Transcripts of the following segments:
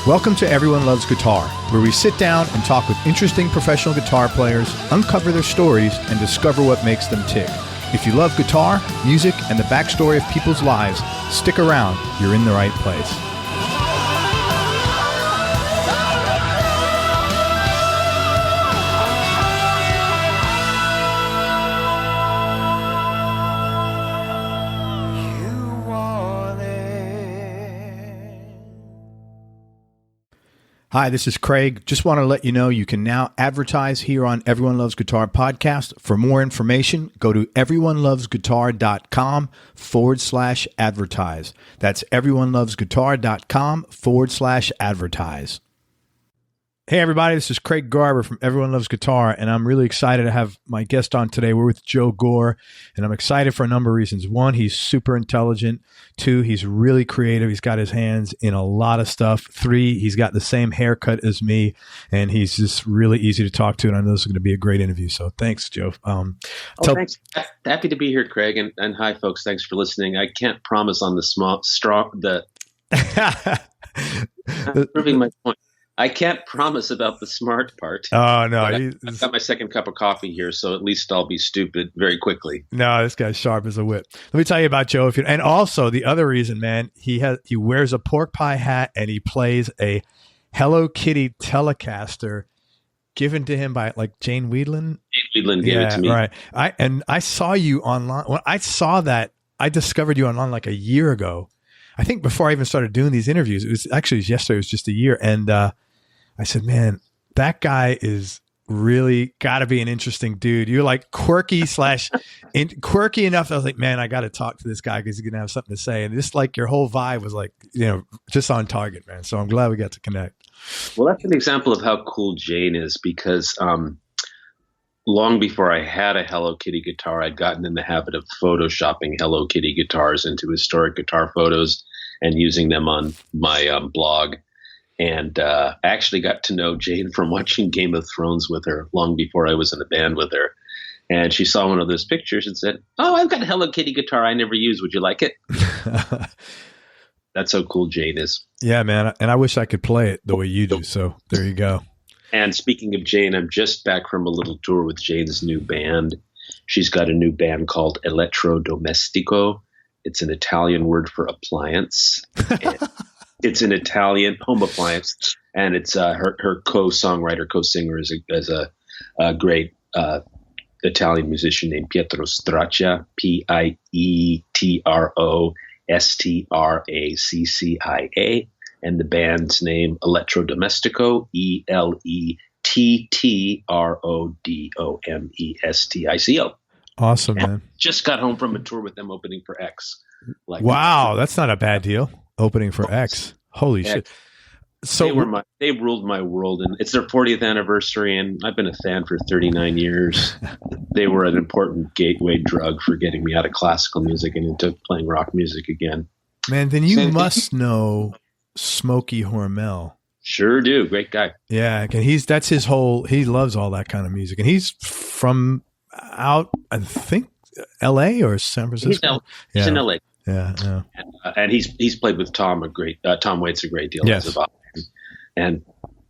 Welcome to Everyone Loves Guitar, where we sit down and talk with interesting professional guitar players, uncover their stories, and discover what makes them tick. If you love guitar, music, and the backstory of people's lives, stick around. You're in the right place. Hi, this is Craig. Just want to let you know you can now advertise here on Everyone Loves Guitar podcast. For more information, go to everyonelovesguitar.com/advertise. That's everyonelovesguitar.com/advertise. Hey, everybody, this is Craig Garber from Everyone Loves Guitar, and I'm really excited to have my guest on today. We're with Joe Gore, and I'm excited for a number of reasons. One, he's super intelligent. Two, he's really creative. He's got his hands in a lot of stuff. Three, he's got the same haircut as me, and he's just really easy to talk to, and I know this is going to be a great interview. So thanks, Joe. Thanks. Happy to be here, Craig, and hi, folks. Thanks for listening. I can't promise on the proving my point. I can't promise about the smart part. Oh, no. I've got my second cup of coffee here, so at least I'll be stupid very quickly. No, this guy's sharp as a whip. Let me tell you about Joe. And also, the other reason, man, he wears a pork pie hat and he plays a Hello Kitty Telecaster given to him by, like, Jane Weedland. Jane Weedland gave it to me. Right. I saw you online. When I saw that, I discovered you online like a year ago. I think before I even started doing these interviews. It was yesterday. It was just a year. And I said, man, that guy is really got to be an interesting dude. You're like quirky enough. I was like, man, I got to talk to this guy because he's going to have something to say. And just like your whole vibe was like, just on target, man. So I'm glad we got to connect. Well, that's an example of how cool Jane is because long before I had a Hello Kitty guitar, I'd gotten in the habit of photoshopping Hello Kitty guitars into historic guitar photos and using them on my blog. And I actually got to know Jane from watching Game of Thrones with her long before I was in a band with her. And she saw one of those pictures and said, "Oh, I've got a Hello Kitty guitar I never used. Would you like it?" That's how cool Jane is. Yeah, man. And I wish I could play it the way you do. So there you go. And speaking of Jane, I'm just back from a little tour with Jane's new band. She's got a new band called Elettrodomestico. It's an Italian word for appliance. It's an Italian home appliance, and it's her co-songwriter, co-singer is a great Italian musician named Pietro Straccia, Pietrostraccia, and the band's name Elettrodomestico, Elettrodomestico. Awesome, man. Just got home from a tour with them opening for X. Wow, that's not a bad deal. Opening for X. Holy shit. So they ruled my world, and it's their 40th anniversary, and I've been a fan for 39 years. They were an important gateway drug for getting me out of classical music and into playing rock music again. Man, then you must know Smokey Hormel. Sure do. Great guy. Yeah, and he loves all that kind of music. And he's from out, I think, LA or San Francisco? He's in LA. Yeah. And he's played with Tom Waits a great deal. Yes. And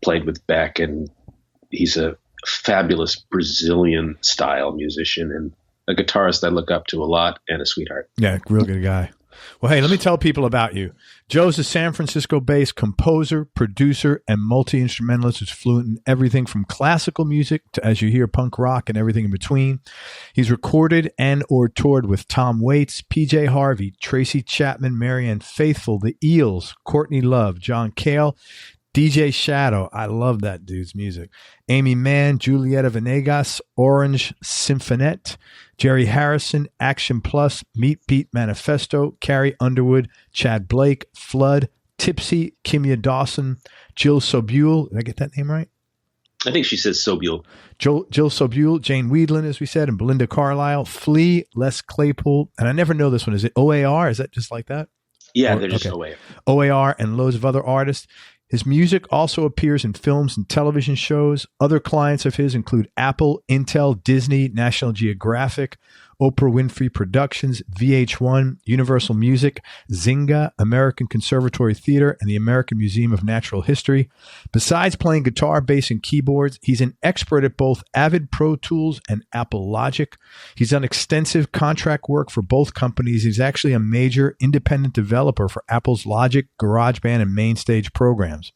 played with Beck, and he's a fabulous Brazilian style musician and a guitarist I look up to a lot and a sweetheart. Yeah, real good guy. Well, hey, let me tell people about you. Joe's a San Francisco-based composer, producer, and multi-instrumentalist who's fluent in everything from classical music to, as you hear, punk rock and everything in between. He's recorded and or toured with Tom Waits, PJ Harvey, Tracy Chapman, Marianne Faithfull, The Eels, Courtney Love, John Cale, DJ Shadow. I love that dude's music. Amy Mann, Julieta Venegas, Orange Symphonette, Jerry Harrison, Action Plus, Meat Beat Manifesto, Carrie Underwood, Chad Blake, Flood, Tipsy, Kimya Dawson, Jill Sobule. Did I get that name right? I think she says Sobule. Jill Sobule, Jane Weedland, as we said, and Belinda Carlisle, Flea, Les Claypool. And I never know this one. Is it OAR? Is that just like that? Yeah, they're just OAR. OAR and loads of other artists. His music also appears in films and television shows. Other clients of his include Apple, Intel, Disney, National Geographic, Oprah Winfrey Productions, VH1, Universal Music, Zynga, American Conservatory Theater, and the American Museum of Natural History. Besides playing guitar, bass, and keyboards, he's an expert at both Avid Pro Tools and Apple Logic. He's done extensive contract work for both companies. He's actually a major independent developer for Apple's Logic, GarageBand, and Mainstage programs.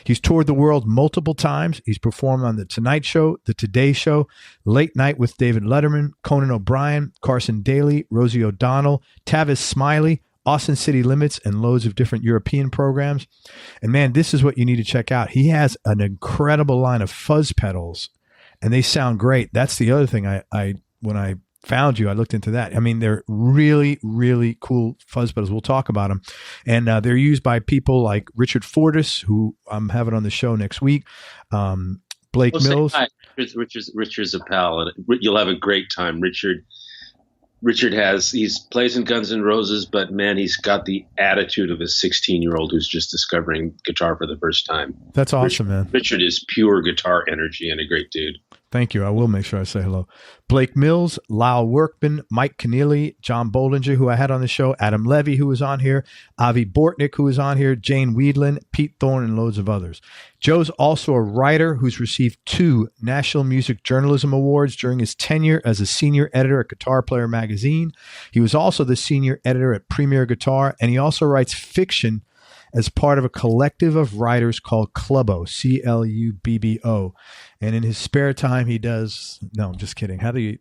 He's toured the world multiple times. He's performed on The Tonight Show, The Today Show, Late Night with David Letterman, Conan O'Brien, Carson Daly, Rosie O'Donnell, Tavis Smiley, Austin City Limits, and loads of different European programs. And man, this is what you need to check out. He has an incredible line of fuzz pedals, and they sound great. That's the other thing when I found you, I looked into that. I mean, they're really, really cool fuzz pedals. We'll talk about them. And they're used by people like Richard Fortis, who I'm having on the show next week. Blake Mills. Hi. Richard's a pal, and you'll have a great time. Richard plays in Guns N' Roses, but man, he's got the attitude of a 16-year-old who's just discovering guitar for the first time. That's awesome, man. Richard is pure guitar energy and a great dude. Thank you. I will make sure I say hello. Blake Mills, Lyle Workman, Mike Keneally, John Boldinger, who I had on the show, Adam Levy, who was on here, Avi Bortnick, who was on here, Jane Weedland, Pete Thorne, and loads of others. Joe's also a writer who's received 2 National Music Journalism Awards during his tenure as a senior editor at Guitar Player magazine. He was also the senior editor at Premier Guitar, and he also writes fiction as part of a collective of writers called Clubbo, Clubbo. And in his spare time, he does. No, I'm just kidding. How do you?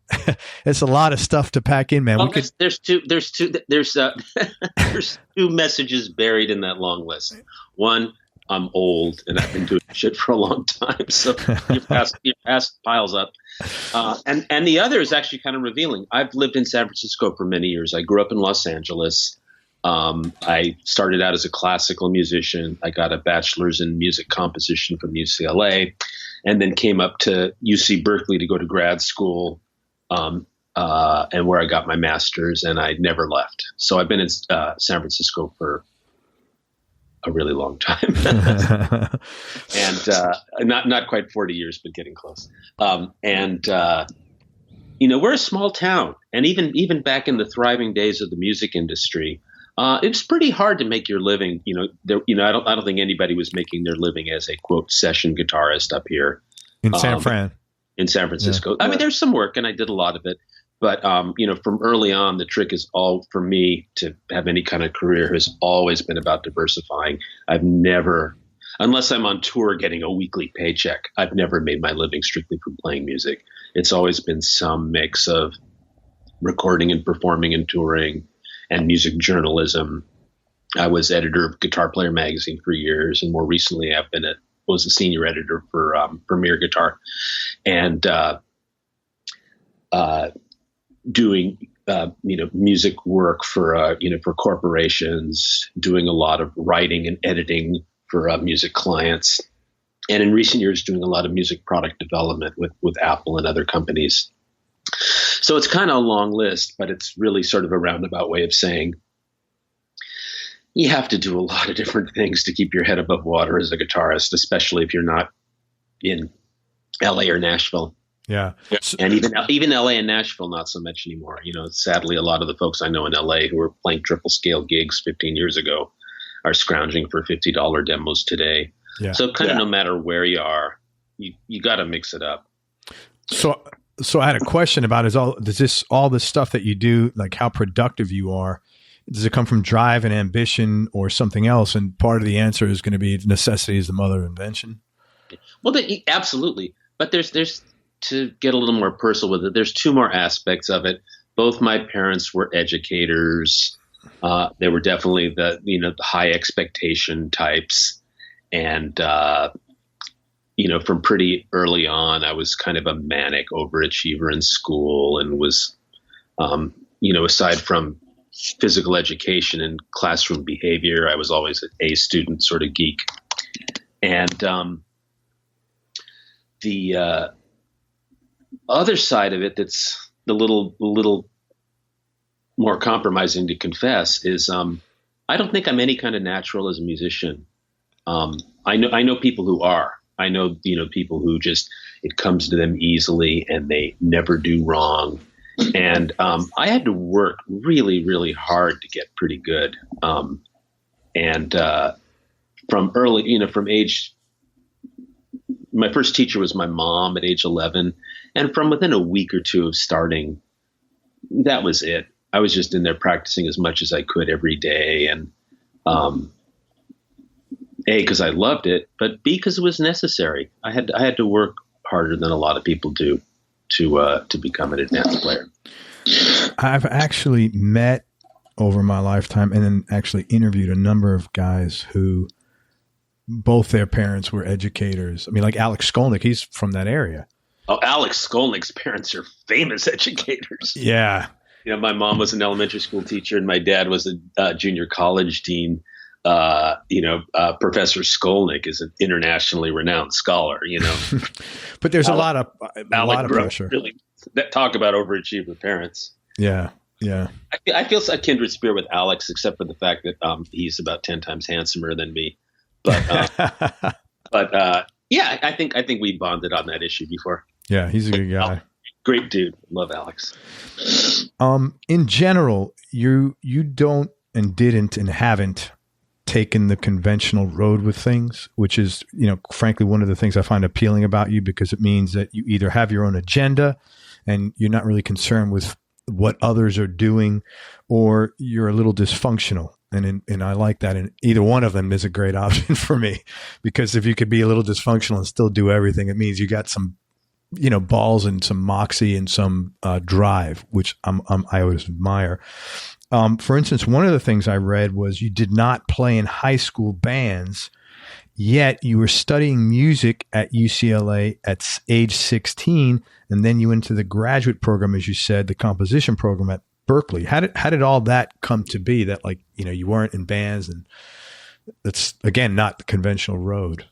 It's a lot of stuff to pack in, man. Well, there's two messages buried in that long list. One, I'm old and I've been doing shit for a long time, so your past piles up. And the other is actually kind of revealing. I've lived in San Francisco for many years. I grew up in Los Angeles. I started out as a classical musician. I got a bachelor's in music composition from UCLA, and then came up to UC Berkeley to go to grad school, and where I got my master's, and I never left. So I've been in San Francisco for a really long time, and not quite 40 years, but getting close. We're a small town, and even back in the thriving days of the music industry, it's pretty hard to make your living. I don't think anybody was making their living as a quote session guitarist up here in San Francisco. Yeah. I mean, there's some work, and I did a lot of it. But from early on, the trick is all for me to have any kind of career has always been about diversifying. I've never, unless I'm on tour getting a weekly paycheck, I've never made my living strictly from playing music. It's always been some mix of recording and performing and touring and music journalism. I was editor of Guitar Player magazine for years, and more recently was a senior editor for Premier Guitar, and doing music work for corporations, doing a lot of writing and editing for music clients, and in recent years doing a lot of music product development with Apple and other companies. So it's kind of a long list, but it's really sort of a roundabout way of saying you have to do a lot of different things to keep your head above water as a guitarist, especially if you're not in LA or Nashville. Yeah. And even LA and Nashville, not so much anymore. Sadly, a lot of the folks I know in LA who were playing triple scale gigs 15 years ago are scrounging for $50 demos today. Yeah. So kind of no matter where you are, you got to mix it up. So I had a question about all this stuff that you do, like how productive you are, does it come from drive and ambition or something else? And part of the answer is going to be necessity is the mother of invention. Well, absolutely. But there's to get a little more personal with it, there's 2 more aspects of it. Both my parents were educators. They were definitely the high expectation types. And, from pretty early on, I was kind of a manic overachiever in school and was, aside from physical education and classroom behavior, I was always an A student sort of geek. And the other side of it that's the little more compromising to confess is I don't think I'm any kind of natural as a musician. I know people who are. I know people who just it comes to them easily and they never do wrong And I had to work really, really hard to get pretty good. And from early, from age, my first teacher was my mom at age 11. And from within a week or two of starting, that was it. I was just in there practicing as much as I could every day. And A, because I loved it, but B, because it was necessary. I had to work harder than a lot of people do to become an advanced player. I've actually met over my lifetime and then actually interviewed a number of guys who both their parents were educators. I mean, like Alex Skolnick, he's from that area. Oh, Alex Skolnick's parents are famous educators. Yeah. My mom was an elementary school teacher and my dad was a junior college dean. Professor Skolnick is an internationally renowned scholar, But there's a lot of pressure. Really, talk about overachiever parents. Yeah. Yeah. I feel a kindred spirit with Alex, except for the fact that he's about 10 times handsomer than me. But I think we bonded on that issue before. Yeah, he's a good guy. Great dude. Love Alex. In general, you don't and didn't and haven't taken the conventional road with things, which is, frankly, one of the things I find appealing about you, because it means that you either have your own agenda and you're not really concerned with what others are doing, or you're a little dysfunctional. And I like that. And either one of them is a great option for me, because if you could be a little dysfunctional and still do everything, it means you got some, balls and some moxie and some drive, which I always admire. For instance, one of the things I read was you did not play in high school bands, yet you were studying music at UCLA at age 16, and then you went to the graduate program, as you said, the composition program at Berkeley. How did all that come to be that, you weren't in bands, and that's, again, not the conventional road?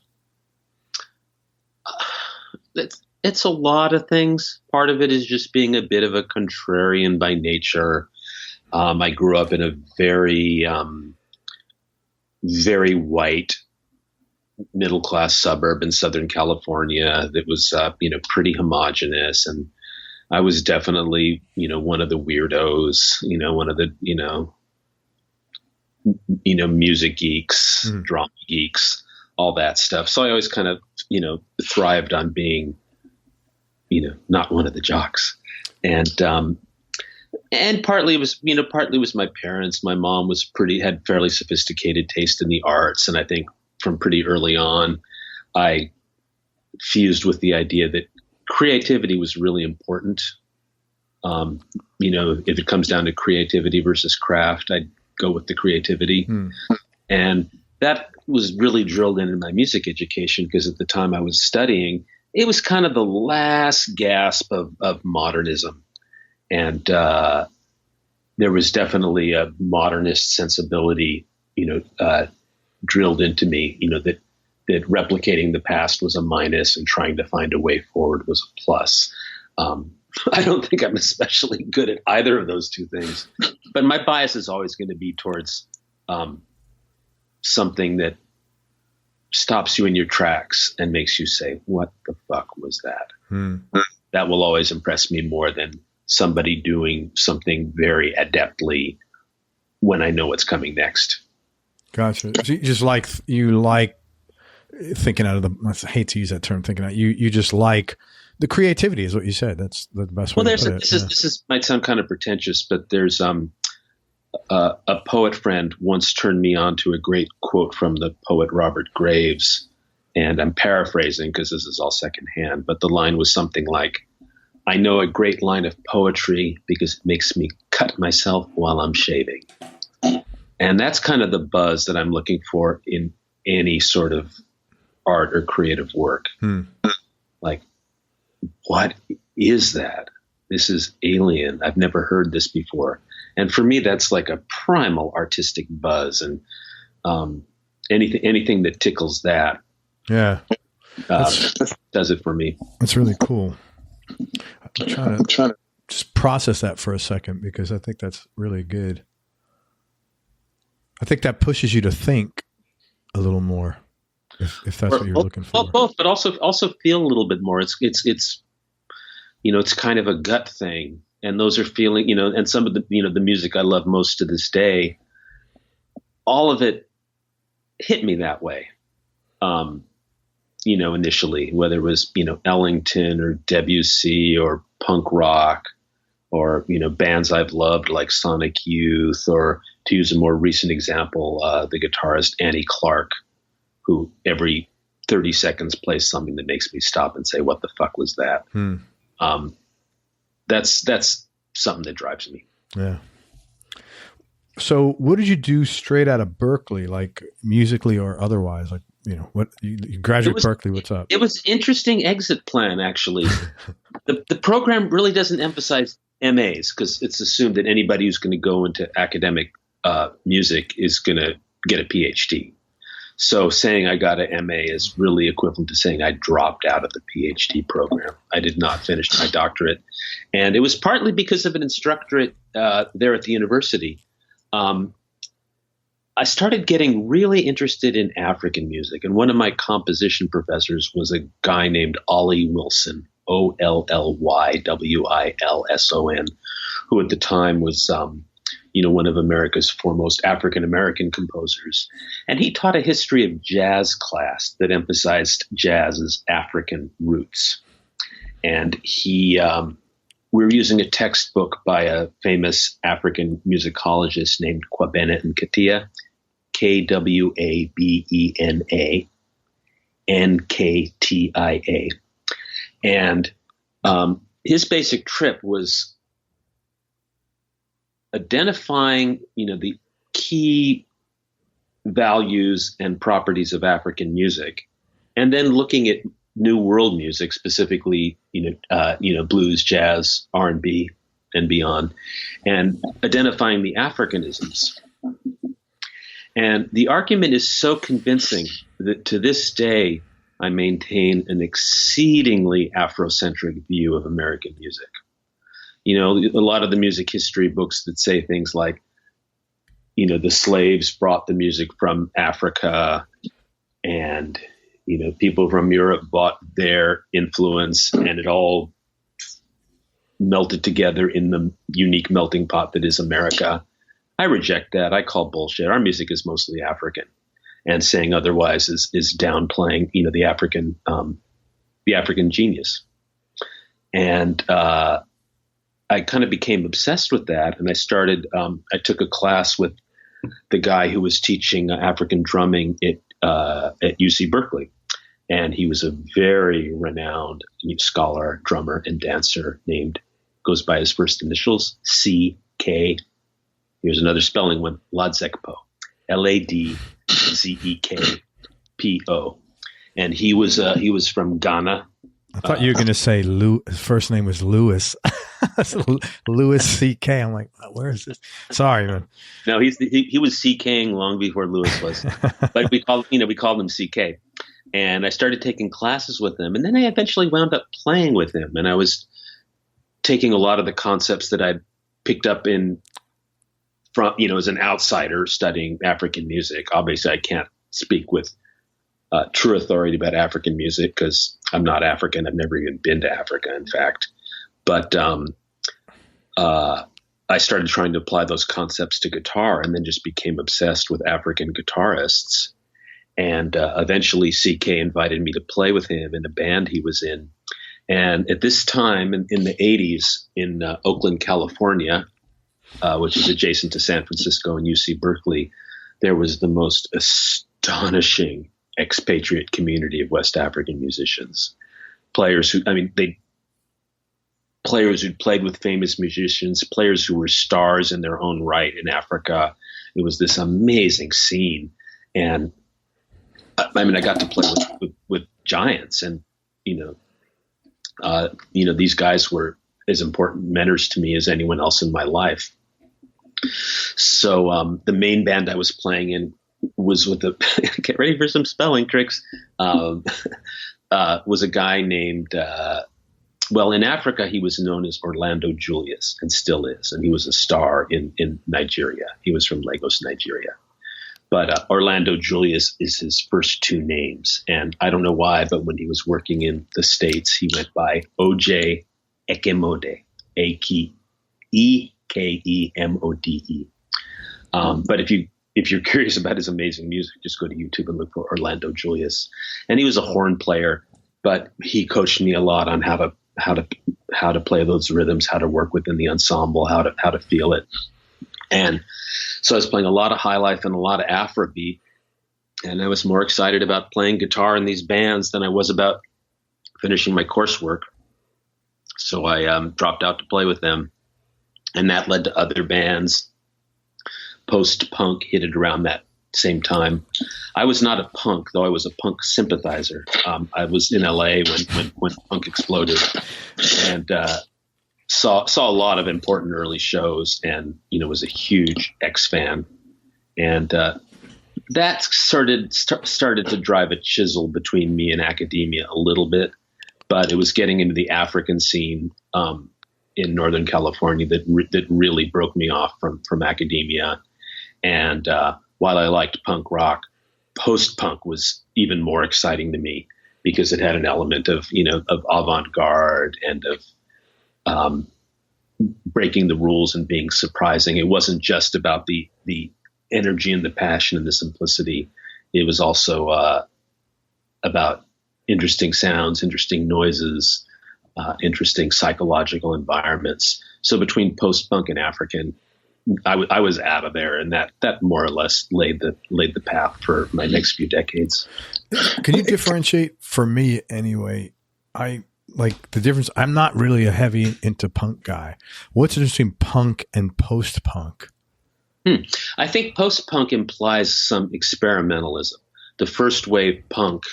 It's a lot of things. Part of it is just being a bit of a contrarian by nature. I grew up in a very, very white middle-class suburb in Southern California that was, pretty homogenous. And I was definitely, one of the weirdos, one of the, music geeks, drama geeks, all that stuff. So I always kind of, thrived on being, not one of the jocks. And partly it was my parents. My mom had fairly sophisticated taste in the arts. And I think from pretty early on, I fused with the idea that creativity was really important. If it comes down to creativity versus craft, I'd go with the creativity. And that was really drilled into my music education, because at the time I was studying, it was kind of the last gasp of modernism. And there was definitely a modernist sensibility, drilled into me, that replicating the past was a minus and trying to find a way forward was a plus. I don't think I'm especially good at either of those two things, but my bias is always going to be towards something that stops you in your tracks and makes you say, what the fuck was that? That will always impress me more than somebody doing something very adeptly when I know what's coming next. Gotcha. So you like thinking out of the, I hate to use that term, thinking out, you just like the creativity is what you said. That's the best way to put it. This might sound kind of pretentious, but there's a poet friend once turned me on to a great quote from the poet Robert Graves. And I'm paraphrasing because this is all secondhand, but the line was something like, I know a great line of poetry because it makes me cut myself while I'm shaving. And that's kind of the buzz that I'm looking for in any sort of art or creative work. Like, what is that? This is alien. I've never heard this before. And for me, that's like a primal artistic buzz. And anything that tickles that, does it for me. That's really cool. I'm trying to just process that for a second, because I think that's really good. I think that pushes you to think a little more, if that's what you're looking for. Well, both, but also feel a little bit more. It's kind of a gut thing. And those are feeling, and some of the, the music I love most to this day, all of it hit me that way. Initially, whether it was, Ellington or Debussy or punk rock or, bands I've loved like Sonic Youth, or to use a more recent example, the guitarist Annie Clark, who every 30 seconds plays something that makes me stop and say, what the fuck was that? That's something that drives me. Yeah. So what did you do straight out of Berkeley, like musically or otherwise? Like, what you graduate Berkeley, what's up? It was interesting exit plan, actually. The program really doesn't emphasize MAs because it's assumed that anybody who's going to go into academic music is going to get a PhD. So saying I got an MA is really equivalent to saying I dropped out of the PhD program. I did not finish my doctorate. And it was partly because of an instructorate there at the university. I started getting really interested in African music. And one of my composition professors was a guy named Ollie Wilson, Ollywilson, who at the time was one of America's foremost African-American composers. And he taught a history of jazz class that emphasized jazz's African roots. And we were using a textbook by a famous African musicologist named Kwabena Nkatia, Kwabena Nkatia. And his basic trip was identifying, the key values and properties of African music, and then looking at New World music, specifically, blues, jazz, R&B, and beyond, and identifying the Africanisms. And the argument is so convincing that to this day, I maintain an exceedingly Afrocentric view of American music. A lot of the music history books that say things like, the slaves brought the music from Africa, and, people from Europe bought their influence, and it all melted together in the unique melting pot that is America. I reject that. I call bullshit. Our music is mostly African, and saying otherwise is downplaying, the African genius. And, I kind of became obsessed with that. And I started, I took a class with the guy who was teaching African drumming at UC Berkeley. And he was a very renowned scholar, drummer, and dancer goes by his first initials, C.K. Here's another spelling one, Ladzekpo, Ladzekpo. And he was from Ghana. I thought you were going to say his first name was Louis. Louis C.K. I'm like, where is this? Sorry, man. No, he was C.K.ing long before Louis was. But we called him C.K. And I started taking classes with him. And then I eventually wound up playing with him. And I was taking a lot of the concepts that I'd picked up as an outsider studying African music. Obviously, I can't speak with true authority about African music because I'm not African. I've never even been to Africa, in fact. But I started trying to apply those concepts to guitar, and then just became obsessed with African guitarists. And eventually CK invited me to play with him in a band he was in. And at this time in the 80s in Oakland, California, which is adjacent to San Francisco and UC Berkeley, there was the most astonishing expatriate community of West African musicians. Players who'd played with famous musicians, players who were stars in their own right in Africa. It was this amazing scene. And I got to play with giants, and, these guys were as important mentors to me as anyone else in my life. So the main band I was playing in was with get ready for some spelling tricks, was a guy named, in Africa, he was known as Orlando Julius, and still is. And he was a star in Nigeria. He was from Lagos, Nigeria. But Orlando Julius is his first two names. And I don't know why, but when he was working in the States, he went by OJ Ekemode, Ekemode. But if you're curious about his amazing music, just go to YouTube and look for Orlando Julius. And he was a horn player, but he coached me a lot on how to play those rhythms, how to work within the ensemble, how to feel it. And so I was playing a lot of high life and a lot of Afrobeat, and I was more excited about playing guitar in these bands than I was about finishing my coursework. So I dropped out to play with them, and that led to other bands. Post-punk hit it around that same time. I was not a punk, though I was a punk sympathizer. I was in LA when punk exploded, and saw a lot of important early shows, and was a huge X fan, and that started to drive a chisel between me and academia a little bit. But it was getting into the African scene in Northern California that really broke me off from academia. And while I liked punk rock, post-punk was even more exciting to me because it had an element of avant-garde and of breaking the rules and being surprising. It wasn't just about the energy and the passion and the simplicity. It was also about interesting sounds, interesting noises, interesting psychological environments. So between post-punk and African, I was out of there, and that more or less laid the path for my next few decades. Can you differentiate, for me anyway? I like the difference. I'm not really a heavy into punk guy. What's the difference between punk and post-punk? I think post-punk implies some experimentalism. The first wave punk,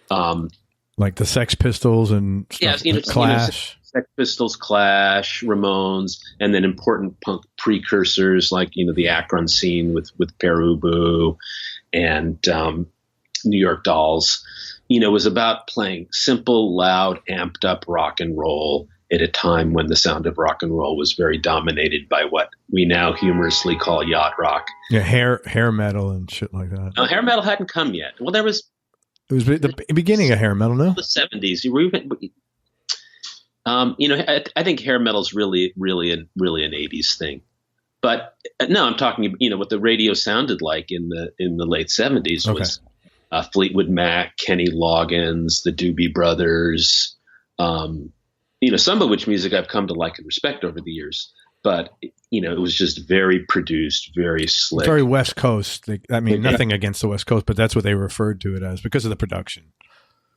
like the Sex Pistols and Clash. Sex Pistols, Clash, Ramones, and then important punk precursors like the Akron scene with Pere Ubu and New York Dolls. Was about playing simple, loud, amped up rock and roll at a time when the sound of rock and roll was very dominated by what we now humorously call yacht rock. Yeah, hair metal and shit like that. No, hair metal hadn't come yet. Well, it was the beginning of hair metal, no? The 70s. I think hair metal is really an 80s thing. But no, I'm talking, what the radio sounded like in the late 70s was Fleetwood Mac, Kenny Loggins, the Doobie Brothers, some of which music I've come to like and respect over the years. But, it was just very produced, very slick. Very West Coast. Nothing against the West Coast, but that's what they referred to it as because of the production.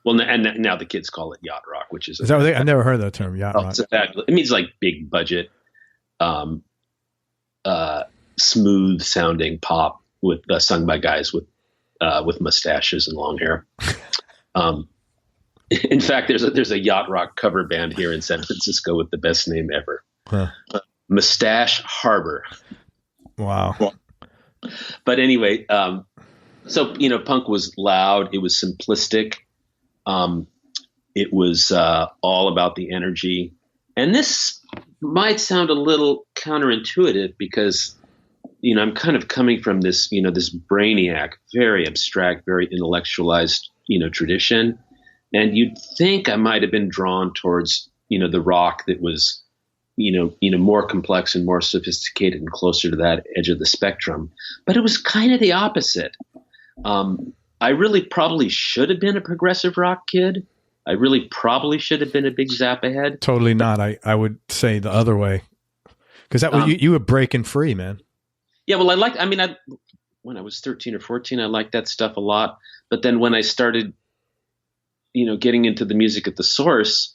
Well, and now the kids call it yacht rock, which is that what I've never heard that term, yacht rock. It means like big budget, smooth sounding pop with sung by guys with mustaches and long hair. In fact, there's a yacht rock cover band here in San Francisco with the best name ever, Mustache Harbor. Wow. But anyway, so punk was loud. It was simplistic. It was all about the energy. And this might sound a little counterintuitive because, I'm kind of coming from this, this brainiac, very abstract, very intellectualized, tradition. And you'd think I might have been drawn towards, the rock that was, more complex and more sophisticated and closer to that edge of the spectrum. But it was kind of the opposite. I really probably should have been a progressive rock kid. I really probably should have been a big Zappa head. Totally not. I would say the other way. Because that was you were breaking free, man. Yeah, well, when I was 13 or 14, I liked that stuff a lot. But then when I started, getting into the music at the source,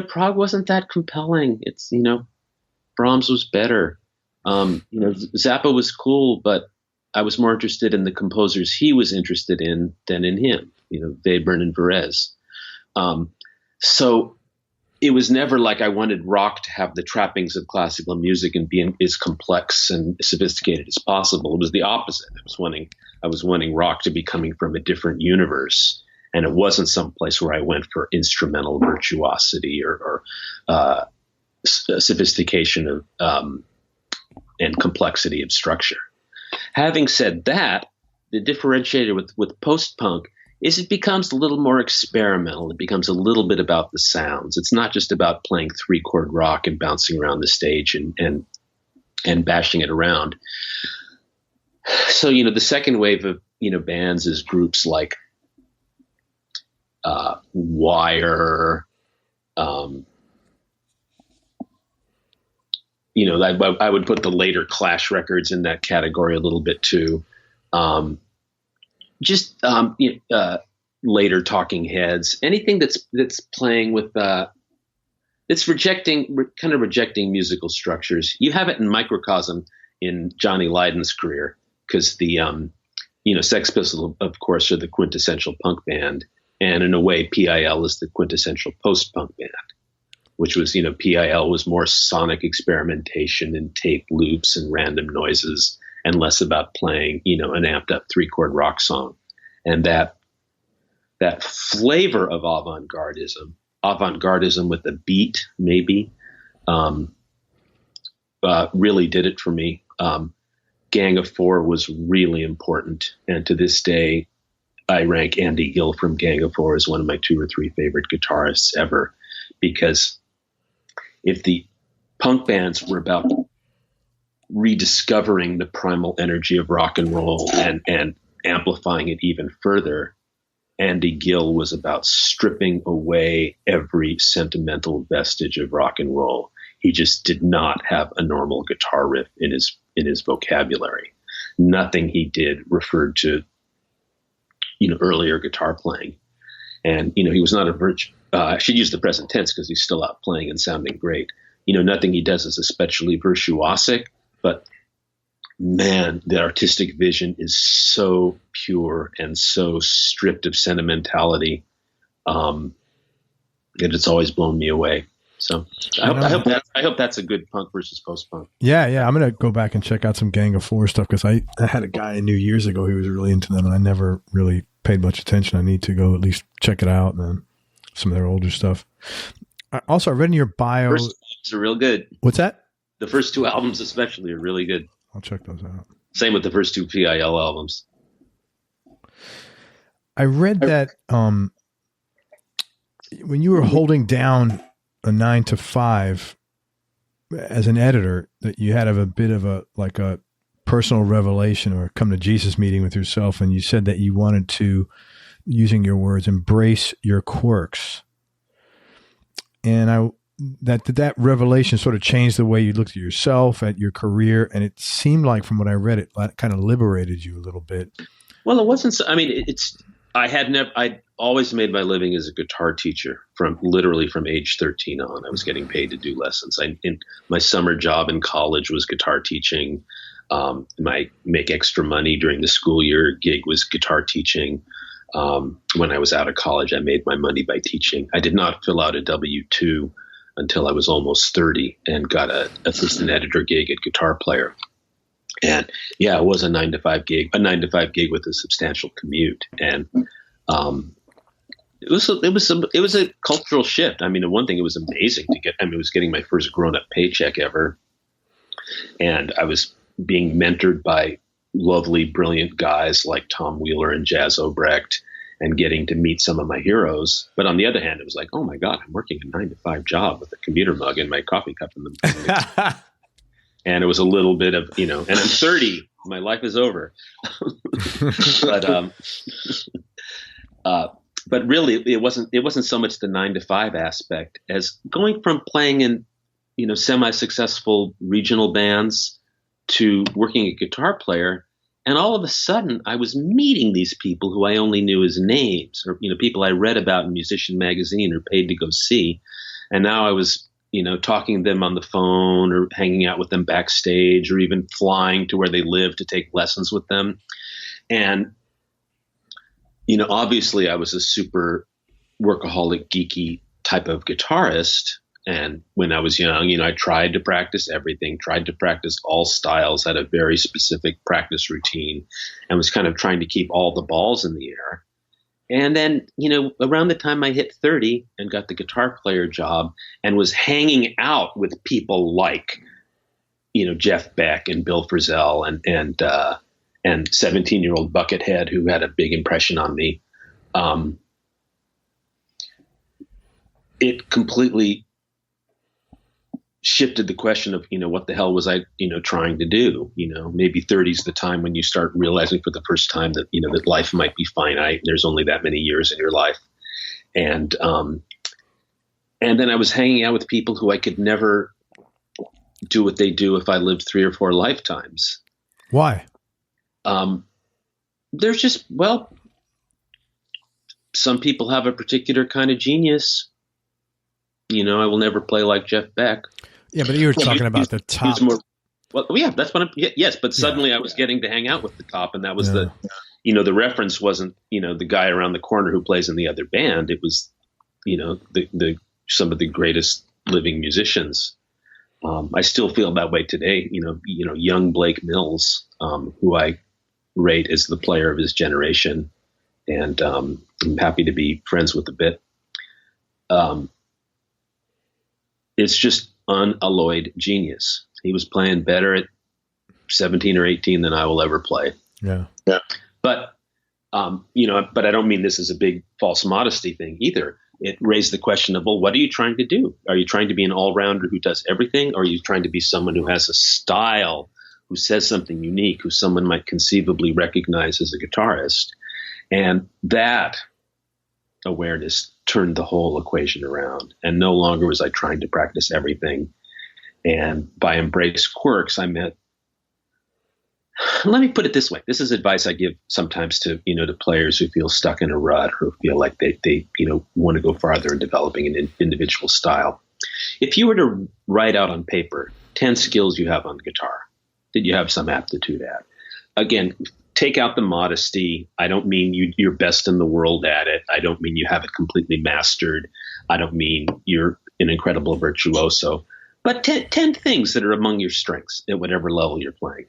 prog wasn't that compelling. It's, Brahms was better. Zappa was cool, but I was more interested in the composers he was interested in than in him, Webern and Varese. So it was never like I wanted rock to have the trappings of classical music and be as complex and sophisticated as possible. It was the opposite. I was wanting rock to be coming from a different universe, and it wasn't some place where I went for instrumental virtuosity or sophistication of and complexity of structure. Having said that, the differentiator with post-punk is it becomes a little more experimental. It becomes a little bit about the sounds. It's not just about playing 3-chord rock and bouncing around the stage and bashing it around. So, the second wave of, bands is groups like Wire. I would put the later Clash records in that category a little bit too. Later Talking Heads, anything that's playing with, it's kind of rejecting musical structures. You have it in microcosm in Johnny Lydon's career, because the, Sex Pistols, of course, are the quintessential punk band. And in a way, PIL is the quintessential post-punk band, which was, PIL was more sonic experimentation and tape loops and random noises and less about playing, an amped up 3-chord rock song. And that flavor of avant-gardism with a beat, maybe, really did it for me. Gang of Four was really important. And to this day, I rank Andy Gill from Gang of Four as one of my 2 or 3 favorite guitarists ever, because if the punk bands were about rediscovering the primal energy of rock and roll and amplifying it even further, Andy Gill was about stripping away every sentimental vestige of rock and roll. He just did not have a normal guitar riff in his vocabulary. Nothing he did referred to, earlier guitar playing. And, he was not a virtuoso. I should use the present tense because he's still out playing and sounding great. Nothing he does is especially virtuosic, but man, the artistic vision is so pure and so stripped of sentimentality. That it's always blown me away. So I hope that's a good punk versus post-punk. Yeah. I'm going to go back and check out some Gang of Four stuff, because I had a guy I knew years ago who was really into them, and I never really paid much attention. I need to go at least check it out, man. Some of their older stuff. I read in your bio. First albums are real good. What's that? The first 2 albums especially are really good. I'll check those out. Same with the first 2 PIL albums. I read that when you were holding down a 9 to 5 as an editor, that you had a bit of a personal revelation or come to Jesus meeting with yourself. And you said that you wanted to, using your words, embrace your quirks. And that revelation sort of changed the way you looked at yourself, at your career. And it seemed like, from what I read, it kind of liberated you a little bit. Well, it wasn't, I'd always made my living as a guitar teacher from age 13 on. I was getting paid to do lessons. My summer job in college was guitar teaching. My make extra money during the school year gig was guitar teaching. When I was out of college, I made my money by teaching. I did not fill out a W-2 until I was almost 30 and got an assistant editor gig at Guitar Player. And yeah, it was a 9 to 5 gig with a substantial commute. And it was a cultural shift. I mean, the one thing, it was amazing to get. I mean, it was getting my first grown-up paycheck ever, and I was being mentored by lovely, brilliant guys like Tom Wheeler and Jazz Obrecht, and getting to meet some of my heroes. But on the other hand, it was like, oh my God, I'm working a 9 to 5 job with a commuter mug and my coffee cup in the and it was a little bit of, and I'm 30, my life is over. But really, it wasn't so much the 9 to 5 aspect as going from playing in, semi-successful regional bands to working a Guitar Player. And all of a sudden, I was meeting these people who I only knew as names, or people I read about in Musician Magazine or paid to go see. And now I was, talking to them on the phone or hanging out with them backstage or even flying to where they live to take lessons with them. And, obviously I was a super workaholic, geeky type of guitarist. And when I was young, I tried to practice everything, tried to practice all styles, had a very specific practice routine, and was kind of trying to keep all the balls in the air. And then, around the time I hit 30 and got the Guitar Player job and was hanging out with people like, Jeff Beck and Bill Frisell and 17-year-old Buckethead, who had a big impression on me, it completely shifted the question of, what the hell was I, trying to do? Maybe 30 is the time when you start realizing for the first time that, that life might be finite. There's only that many years in your life. And then I was hanging out with people who I could never do what they do if I lived 3 or 4 lifetimes. Why? There's just, some people have a particular kind of genius. I will never play like Jeff Beck. Yeah, but you were talking about the top. That's what yes, but suddenly I was getting to hang out with the top, and that was the reference wasn't, the guy around the corner who plays in the other band. It was, the some of the greatest living musicians. I still feel that way today. Young Blake Mills, who I rate as the player of his generation, and I'm happy to be friends with a bit. It's just unalloyed genius. He was playing better at 17 or 18 than I will ever play. Yeah. But, but I don't mean this as a big false modesty thing either. It raised the question of, what are you trying to do? Are you trying to be an all-rounder who does everything? Or are you trying to be someone who has a style, who says something unique, who someone might conceivably recognize as a guitarist? And that awareness turned the whole equation around. And no longer was I trying to practice everything. And by embrace quirks, I meant, let me put it this way. This is advice I give sometimes to, to players who feel stuck in a rut, or feel like they want to go farther in developing an individual style. If you were to write out on paper 10 skills you have on guitar that you have some aptitude at, again, take out the modesty. I don't mean you're best in the world at it. I don't mean you have it completely mastered. I don't mean you're an incredible virtuoso. But 10 things that are among your strengths at whatever level you're playing.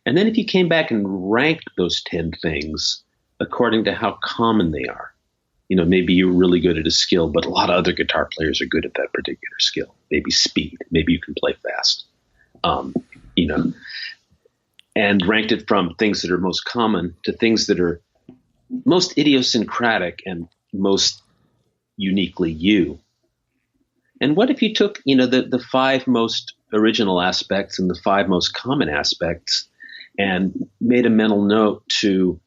And then if you came back and ranked those 10 things according to how common they are, maybe you're really good at a skill, but a lot of other guitar players are good at that particular skill. Maybe speed. Maybe you can play fast. And ranked it from things that are most common to things that are most idiosyncratic and most uniquely you. And what if you took, the 5 most original aspects and the 5 most common aspects and made a mental note to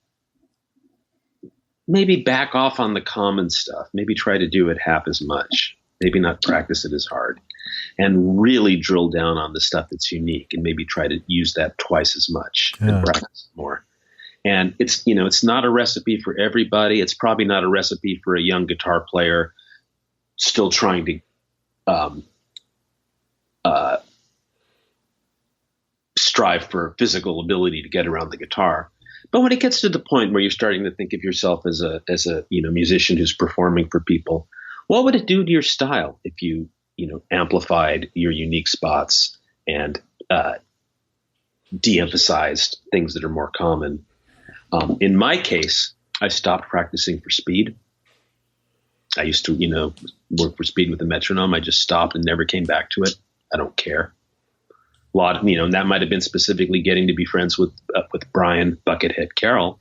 maybe back off on the common stuff, maybe try to do it half as much, maybe not practice it as hard, and really drill down on the stuff that's unique and maybe try to use that twice as much and practice more. And it's, it's not a recipe for everybody. It's probably not a recipe for a young guitar player still trying to strive for physical ability to get around the guitar. But when it gets to the point where you're starting to think of yourself as a musician who's performing for people, what would it do to your style if you amplified your unique spots and de-emphasized things that are more common? In my case, I stopped practicing for speed. I used to, work for speed with a metronome. I just stopped and never came back to it. I don't care. A lot, and that might have been specifically getting to be friends with Brian Buckethead Carroll,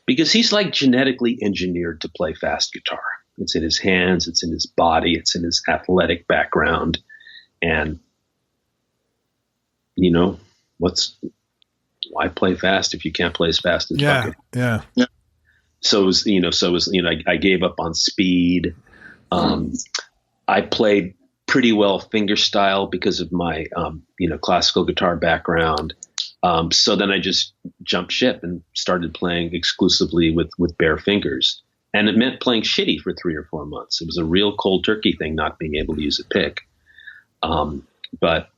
because he's like genetically engineered to play fast guitar. It's in his hands, it's in his body, it's in his athletic background. And, why play fast if you can't play as fast as Bucket? Yeah. So it was, I gave up on speed. I played pretty well fingerstyle because of my, classical guitar background. So then I just jumped ship and started playing exclusively with bare fingers. And it meant playing shitty for 3 or 4 months. It was a real cold turkey thing, not being able to use a pick. But,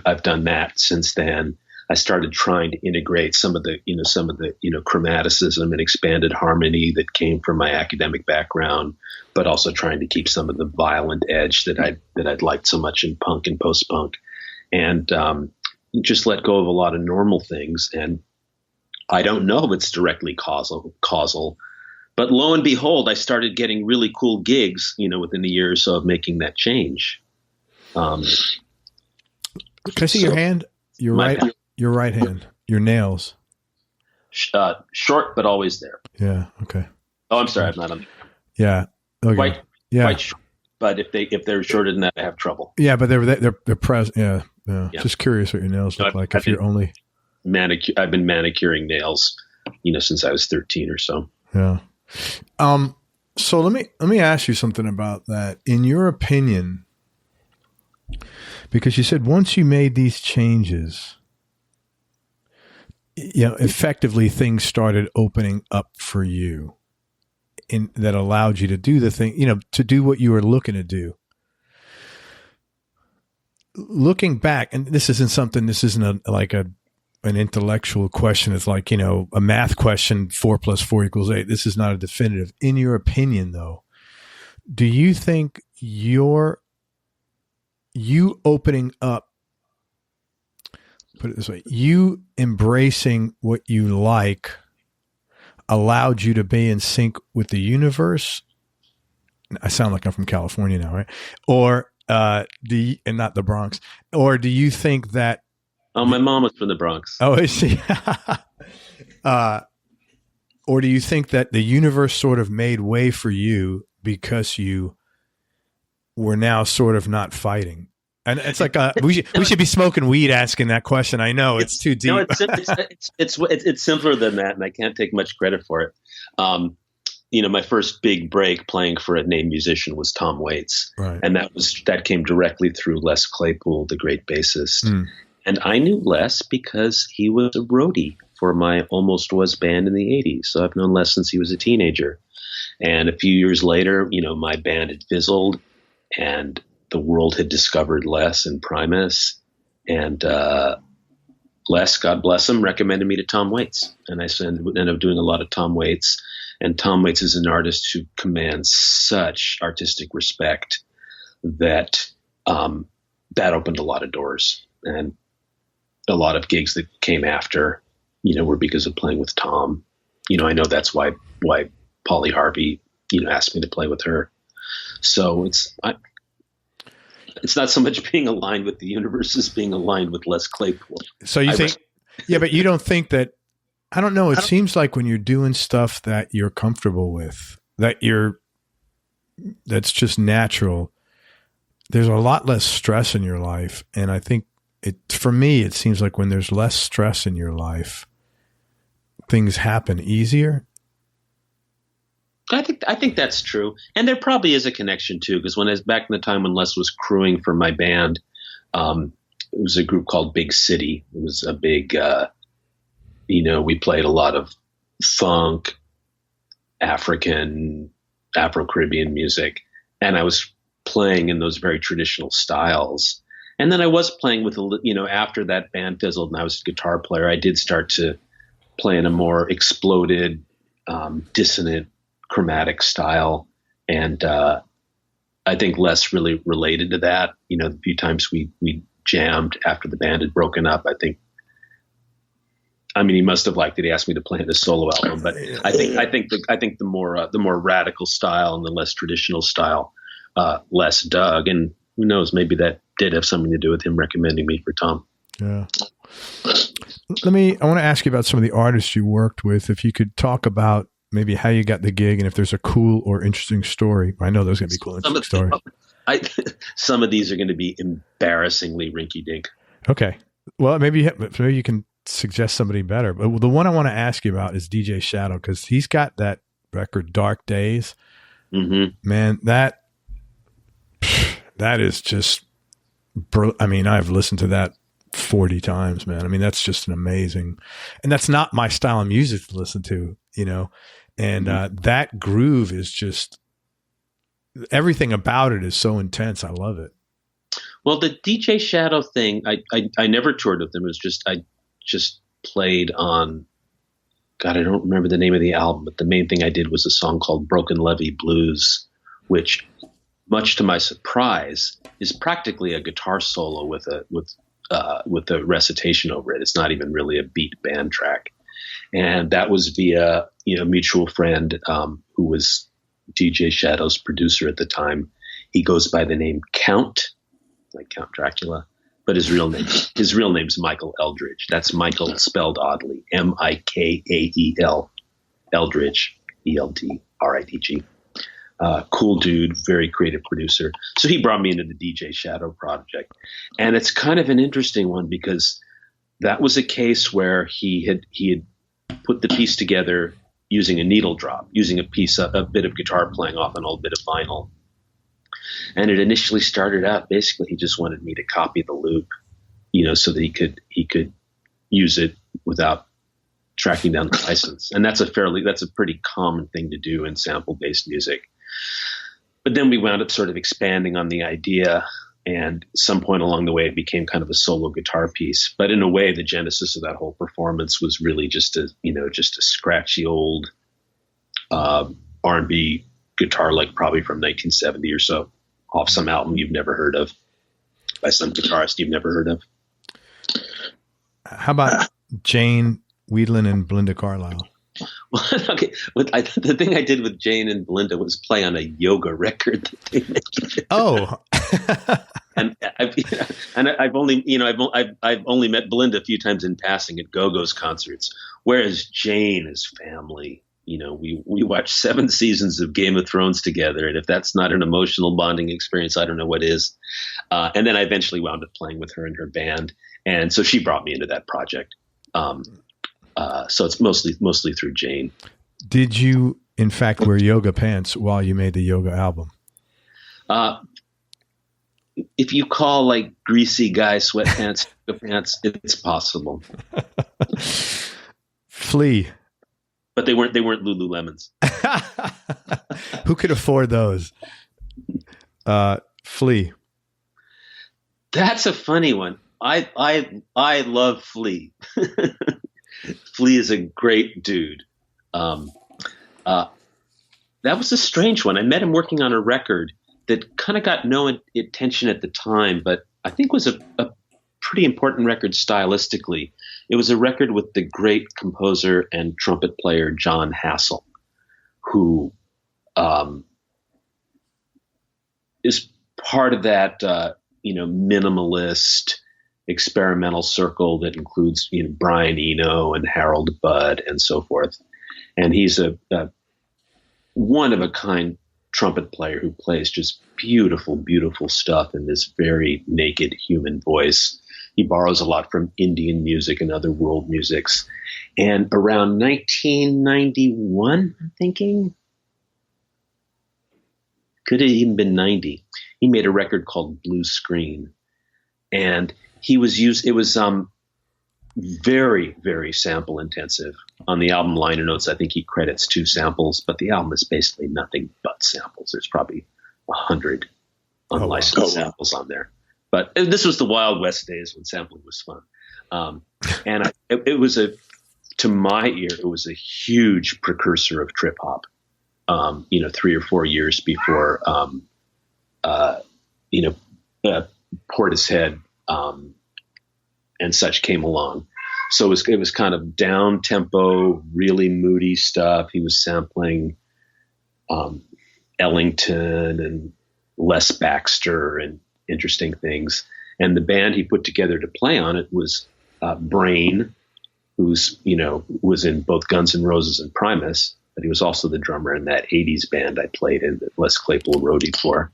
I've done that since then. I started trying to integrate some of the chromaticism and expanded harmony that came from my academic background, but also trying to keep some of the violent edge that I'd liked so much in punk and post-punk, and just let go of a lot of normal things. And I don't know if it's directly causal, but lo and behold, I started getting really cool gigs, within a year or so of making that change. Can I see your hand? Your right hand, your nails. Short, but always there. Yeah. Okay. Oh, I'm sorry, I'm not on. Yeah. Okay. Quite short. But if they're shorter than that, I have trouble. Yeah, but they're present. Yeah. Yeah. Just curious what your nails look like. If you're only I've been manicuring nails, since I was 13 or so. Yeah. So let me ask you something about that. In your opinion, because you said once you made these changes, effectively things started opening up for you that allowed you to do the thing, to do what you were looking to do. Looking back, and this isn't an intellectual question. It's like, a math question, 4 + 4 = 8. This is not a definitive. In your opinion, though, do you think you opening up, put it this way, you embracing what you like allowed you to be in sync with the universe? I sound like I'm from California now, right? Or and not the Bronx. Or do you think that Oh, my mom was from the Bronx. Oh, is she? Or do you think that the universe sort of made way for you because you were now sort of not fighting? And it's like we should be smoking weed asking that question. I know it's too deep. No, it's simpler than that, and I can't take much credit for it. My first big break playing for a named musician was Tom Waits, right. And that came directly through Les Claypool, the great bassist. And I knew Les because he was a roadie for my Almost Was band in the 80s. So I've known Les since he was a teenager. And a few years later, my band had fizzled and the world had discovered Les and Primus. And Les, God bless him, recommended me to Tom Waits. And I ended up doing a lot of Tom Waits. And Tom Waits is an artist who commands such artistic respect that that opened a lot of doors. And a lot of gigs that came after, were because of playing with Tom. I know that's why Polly Harvey, asked me to play with her. So it's not so much being aligned with the universe as being aligned with Les Claypool. So you think, but you don't think that, I don't know. It seems like when you're doing stuff that you're comfortable with, that's just natural, there's a lot less stress in your life. And I think, for me, it seems like when there's less stress in your life, things happen easier. I think that's true, and there probably is a connection too. Because back in the time when Les was crewing for my band, it was a group called Big City. It was a big, we played a lot of funk, Afro-Caribbean music, and I was playing in those very traditional styles. And then I was playing with, after that band fizzled and I was a guitar player, I did start to play in a more exploded, dissonant, chromatic style. And I think Les really related to that. The few times we jammed after the band had broken up, he must have liked it. He asked me to play in a solo album, but I think the more radical style and the less traditional style, Les dug. And who knows, maybe that did have something to do with him recommending me for Tom. Yeah. I want to ask you about some of the artists you worked with. If you could talk about maybe how you got the gig and if there's a cool or interesting story. I know there's going to be cool, interesting story. Some of these are going to be embarrassingly rinky-dink. Okay. Well, maybe you can suggest somebody better. But the one I want to ask you about is DJ Shadow, because he's got that record, Dark Days. Mm-hmm. Man, that is just, I've listened to that 40 times, man. That's just an amazing, and that's not my style of music to listen to, and that groove is just, everything about it is so intense. I love it. Well, the DJ Shadow thing, I never toured with them. It was just, I just played on, God, I don't remember the name of the album, but the main thing I did was a song called Broken Levee Blues, which, much to my surprise, is practically a guitar solo with a recitation over it. It's not even really a beat band track. And that was via, a mutual friend who was DJ Shadow's producer at the time. He goes by the name Count, like Count Dracula, but his real name's Michael Eldridge. That's Michael spelled oddly, Mikael, Eldridge, ELD. RIDG. Cool dude, very creative producer. So he brought me into the DJ Shadow project. And it's kind of an interesting one because that was a case where he had put the piece together using a needle drop, using a bit of guitar playing off an old bit of vinyl. And it initially started out, basically, he just wanted me to copy the loop, so that he could use it without tracking down the license. And that's a pretty common thing to do in sample-based music. But then we wound up sort of expanding on the idea, and at some point along the way, it became kind of a solo guitar piece. But in a way, the genesis of that whole performance was really just a scratchy old R&B guitar, like probably from 1970 or so, off some album you've never heard of, by some guitarist you've never heard of. How about Jane Wiedlin and Belinda Carlisle? Well, okay. The thing I did with Jane and Belinda was play on a yoga record that they made. Oh, and I've only met Belinda a few times in passing at Go-Go's concerts, whereas Jane is family. We watched 7 seasons of Game of Thrones together, and if that's not an emotional bonding experience, I don't know what is. And then I eventually wound up playing with her in her band, and so she brought me into that project. So it's mostly through Jane. Did you, in fact, wear yoga pants while you made the yoga album? If you call like greasy guy sweatpants yoga pants, it's possible. Flea. But they weren't Lululemons. Who could afford those? Flea. That's a funny one. I love Flea. Flea is a great dude. That was a strange one. I met him working on a record that kind of got no attention at the time, but I think was a pretty important record stylistically. It was a record with the great composer and trumpet player John Hassell, who is part of that minimalist experimental circle that includes Brian Eno and Harold Budd and so forth. And he's a one of a kind trumpet player who plays just beautiful, beautiful stuff in this very naked human voice. He borrows a lot from Indian music and other world musics. And around 1991, I'm thinking, could have even been 90, he made a record called Blue Screen. And it was very, very sample intensive. On the album liner notes, I think he credits 2 samples, but the album is basically nothing but samples. There's probably 100 unlicensed samples on there. But this was the Wild West days when sampling was fun. And to my ear, it was a huge precursor of trip hop, 3 or 4 years before, Portishead and such came along. So it was kind of down tempo, really moody stuff. He was sampling Ellington and Les Baxter and interesting things. And the band he put together to play on it was Brain, who's was in both Guns N' Roses and Primus, but he was also the drummer in that 80s band I played in that Les Claypool roadied for.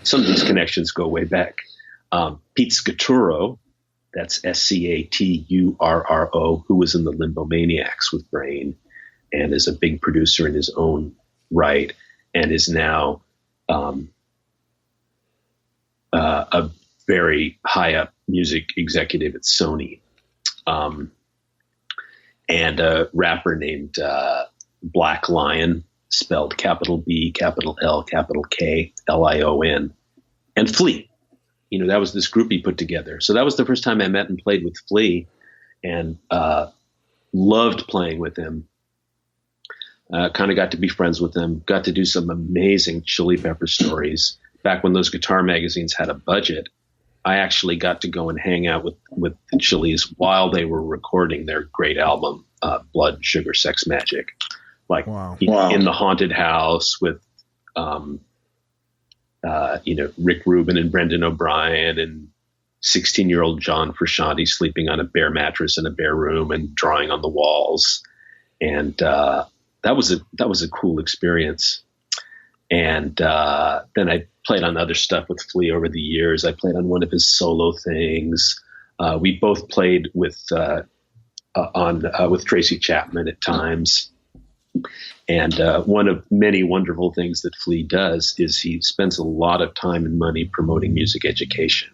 Some of these connections go way back. Pete Scaturo, that's Scaturo, who was in the Limbo Maniacs with Brain and is a big producer in his own right and is now a very high up music executive at Sony. And a rapper named Black Lion, spelled capital B, capital L, capital K, Lion, and Flea. That was this group he put together. So that was the first time I met and played with Flea, and loved playing with him. Kind of got to be friends with him, got to do some amazing Chili Pepper stories. Back when those guitar magazines had a budget, I actually got to go and hang out with the Chili's while they were recording their great album, Blood, Sugar, Sex, Magic. Like in the haunted house with, Rick Rubin and Brendan O'Brien and 16-year-old John Frusciante sleeping on a bare mattress in a bare room and drawing on the walls. And that was a cool experience. And then I played on other stuff with Flea over the years. I played on one of his solo things. We both played with Tracy Chapman at times. And one of many wonderful things that Flea does is he spends a lot of time and money promoting music education.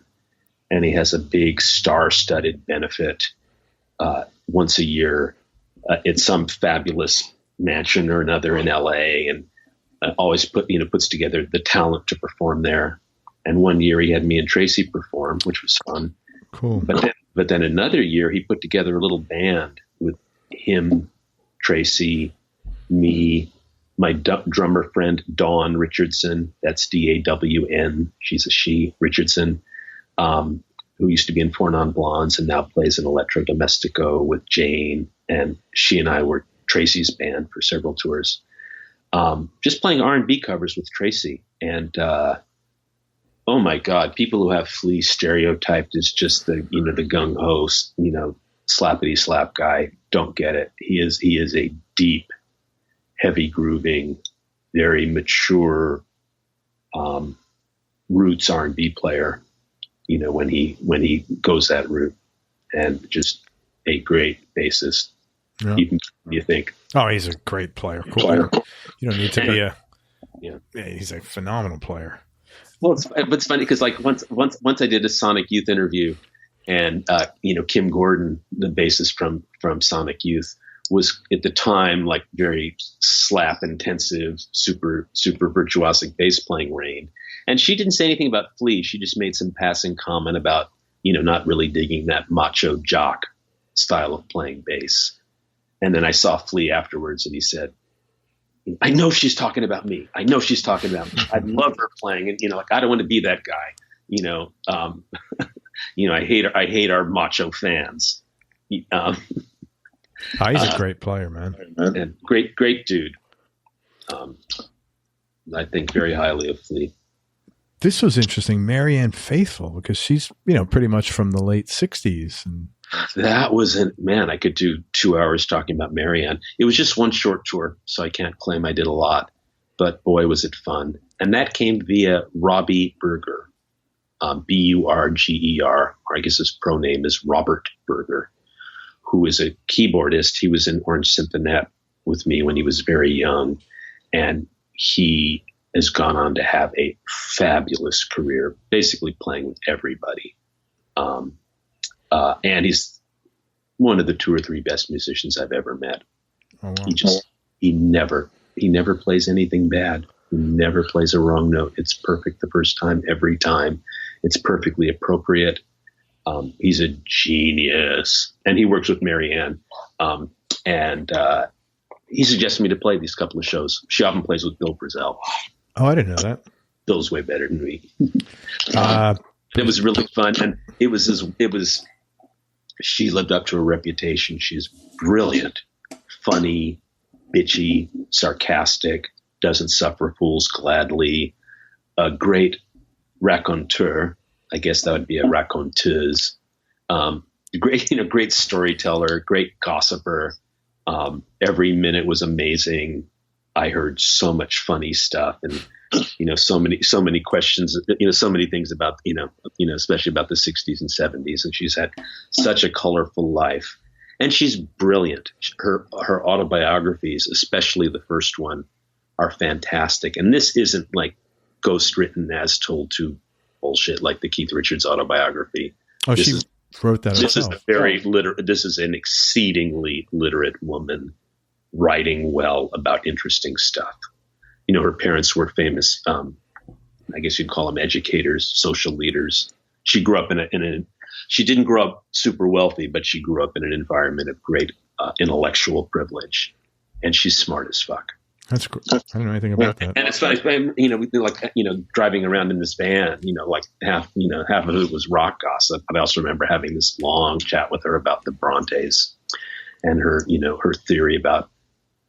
And he has a big star-studded benefit once a year at some fabulous mansion or another in LA, and always puts together the talent to perform there. And one year he had me and Tracy perform, which was fun. Cool. But then another year he put together a little band with him, Tracy, me, my drummer friend Dawn Richardson. That's Dawn. She's a she, Richardson, who used to be in Four Non Blondes and now plays in Electro Domestico with Jane. And she and I were Tracy's band for several tours. Just playing R&B covers with Tracy. And oh my God, people who have Flea stereotyped as just the gung-ho, slappity slap guy don't get it. He is a deep, heavy grooving, very mature roots R&B player, when he goes that route, and just a great bassist. Yeah. Even you think, oh, he's a great player. Cool. You don't need to be he's a phenomenal player. Well, it's funny because like once I did a Sonic Youth interview, and Kim Gordon, the bassist from Sonic Youth, was at the time like very slap intensive, super virtuosic bass playing Rain, and she didn't say anything about Flea. She just made some passing comment about not really digging that macho jock style of playing bass. And then I saw Flea afterwards, and he said, I know she's talking about me. I know she's talking about me. I love her playing. And, I don't want to be that guy. I hate our macho fans. He's a great player, man. And great dude. I think very highly of Flea. This was interesting. Marianne Faithfull, because she's, pretty much from the late 60s. And that wasn't, man, I could do 2 hours talking about Marianne. It was just one short tour, so I can't claim I did a lot, but boy, was it fun. And that came via Robbie Berger, Burger, or I guess his pro name is Robert Berger, who is a keyboardist. He was in Orange Symphonette with me when he was very young, and he has gone on to have a fabulous career, basically playing with everybody. And he's one of the 2 or 3 best musicians I've ever met. Oh, wow. He never plays anything bad. He never plays a wrong note. It's perfect the first time, every time. It's perfectly appropriate. He's a genius, and he works with Marianne. And he suggested me to play these couple of shows. She often plays with Bill Frisell. Oh, I didn't know that. Bill's way better than me. It was really fun, and she lived up to her reputation. She's brilliant, funny, bitchy, sarcastic, doesn't suffer fools gladly, a great raconteur. I guess that would be a raconteuse. Great storyteller, great gossiper. Every minute was amazing. I heard so much funny stuff, and so many questions, so many things about, especially about the 60s and 70s. And she's had such a colorful life, and she's brilliant. Her autobiographies, especially the first one, are fantastic. And this isn't like ghost written as told to bullshit like the Keith Richards autobiography. Oh, she wrote that herself. This is a very literate. This is an exceedingly literate woman writing well about interesting stuff. Her parents were famous, I guess you'd call them educators, social leaders. She grew up she didn't grow up super wealthy, but she grew up in an environment of great intellectual privilege, and she's smart as fuck. That's cool. I don't know anything about that. And it's funny, driving around in this van, like half of it was rock gossip. But I also remember having this long chat with her about the Brontes and her, her theory about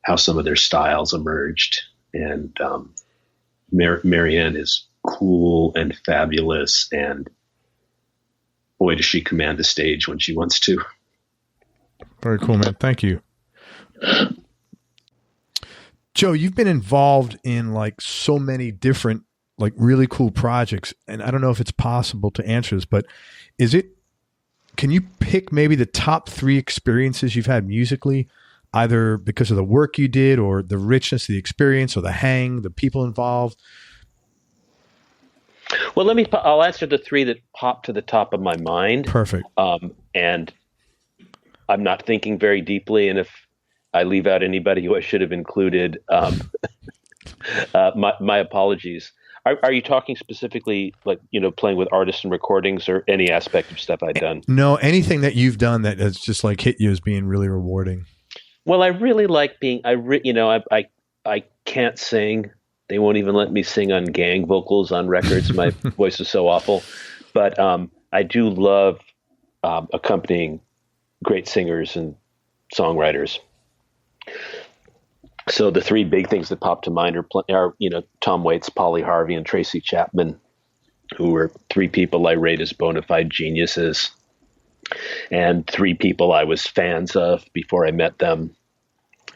how some of their styles emerged. And Marianne is cool and fabulous, and boy, does she command the stage when she wants to. Very cool, man. Thank you. Joe, you've been involved in like so many different, like really cool projects. And I don't know if it's possible to answer this, but can you pick maybe the top 3 experiences you've had musically, either because of the work you did or the richness of the experience or the people involved? Well, I'll answer the 3 that pop to the top of my mind. Perfect. And I'm not thinking very deeply. And if I leave out anybody who I should have included, my apologies. Are you talking specifically like, playing with artists and recordings or any aspect of stuff I've done? No, anything that you've done that has just like hit you as being really rewarding. Well, I really like I can't sing. They won't even let me sing on gang vocals on records. My voice is so awful, but I do love accompanying great singers and songwriters. So the 3 big things that pop to mind are Tom Waits, Polly Harvey, and Tracy Chapman, who were 3 people I rate as bona fide geniuses, and 3 people I was fans of before I met them,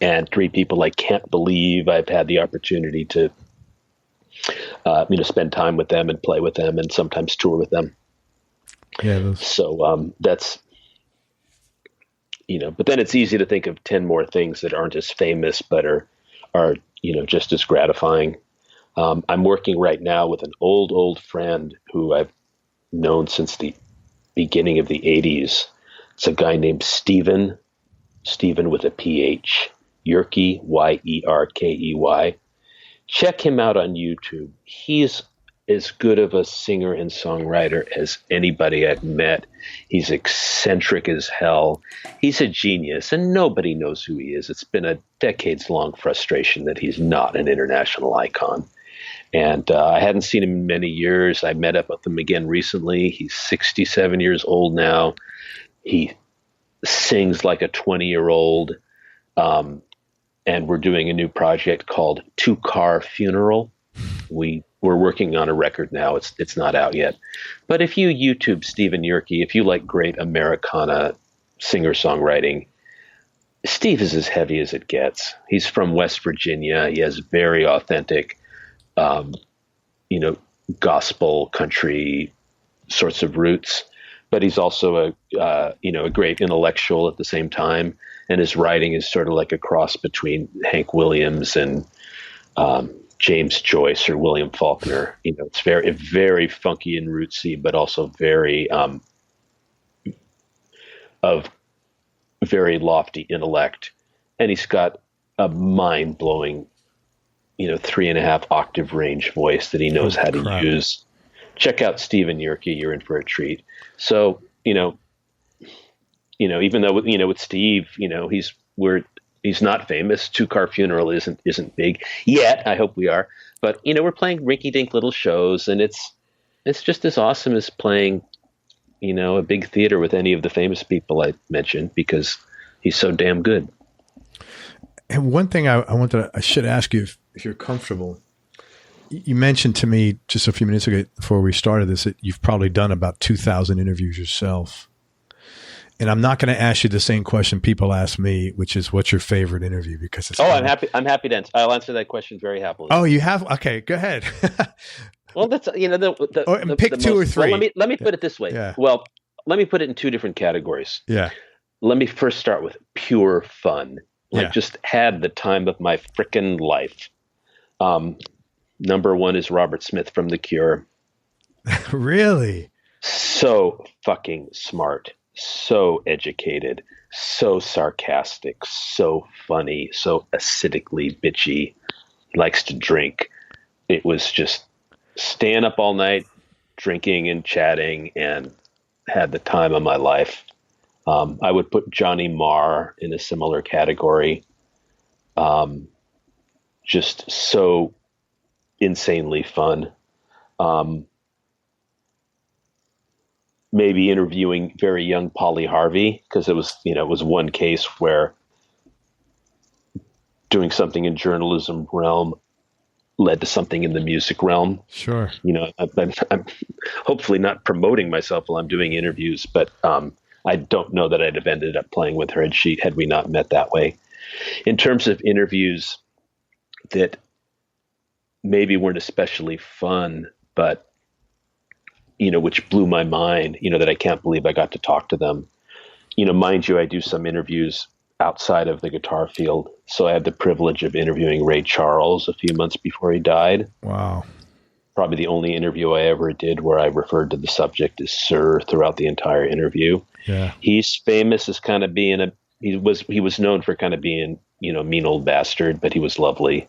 and 3 people I can't believe I've had the opportunity to spend time with them and play with them and sometimes tour with them. Yeah. So that's. But then it's easy to think of 10 more things that aren't as famous, but are just as gratifying. I'm working right now with an old friend who I've known since the beginning of the 80s. It's a guy named Stephen with a PH, Yerkey, Yerkey. Check him out on YouTube. He's as good of a singer and songwriter as anybody I've met. He's eccentric as hell. He's a genius, and nobody knows who he is. It's been a decades-long frustration that he's not an international icon. And I hadn't seen him in many years. I met up with him again recently. He's 67 years old now. He sings like a 20-year-old. And we're doing a new project called 2-Car Funeral. We're working on a record now. It's not out yet. But if you YouTube Stephen Yerkey, if you like great Americana singer-songwriting, Steve is as heavy as it gets. He's from West Virginia. He has very authentic, gospel country sorts of roots. But he's also a great intellectual at the same time. And his writing is sort of like a cross between Hank Williams and James Joyce or William Faulkner. It's very, very funky and rootsy, but also very of very lofty intellect. And he's got a mind-blowing, 3.5 octave range voice that he knows how to use. Check out Stephen Yerkey. You're in for a treat. So, even though, with Steve, he's not famous. 2-Car Funeral isn't big yet. I hope we are. But, we're playing rinky-dink little shows, and it's just as awesome as playing, a big theater with any of the famous people I mentioned, because he's so damn good. And one thing I should ask you if you're comfortable. You mentioned to me just a few minutes ago before we started this that you've probably done about 2,000 interviews yourself. And I'm not going to ask you the same question people ask me, which is, what's your favorite interview? Because it's I'm happy to answer. I'll answer that question very happily. Oh, you have? Okay, go ahead. Well, that's pick 2 or 3. Well, let me put it this way. Yeah. Well, let me put it in 2 different categories. Yeah. Let me first start with pure fun. Just had the time of my frickin' life. Number 1 is Robert Smith from The Cure. Really? So fucking smart. So educated, so sarcastic, so funny, so acidically bitchy, likes to drink. It was just staying up all night, drinking and chatting, and had the time of my life. I would put Johnny Marr in a similar category. Just so insanely fun. Maybe interviewing very young Polly Harvey, because it was one case where doing something in journalism realm led to something in the music realm. Sure. I'm hopefully not promoting myself while I'm doing interviews, but I don't know that I'd have ended up playing with her had we not met that way. In terms of interviews, that maybe weren't especially fun, but, which blew my mind, that I can't believe I got to talk to them. Mind you, I do some interviews outside of the guitar field. So I had the privilege of interviewing Ray Charles a few months before he died. Wow. Probably the only interview I ever did where I referred to the subject as sir throughout the entire interview. Yeah. He's famous as kind of being he was known for kind of being, mean old bastard, but he was lovely.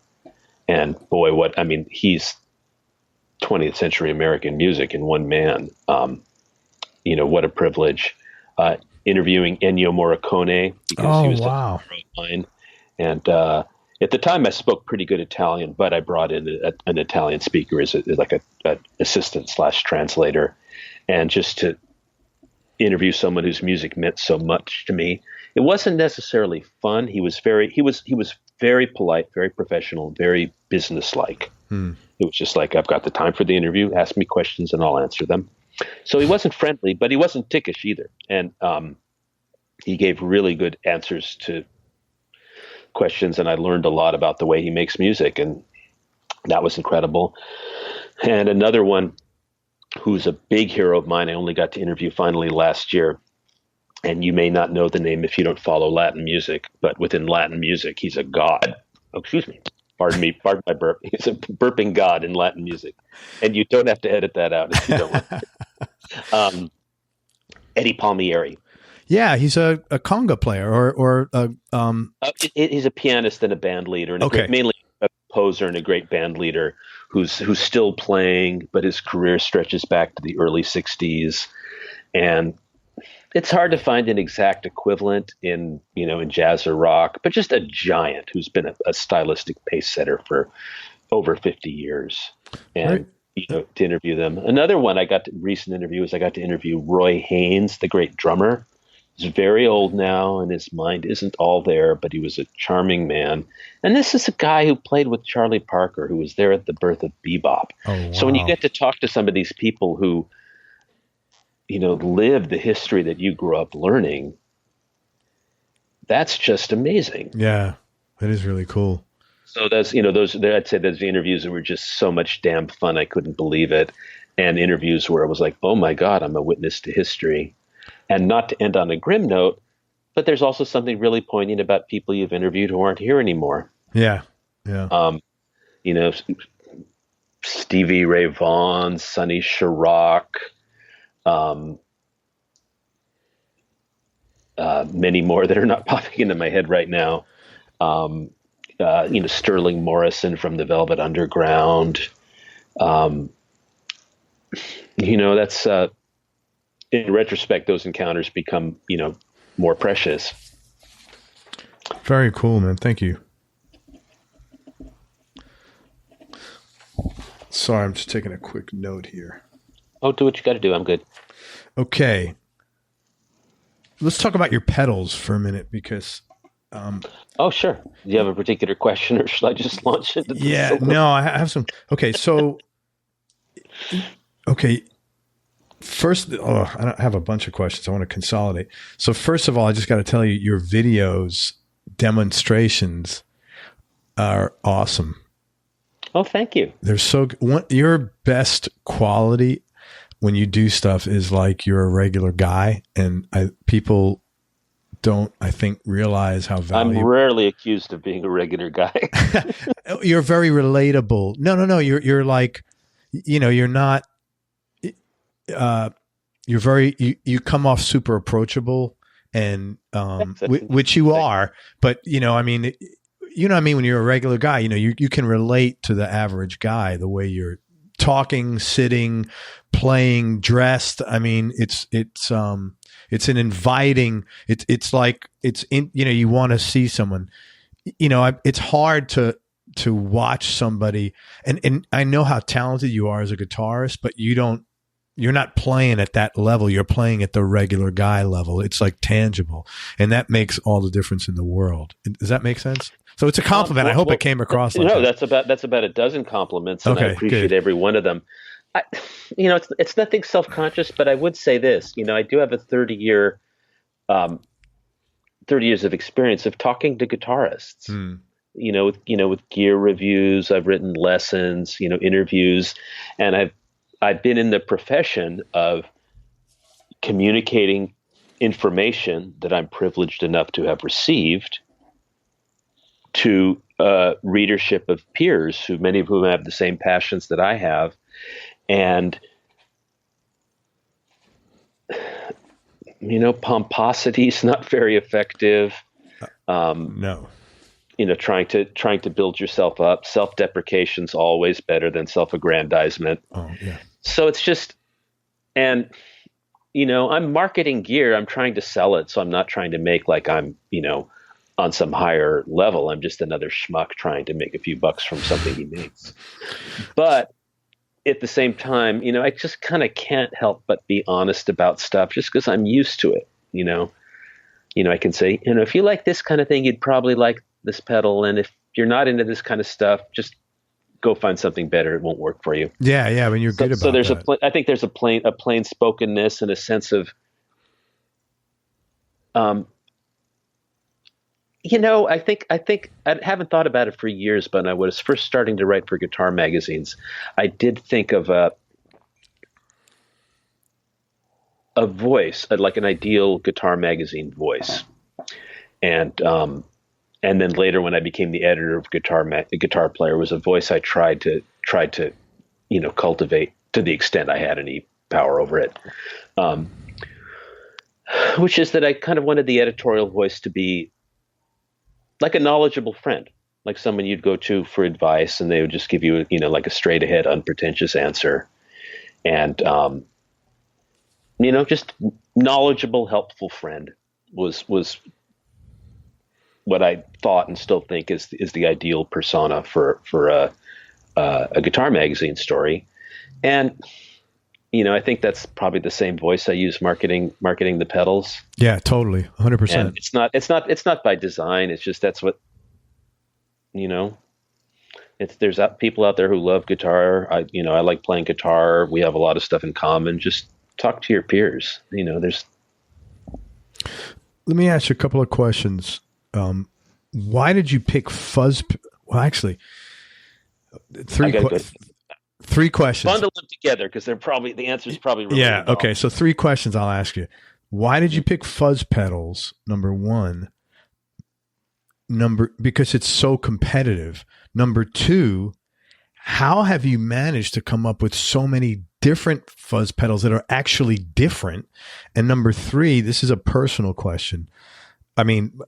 And boy, he's 20th century American music in one man. What a privilege. Interviewing Ennio Morricone because he was wow. mine. And at the time I spoke pretty good Italian, but I brought in an Italian speaker as like a assistant / translator. And just to interview someone whose music meant so much to me, it wasn't necessarily fun. He was very polite, very professional, very businesslike. It was just like, I've got the time for the interview, ask me questions and I'll answer them. So he wasn't friendly, but he wasn't dickish either. And he gave really good answers to questions, and I learned a lot about the way he makes music, and that was incredible. And another one who's a big hero of mine, I only got to interview finally last year, and you may not know the name if you don't follow Latin music, but within Latin music, he's a god. Oh, excuse me. Pardon my burp. He's a burping god in Latin music. And you don't have to edit that out if you don't want to. Eddie Palmieri. Yeah, he's a conga player or he's a pianist and a band leader, and mainly a composer and a great band leader who's still playing, but his career stretches back to the early 60s. And it's hard to find an exact equivalent in jazz or rock, but just a giant who's been a stylistic pace setter for over 50 years. And, to interview them. Another one I got to interview Roy Haynes, the great drummer. He's very old now and his mind isn't all there, but he was a charming man. And this is a guy who played with Charlie Parker, who was there at the birth of bebop. Oh, wow. So when you get to talk to some of these people who, live the history that you grew up learning, that's just amazing. Yeah, that is really cool. So I'd say those interviews that were just so much damn fun. I couldn't believe it. And interviews where I was like, oh my God, I'm a witness to history. And not to end on a grim note, but there's also something really poignant about people you've interviewed who aren't here anymore. Yeah. Yeah. Stevie Ray Vaughan, Sonny Chirac, many more that are not popping into my head right now. Sterling Morrison from the Velvet Underground. That's in retrospect, those encounters become, more precious. Very cool, man. Thank you. Sorry, I'm just taking a quick note here. Oh, do what you got to do. I'm good. Okay. Let's talk about your pedals for a minute because... oh, sure. Do you have a particular question or should I just launch into this? Yeah, no, I have some. Okay, so... Okay. First, I have a bunch of questions. I want to consolidate. So first of all, I just got to tell you, your videos, demonstrations are awesome. Oh, thank you. They're so good. Your best quality when you do stuff is like you're a regular guy, and people don't, I think, realize how valuable. I'm rarely accused of being a regular guy. You're very relatable. No. You're like, you're not. You're very. You come off super approachable, and which you are. But when you're a regular guy, you can relate to the average guy the way you're talking, sitting, playing, dressed. I mean, it's an inviting. It's like you want to see someone. It's hard to watch somebody, and I know how talented you are as a guitarist, but you're not playing at that level. You're playing at the regular guy level. It's like tangible, and that makes all the difference in the world. Does that make sense? So it's a compliment. I hope it came across. Like that's about a dozen compliments, and I appreciate every one of them. It's nothing self-conscious, but I would say this. I do have a 30 years of experience of talking to guitarists, with gear reviews. I've written lessons, interviews, and I've been in the profession of communicating information that I'm privileged enough to have received to readership of peers, who many of whom have the same passions that I have, and pomposity is not very effective. No. Trying to build yourself up. Self-deprecation's always better than self-aggrandizement. Oh, yeah. So it's just, and I'm marketing gear. I'm trying to sell it, so I'm not trying to make like I'm, on some higher level. I'm just another schmuck trying to make a few bucks from something he makes. But at the same time, I just kind of can't help but be honest about stuff just because I'm used to it. I can say, if you like this kind of thing, you'd probably like this pedal. And if you're not into this kind of stuff, just go find something better. It won't work for you. Yeah. Yeah. I mean, you're good about so there's that. I think there's a plain spokenness and a sense of, I think I haven't thought about it for years, but when I was first starting to write for guitar magazines, I did think of a voice, like an ideal guitar magazine voice. And then later when I became the editor of Guitar Player, was a voice I tried to cultivate to the extent I had any power over it. Which is that I kind of wanted the editorial voice to be like a knowledgeable friend, like someone you'd go to for advice, and they would just give you, like a straight ahead, unpretentious answer. And, just knowledgeable, helpful friend was what I thought and still think is the ideal persona for a guitar magazine story. And, I think that's probably the same voice I use marketing the pedals. Yeah, totally. 100%. And it's not by design. It's just, that's what, there's people out there who love guitar. I like playing guitar. We have a lot of stuff in common. Just talk to your peers. Let me ask you a couple of questions. Why did you pick fuzz? Well, actually, three questions. Bundle them together because the answer is probably really yeah. involved. Okay, so 3 questions I'll ask you. Why did you pick fuzz pedals? Number 1. Because it's so competitive. Number 2, how have you managed to come up with so many different fuzz pedals that are actually different? And number 3, this is a personal question. I mean,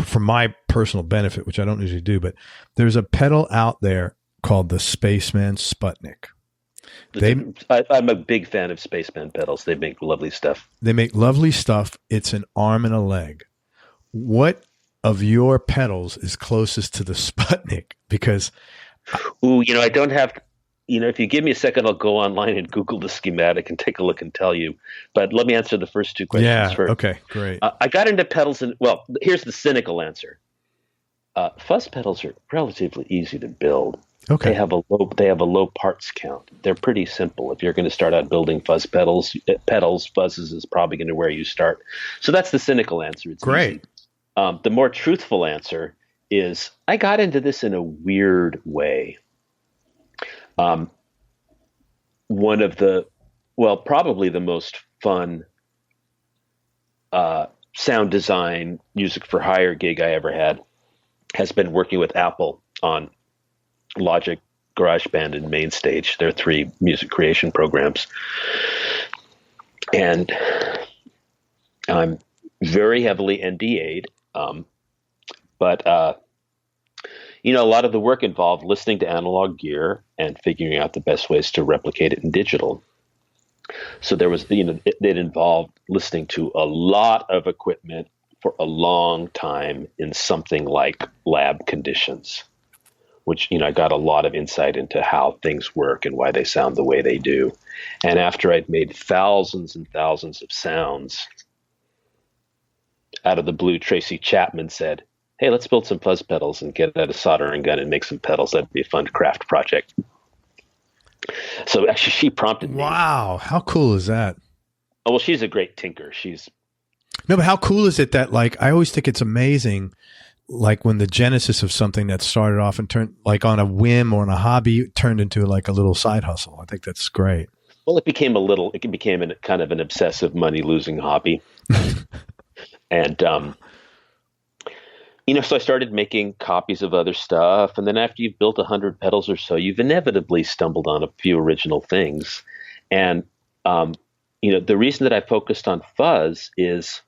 for my personal benefit, which I don't usually do, but there's a pedal out there called the Spaceman Sputnik. I'm a big fan of Spaceman pedals. They make lovely stuff. It's an arm and a leg. What of your pedals is closest to the Sputnik? Because I don't have, if you give me a second, I'll go online and Google the schematic and take a look and tell you. But let me answer the first 2 questions first. Okay, great. I got into pedals, here's the cynical answer. Fuzz pedals are relatively easy to build. Okay. They have a low parts count. They're pretty simple. If you're going to start out building fuzz pedals, fuzzes is probably going to where you start. So that's the cynical answer. It's great. Easy. The more truthful answer is I got into this in a weird way. One of probably the most fun sound design, music for hire gig I ever had has been working with Apple on Logic, GarageBand, and MainStage. They're 3 music creation programs. And I'm very heavily NDA'd. But a lot of the work involved listening to analog gear and figuring out the best ways to replicate it in digital. So there was, it involved listening to a lot of equipment for a long time in something like lab conditions, which, I got a lot of insight into how things work and why they sound the way they do. And after I'd made thousands and thousands of sounds, out of the blue, Tracy Chapman said, "Hey, let's build some fuzz pedals and get out a soldering gun and make some pedals. That'd be a fun craft project." So actually she prompted me. Wow. How cool is that? Oh, well, she's a great tinker. No, but how cool is it that, like, I always think it's amazing like when the genesis of something that started off and turned like on a whim or on a hobby turned into like a little side hustle. I think that's great. Well, it became a kind of an obsessive money losing hobby. And, so I started making copies of other stuff. And then after you've built 100 pedals or so, you've inevitably stumbled on a few original things. And, the reason that I focused on fuzz is,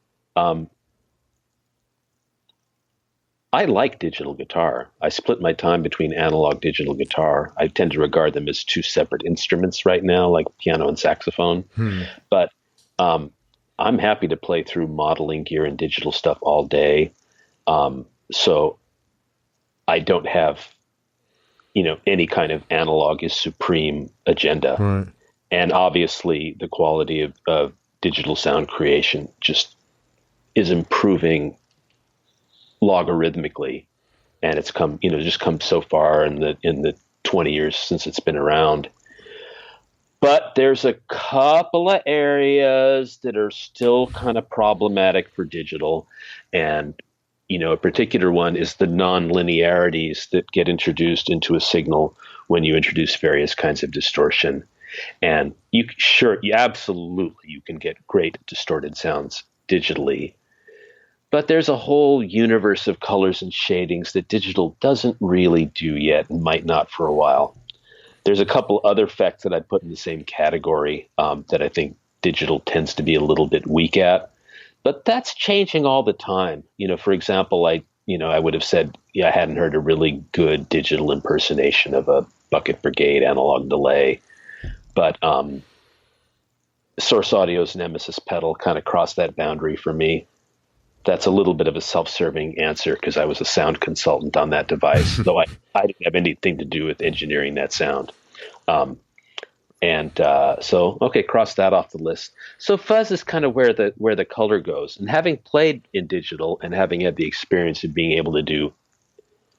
I like digital guitar. I split my time between analog digital guitar. I tend to regard them as two separate instruments right now, like piano and saxophone. But I'm happy to play through modeling gear and digital stuff all day. So I don't have, any kind of analog is supreme agenda. Right. And obviously the quality of digital sound creation just is improving logarithmically, and it's come so far in the 20 years since it's been around. But there's a couple of areas that are still kind of problematic for digital, and a particular one is the non-linearities that get introduced into a signal when you introduce various kinds of distortion. And you can get great distorted sounds digitally. But there's a whole universe of colors and shadings that digital doesn't really do yet and might not for a while. There's a couple other effects that I'd put in the same category that I think digital tends to be a little bit weak at. But that's changing all the time. For example, I would have said, I hadn't heard a really good digital impersonation of a Bucket Brigade analog delay. But Source Audio's Nemesis pedal kind of crossed that boundary for me. That's a little bit of a self-serving answer because I was a sound consultant on that device, though I didn't have anything to do with engineering that sound. So cross that off the list. So fuzz is kind of where the color goes. And having played in digital and having had the experience of being able to do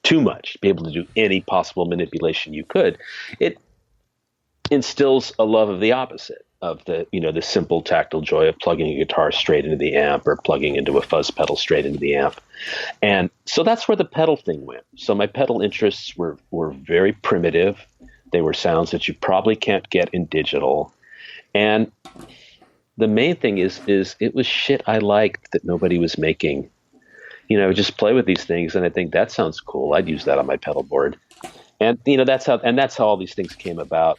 too much, be able to do any possible manipulation you could, it instills a love of the opposite. Of the simple tactile joy of plugging a guitar straight into the amp or plugging into a fuzz pedal straight into the amp. And so that's where the pedal thing went. So my pedal interests were very primitive. They were sounds that you probably can't get in digital. And the main thing is it was shit I liked that nobody was making. Just play with these things and I think that sounds cool. I'd use that on my pedal board. And that's how all these things came about.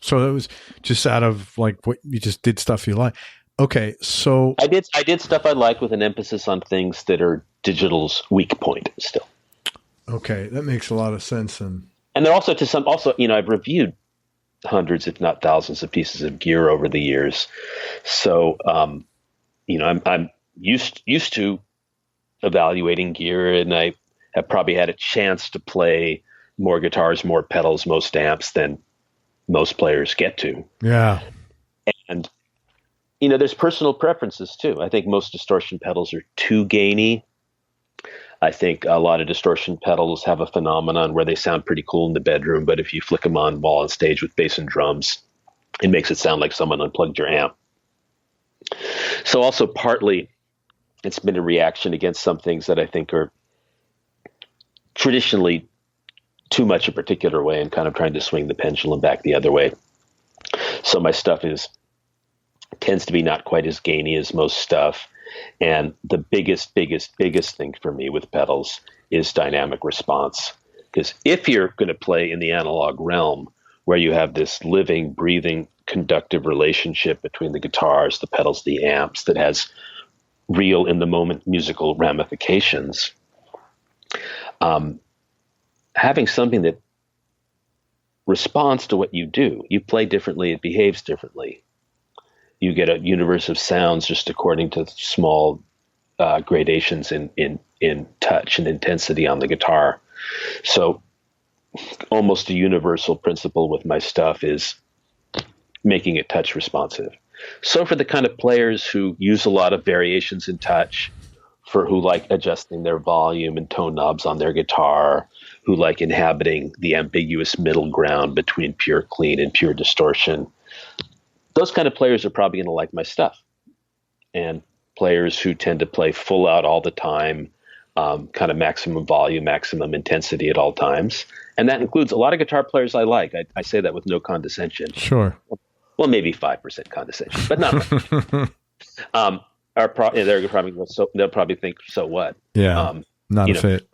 So it was just out of like what you just did stuff you like. Okay, so I did stuff I like with an emphasis on things that are digital's weak point still. Okay, that makes a lot of sense. And they're also I've reviewed hundreds, if not thousands, of pieces of gear over the years. So I'm used to evaluating gear, and I have probably had a chance to play more guitars, more pedals, most amps than most players get to. Yeah. And, there's personal preferences too. I think most distortion pedals are too gainy. I think a lot of distortion pedals have a phenomenon where they sound pretty cool in the bedroom, but if you flick them on while on stage with bass and drums, it makes it sound like someone unplugged your amp. So also partly it's been a reaction against some things that I think are traditionally too much a particular way and kind of trying to swing the pendulum back the other way. So my stuff tends to be not quite as gainy as most stuff. And the biggest thing for me with pedals is dynamic response. Because if you're going to play in the analog realm where you have this living, breathing, conductive relationship between the guitars, the pedals, the amps that has real in the moment musical ramifications, having something that responds to what you do, you play differently, it behaves differently. You get a universe of sounds just according to small gradations in touch and intensity on the guitar. So almost a universal principle with my stuff is making it touch responsive. So for the kind of players who use a lot of variations in touch, who like adjusting their volume and tone knobs on their guitar, who like inhabiting the ambiguous middle ground between pure clean and pure distortion, those kind of players are probably going to like my stuff. And players who tend to play full out all the time, kind of maximum volume, maximum intensity at all times. And that includes a lot of guitar players I like. I say that with no condescension. Sure. Well, maybe 5% condescension, but not much. They'll probably think, so what? Yeah, not a fit.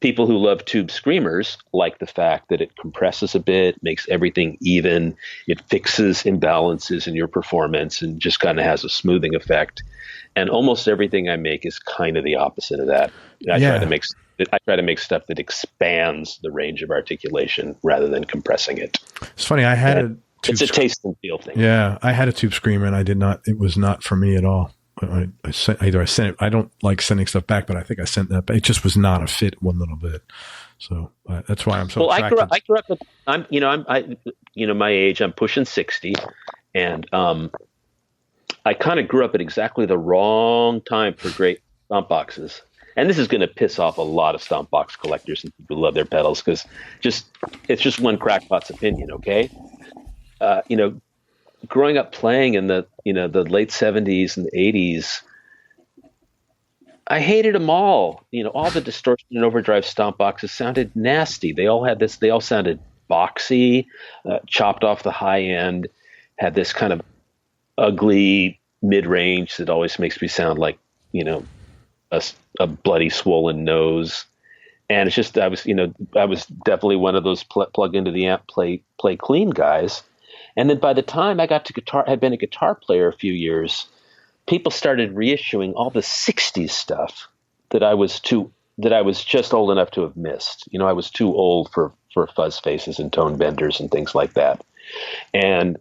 People who love tube screamers like the fact that it compresses a bit, makes everything even, it fixes imbalances in your performance, and just kind of has a smoothing effect. And almost everything I make is kind of the opposite of that. I try to make stuff that expands the range of articulation rather than compressing it. It's funny. It's a taste and feel thing. Yeah, I had a tube screamer, and it was not for me at all. I sent it. I don't like sending stuff back, but I think I sent that back. It just was not a fit one little bit. So that's why I'm so attracted. I grew up with, I'm my age, I'm pushing 60, and I kind of grew up at exactly the wrong time for great stomp boxes. And this is going to piss off a lot of stomp box collectors and people who love their pedals, because it's just one crackpot's opinion. Okay. Growing up playing in the late 70s and 80s, I hated them all. All the distortion and overdrive stomp boxes sounded nasty. They all sounded boxy, chopped off the high end, had this kind of ugly mid-range that always makes me sound like, a bloody swollen nose. And it's just, I was definitely one of those plug into the amp, play clean guys. And then by the time I got to guitar, had been a guitar player a few years, people started reissuing all the 60s stuff that I was just old enough to have missed. I was too old for fuzz faces and tone benders and things like that. And,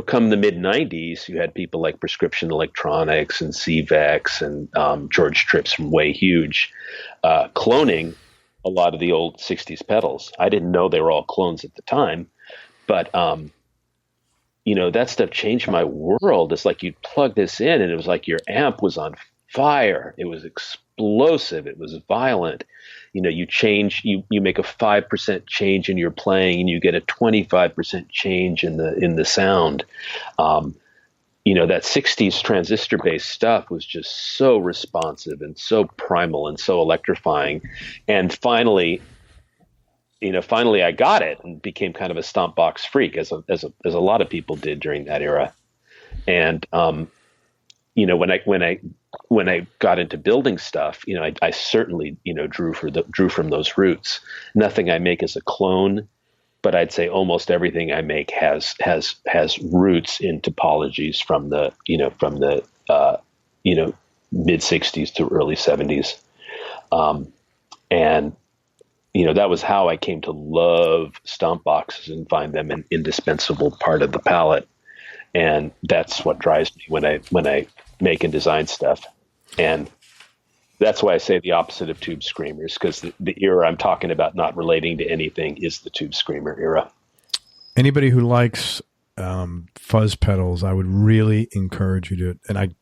come the mid 90s, you had people like Prescription Electronics and CVEX and George Tripp's from Way Huge, cloning a lot of the old 60s pedals. I didn't know they were all clones at the time, but that stuff changed my world. It's like you'd plug this in and it was like your amp was on fire. It was explosive. It was violent. You change, you make a 5% change in your playing and you get a 25% change in the sound. That 60s transistor based stuff was just so responsive and so primal and so electrifying. And finally I got it and became kind of a stomp box freak, as a lot of people did during that era. And, when I got into building stuff, I certainly, drew from those roots. Nothing I make is a clone, but I'd say almost everything I make has roots in topologies from the mid 60s to early 70s. And that was how I came to love stomp boxes and find them an indispensable part of the palette. And that's what drives me when I make and design stuff. And that's why I say the opposite of tube screamers, because the era I'm talking about not relating to anything is the tube screamer era. Anybody who likes fuzz pedals, I would really encourage you to, and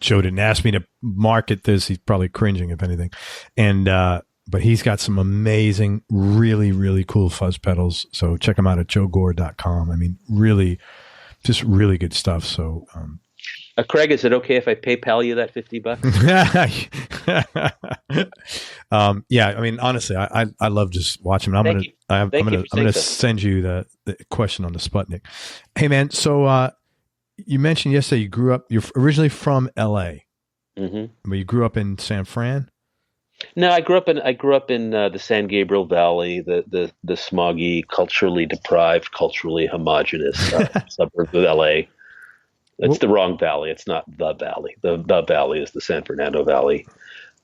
Joe didn't ask me to market this. He's probably cringing, if anything. And, but he's got some amazing, really, really cool fuzz pedals. So check him out at joegore.com. I mean, really, just really good stuff. So, Craig, is it okay if I PayPal you that $50? Yeah. I mean, honestly, I love just watching. I'm gonna send you the question on the Sputnik. Hey, man. So you mentioned yesterday you're originally from L.A., but you grew up in San Fran. No, I grew up in the San Gabriel Valley, the smoggy, culturally deprived, culturally homogenous suburb of L.A. It's the wrong valley. It's not the valley. The valley is the San Fernando Valley.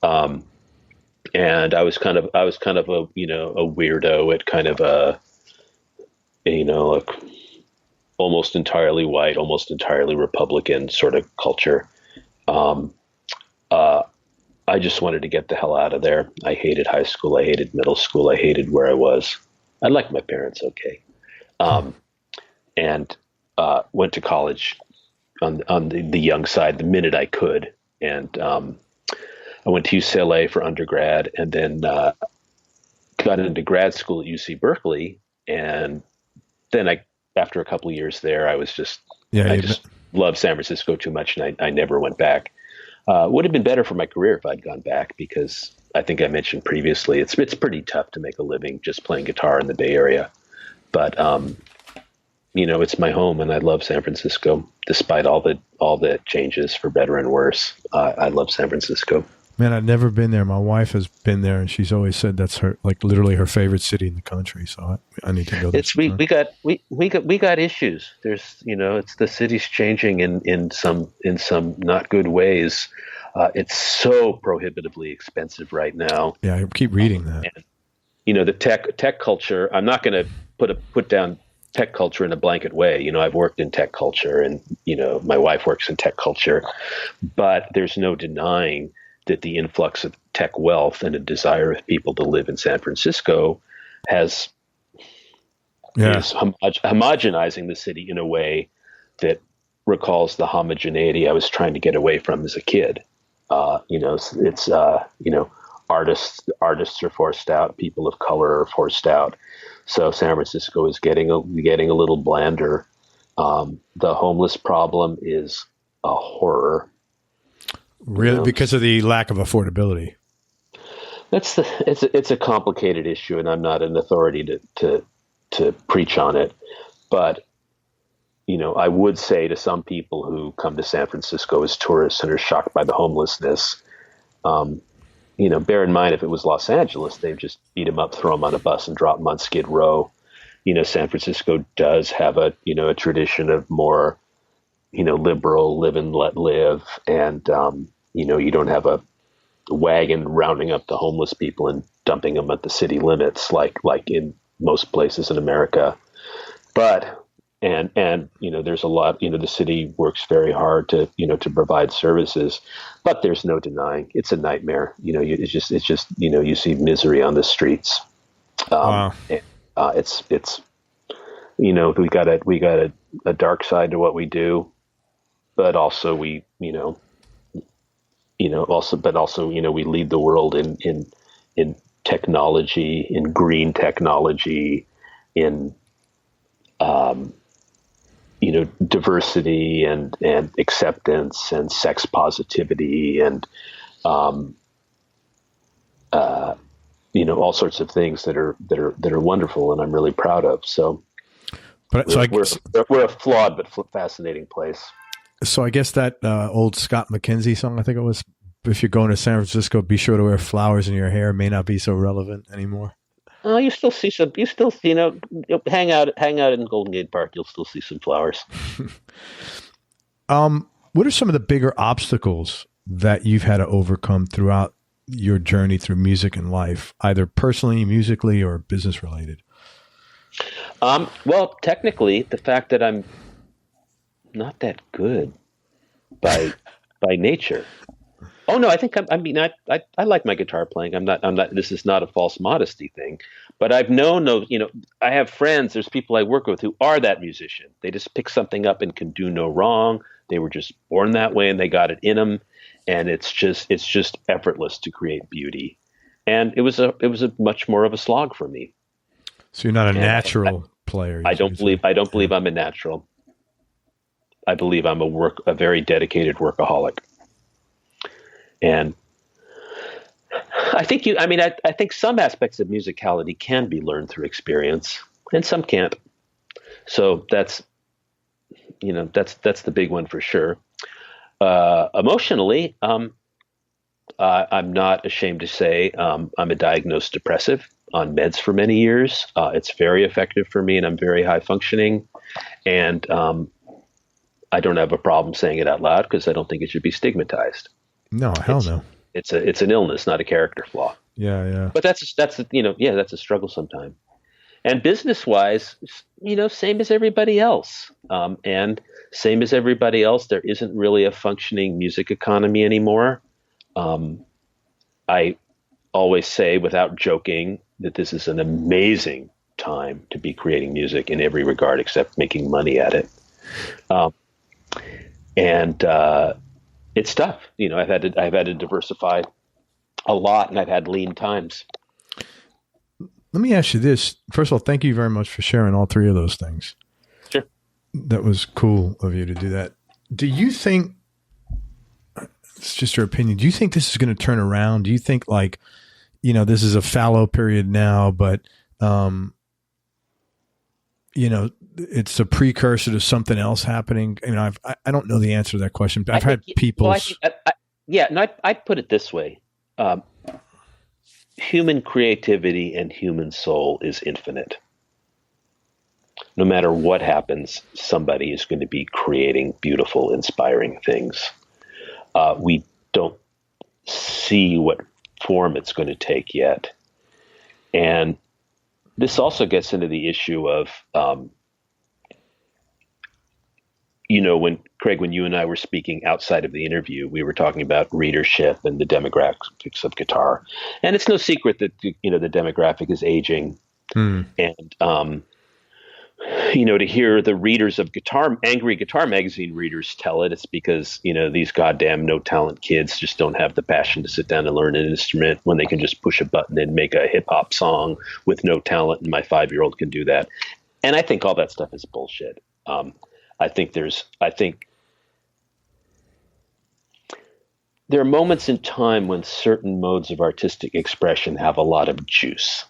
And I was kind of a weirdo at kind of a almost entirely white, almost entirely Republican sort of culture. I just wanted to get the hell out of there. I hated high school. I hated middle school. I hated where I was. I liked my parents okay. And went to college on the young side the minute I could. And I went to UCLA for undergrad and then got into grad school at UC Berkeley. And then after a couple of years there, I was just, I just loved San Francisco too much and I never went back. Would have been better for my career if I'd gone back, because I think I mentioned previously, it's pretty tough to make a living just playing guitar in the Bay Area. But it's my home, and I love San Francisco, despite all the changes for better and worse. I love San Francisco. Man, I've never been there. My wife has been there, and she's always said that's her, like, literally her favorite city in the country. So I need to go there. We got issues. There's it's the city's changing in some not good ways. It's so prohibitively expensive right now. Yeah, I keep reading that. And, the tech culture. I'm not going to put down tech culture in a blanket way. I've worked in tech culture, and my wife works in tech culture, but there's no denying that the influx of tech wealth and a desire of people to live in San Francisco is homogenizing the city in a way that recalls the homogeneity I was trying to get away from as a kid. Artists are forced out, people of color are forced out. So San Francisco is getting a little blander. The homeless problem is a horror. Really, because of the lack of affordability. It's a complicated issue, and I'm not an authority to preach on it. But I would say to some people who come to San Francisco as tourists and are shocked by the homelessness, bear in mind, if it was Los Angeles, they'd just beat them up, throw them on a bus, and drop them on Skid Row. San Francisco does have a tradition of more, liberal live and let live, and you don't have a wagon rounding up the homeless people and dumping them at the city limits like in most places in America. But and there's a lot. The city works very hard to provide services, but there's no denying it's a nightmare. It's just you see misery on the streets. Wow. It's we got a dark side to what we do, but also we lead the world in technology, in green technology, in diversity and acceptance and sex positivity and all sorts of things that are wonderful, and I'm really proud of. So, we're a flawed but fascinating place. So I guess that old Scott McKenzie song, I think it was, if you're going to San Francisco, be sure to wear flowers in your hair, may not be so relevant anymore. Oh, you still see some. You still, hang out in Golden Gate Park. You'll still see some flowers. What are some of the bigger obstacles that you've had to overcome throughout your journey through music and life, either personally, musically, or business related? Well, technically, the fact that I'm not that good by nature. Oh no, I think I like my guitar playing. I'm not. This is not a false modesty thing, but I've known I have friends. There's people I work with who are that musician. They just pick something up and can do no wrong. They were just born that way, and they got it in them. And it's just effortless to create beauty. And it was a much more of a slog for me. So you're not a natural player. I don't believe I'm a natural. I believe I'm a very dedicated workaholic. And I think I think some aspects of musicality can be learned through experience, and some can't. So that's the big one for sure. Emotionally, I'm not ashamed to say I'm a diagnosed depressive on meds for many years. It's very effective for me, and I'm very high functioning. And I don't have a problem saying it out loud because I don't think it should be stigmatized. No, hell no. It's an illness, not a character flaw. Yeah. But that's a struggle sometimes. And business-wise, same as everybody else. And same as everybody else, there isn't really a functioning music economy anymore. I always say, without joking, that this is an amazing time to be creating music in every regard except making money at it. It's tough. I've had to diversify a lot, and I've had lean times. Let me ask you this. First of all, thank you very much for sharing all three of those things. Sure. That was cool of you to do that. Do you think, it's just your opinion. Do you think this is going to turn around? Do you think like, this is a fallow period now, but, it's a precursor to something else happening? I don't know the answer to that question, but I've had people. I'd put it this way. Human creativity and human soul is infinite. No matter what happens, somebody is going to be creating beautiful, inspiring things. We don't see what form it's going to take yet. And this also gets into the issue of, when you and I were speaking outside of the interview, we were talking about readership and the demographics of guitar. And it's no secret that, the demographic is aging. And, to hear the readers of angry guitar magazine readers tell it's because, these goddamn no talent kids just don't have the passion to sit down and learn an instrument when they can just push a button and make a hip hop song with no talent. And my 5-year-old can do that. And I think all that stuff is bullshit. I think there are moments in time when certain modes of artistic expression have a lot of juice.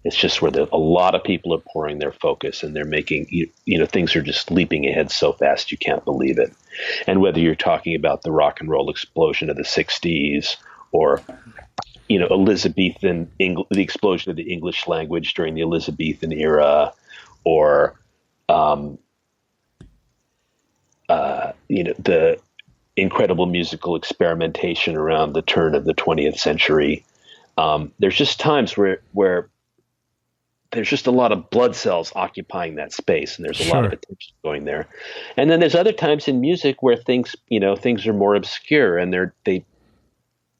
It's just where a lot of people are pouring their focus and they're making, things are just leaping ahead so fast you can't believe it. And whether you're talking about the rock and roll explosion of the 60s or, Elizabethan, the explosion of the English language during the Elizabethan era, or, the incredible musical experimentation around the turn of the 20th century. There's just times where there's just a lot of blood cells occupying that space, and there's a lot of attention going there. And then there's other times in music where things are more obscure and they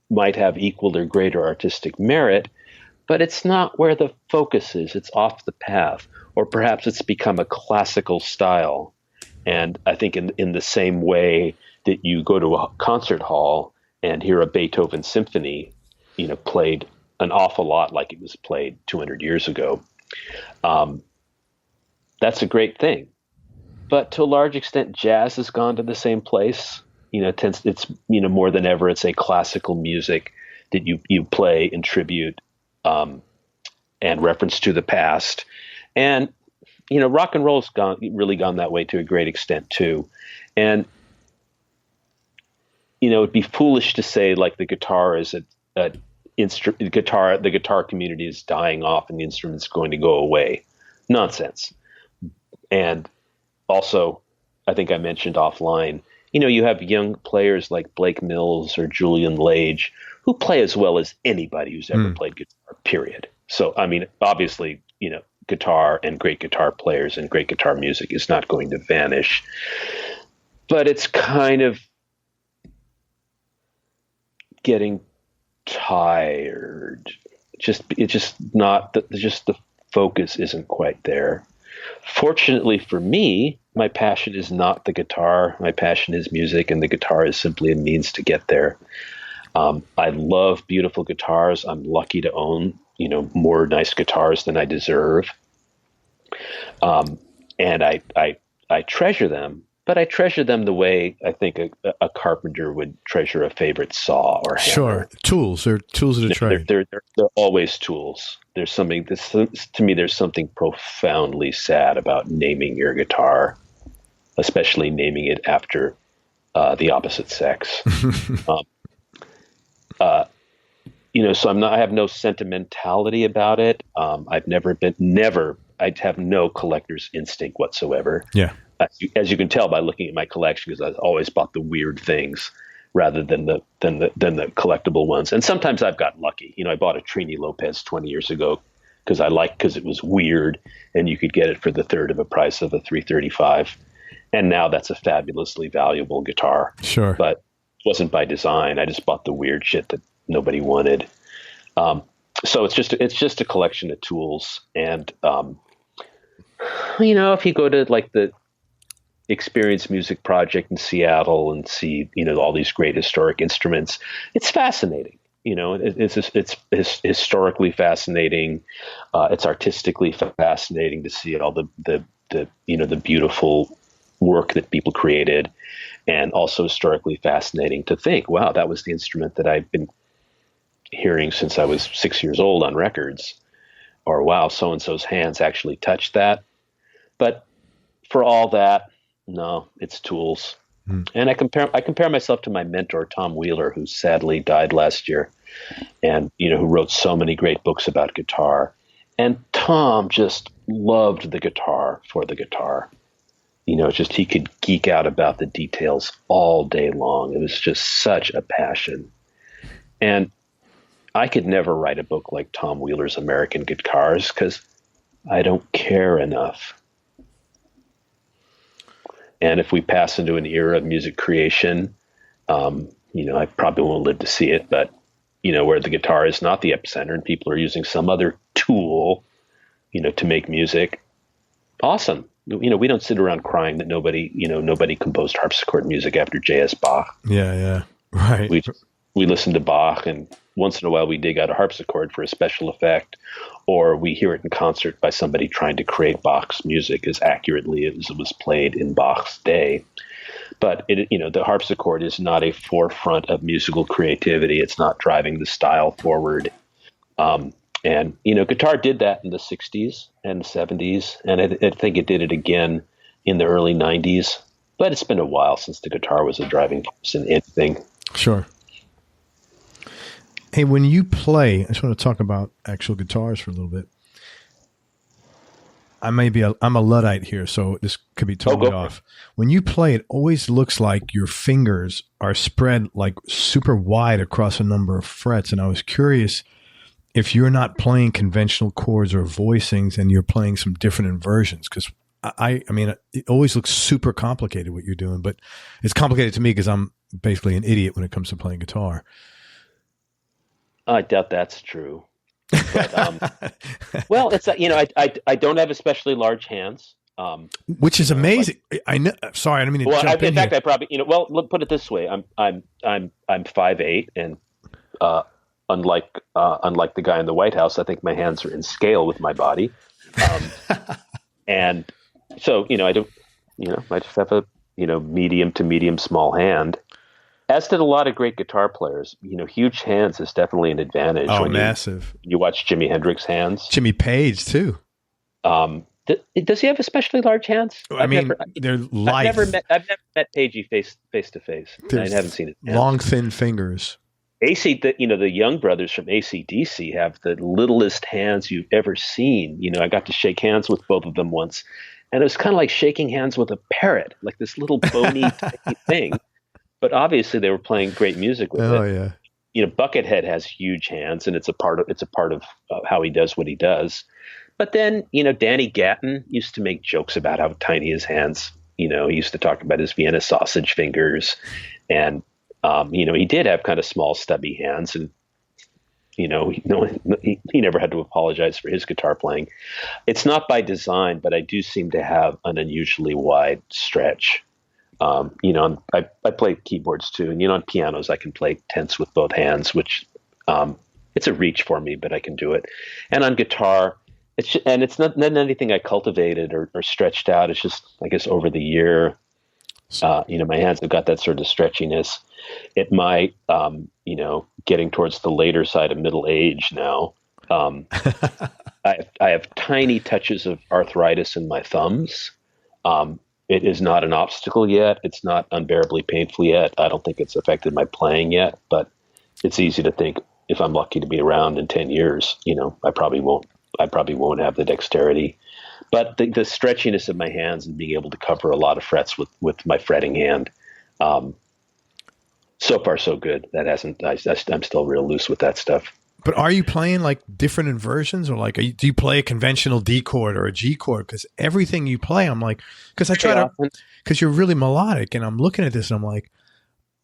might have equal or greater artistic merit, but it's not where the focus is. It's off the path, or perhaps it's become a classical style. And I think in the same way that you go to a concert hall and hear a Beethoven symphony, played an awful lot like it was played 200 years ago, that's a great thing. But to a large extent, jazz has gone to the same place. It's more than ever, it's a classical music that you play in tribute and reference to the past. And rock and roll's really gone that way to a great extent too. And, it'd be foolish to say like the guitar is the guitar community is dying off and the instrument's going to go away. Nonsense. And also, I think I mentioned offline, you have young players like Blake Mills or Julian Lage who play as well as anybody who's ever played guitar, period. So, obviously, guitar and great guitar players and great guitar music is not going to vanish, but it's kind of getting tired. The focus isn't quite there. Fortunately for me, my passion is not the guitar. My passion is music, and the guitar is simply a means to get there. I love beautiful guitars. I'm lucky to own, more nice guitars than I deserve. And I treasure them, but I treasure them the way I think a carpenter would treasure a favorite saw or hammer. Sure. Tools. They're tools of the trade. They're always tools. There's something, to me, there's something profoundly sad about naming your guitar, especially naming it after the opposite sex. So I have no sentimentality about it. I have no collector's instinct whatsoever. Yeah. As you can tell by looking at my collection, because I've always bought the weird things rather than the collectible ones. And sometimes I've gotten lucky. I bought a Trini Lopez 20 years ago because it was weird and you could get it for the third of a price of a 335. And now that's a fabulously valuable guitar. Sure. But it wasn't by design. I just bought the weird shit that nobody wanted. So it's just a collection of tools. And, if you go to like the Experience Music Project in Seattle and see, all these great historic instruments, it's fascinating. It's historically fascinating. It's artistically fascinating to see all the beautiful work that people created, and also historically fascinating to think, wow, that was the instrument that I've been hearing since I was 6 years old on records, or wow, so-and-so's hands actually touched that. But for all that, no, it's tools. And I compare myself to my mentor, Tom Wheeler, who sadly died last year, and who wrote so many great books about guitar. And Tom just loved the guitar for the guitar. Just he could geek out about the details all day long. It was just such a passion. And I could never write a book like Tom Wheeler's American Guitars because I don't care enough. And if we pass into an era of music creation, I probably won't live to see it, but, where the guitar is not the epicenter and people are using some other tool, to make music, awesome. We don't sit around crying that nobody composed harpsichord music after J.S. Bach. Yeah, right. We listen to Bach, and once in a while we dig out a harpsichord for a special effect, or we hear it in concert by somebody trying to create Bach's music as accurately as it was played in Bach's day. But the harpsichord is not a forefront of musical creativity. It's not driving the style forward. And guitar did that in the 60s and 70s, and I think it did it again in the early 90s. But it's been a while since the guitar was a driving force in anything. Sure. Hey, when you play, I just want to talk about actual guitars for a little bit. I'm a Luddite here, so this could be totally off. When you play, it always looks like your fingers are spread like super wide across a number of frets. And I was curious if you're not playing conventional chords or voicings and you're playing some different inversions, because I mean, it always looks super complicated what you're doing, but it's complicated to me because I'm basically an idiot when it comes to playing guitar. I doubt that's true. But, well, it's I don't have especially large hands, which is amazing. I know. Sorry, I don't mean to jump in fact, here. I probably let's put it this way: I'm 5'8", and unlike the guy in the White House, I think my hands are in scale with my body, and so I don't I just have a medium to medium small hand. As did a lot of great guitar players. Huge hands is definitely an advantage. Oh, massive. You watch Jimi Hendrix hands. Jimmy Page, too. Does he have especially large hands? They're light. I've never met Pagey face to face. I haven't seen it. Long, thin fingers. the young brothers from AC/DC have the littlest hands you've ever seen. I got to shake hands with both of them once, and it was kind of like shaking hands with a parrot, like this little bony tiny thing. But obviously, they were playing great music with it. Oh yeah. Buckethead has huge hands, and it's a part of how he does what he does. But then, Danny Gatton used to make jokes about how tiny his hands. He used to talk about his Vienna sausage fingers, and he did have kind of small, stubby hands, and he never had to apologize for his guitar playing. It's not by design, but I do seem to have an unusually wide stretch. I play keyboards too, and on pianos I can play tenths with both hands, which it's a reach for me, but I can do it. And on guitar, it's not anything I cultivated or stretched out. It's just, I guess, over the year, my hands have got that sort of stretchiness. At my getting towards the later side of middle age now, I have tiny touches of arthritis in my thumbs. It is not an obstacle yet. It's not unbearably painful yet. I don't think it's affected my playing yet, but it's easy to think if I'm lucky to be around in 10 years, I probably won't have the dexterity, but the stretchiness of my hands and being able to cover a lot of frets with my fretting hand. So far so good. I'm still real loose with that stuff. But are you playing like different inversions, or do you play a conventional D chord or a G chord? Because everything you play, I'm like, because you're really melodic, and I'm looking at this and I'm like,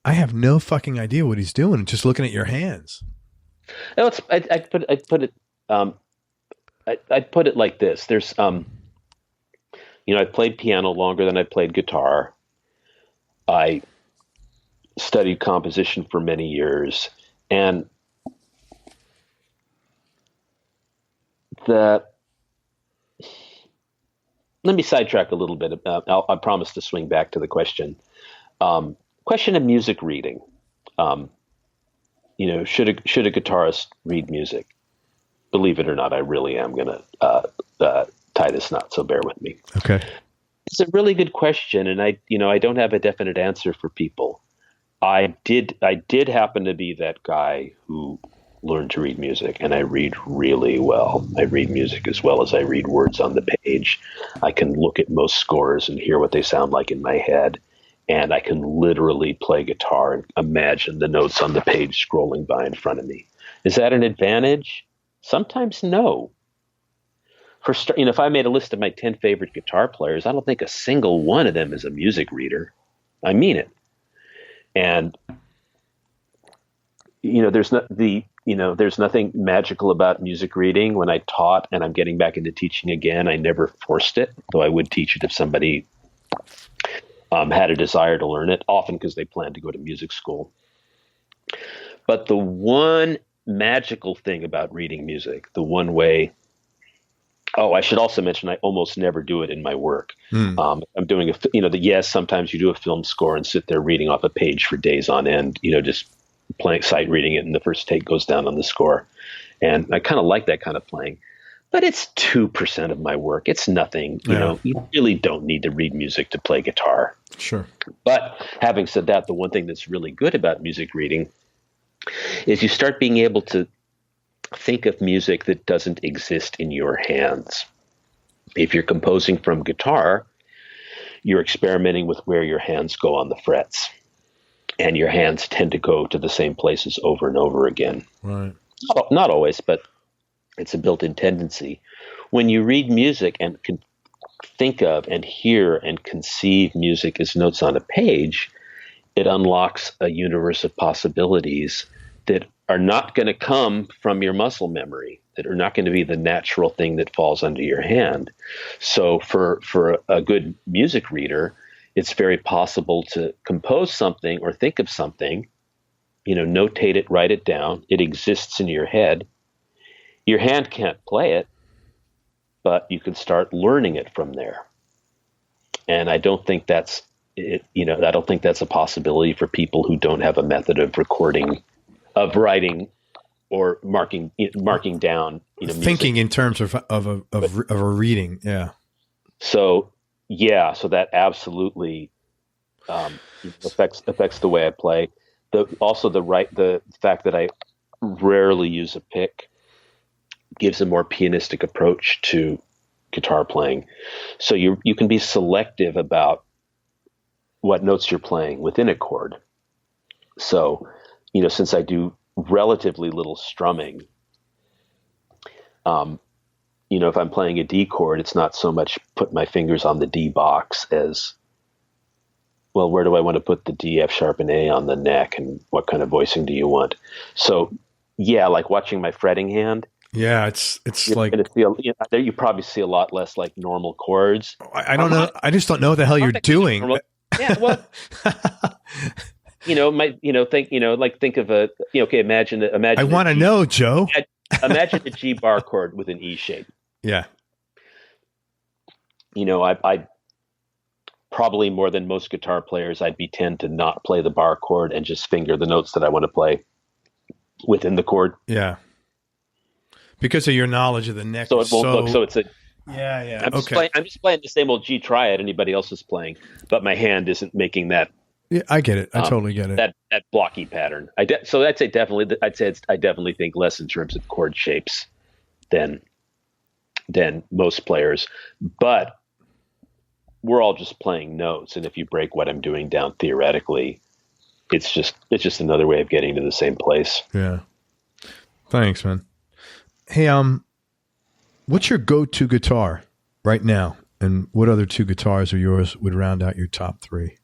I have no fucking idea what he's doing. Just looking at your hands. No, I'd put it like this. There's, I played piano longer than I played guitar. I studied composition for many years, and let me sidetrack a little bit. I promise to swing back to the question. Question of music reading. Should a guitarist read music? Believe it or not, I really am going to tie this knot, so bear with me. Okay. It's a really good question, and I don't have a definite answer for people. I did happen to be that guy who learned to read music, and I read really well. I read music as well as I read words on the page. I can look at most scores and hear what they sound like in my head, and I can literally play guitar and imagine the notes on the page scrolling by in front of me. Is that an advantage? Sometimes no. If I made a list of my 10 favorite guitar players, I don't think a single one of them is a music reader. I mean it. And there's nothing magical about music reading. When I taught, and I'm getting back into teaching again, I never forced it, though I would teach it if somebody had a desire to learn it, often because they plan to go to music school. But the one magical thing about reading music, the one way. I should also mention I almost never do it in my work. I'm doing yes, sometimes you do a film score and sit there reading off a page for days on end, just playing, sight reading it, and the first take goes down on the score. And I kind of like that kind of playing. But it's 2% of my work. It's nothing. You really don't need to read music to play guitar. Sure. But having said that, the one thing that's really good about music reading is you start being able to think of music that doesn't exist in your hands. If you're composing from guitar, you're experimenting with where your hands go on the frets. And your hands tend to go to the same places over and over again. Right. Not always, but it's a built-in tendency. When you read music and can think of and hear and conceive music as notes on a page, it unlocks a universe of possibilities that are not going to come from your muscle memory, that are not going to be the natural thing that falls under your hand. So for a good music reader, it's very possible to compose something or think of something, notate it, write it down. It exists in your head. Your hand can't play it, but you can start learning it from there. And I don't think that's a possibility for people who don't have a method of recording, of writing or marking down, thinking music. in terms of a reading. Yeah. So that absolutely affects the way I play. The fact that I rarely use a pick gives a more pianistic approach to guitar playing. So you can be selective about what notes you're playing within a chord. So, since I do relatively little strumming, if I'm playing a D chord, it's not so much put my fingers on the D box as, well, where do I want to put the D, F sharp, and A on the neck, and what kind of voicing do you want? So, like watching my fretting hand. Yeah, it's like you probably see a lot less like normal chords. I don't know. I just don't know what the hell you're doing. Yeah, well, think of a imagine. I want to know, Joe. Imagine a G bar chord with an E shape. Yeah. I probably more than most guitar players, I'd tend to not play the bar chord and just finger the notes that I want to play within the chord. Yeah. Because of your knowledge of the neck. So it won't look. So it's a. Yeah. I'm just playing the same old G triad anybody else is playing, but my hand isn't making that. Yeah, I get it. I totally get it. That blocky pattern. So I definitely think less in terms of chord shapes than most players, but we're all just playing notes. And if you break what I'm doing down theoretically, it's just another way of getting to the same place. Yeah. Thanks, man. Hey, what's your go-to guitar right now? And what other two guitars of yours would round out your top three?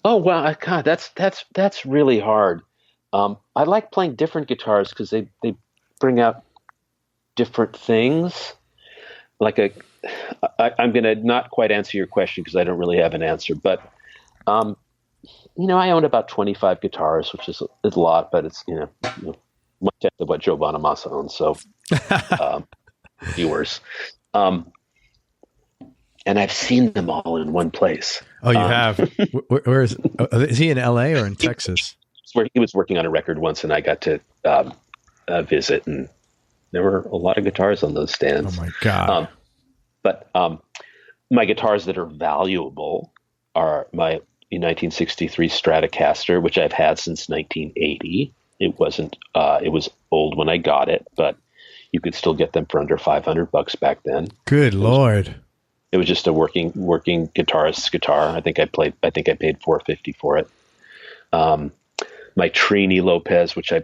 Oh, wow. God, that's really hard. I like playing different guitars because they bring out different things. I'm going to not quite answer your question because I don't really have an answer, but, I own about 25 guitars, which is a lot, but it's, one tenth of what Joe Bonamassa owns. So, viewers. and I've seen them all in one place. Oh, you have? Where is he in LA or in Texas? He was working on a record once, and I got to visit, and there were a lot of guitars on those stands. Oh my God. But my guitars that are valuable are my 1963 Stratocaster, which I've had since 1980. It was old when I got it, but you could still get them for under $500 back then. Good Lord. It was just a working guitarist's guitar. I think I paid $450 for it. My Trini Lopez, which I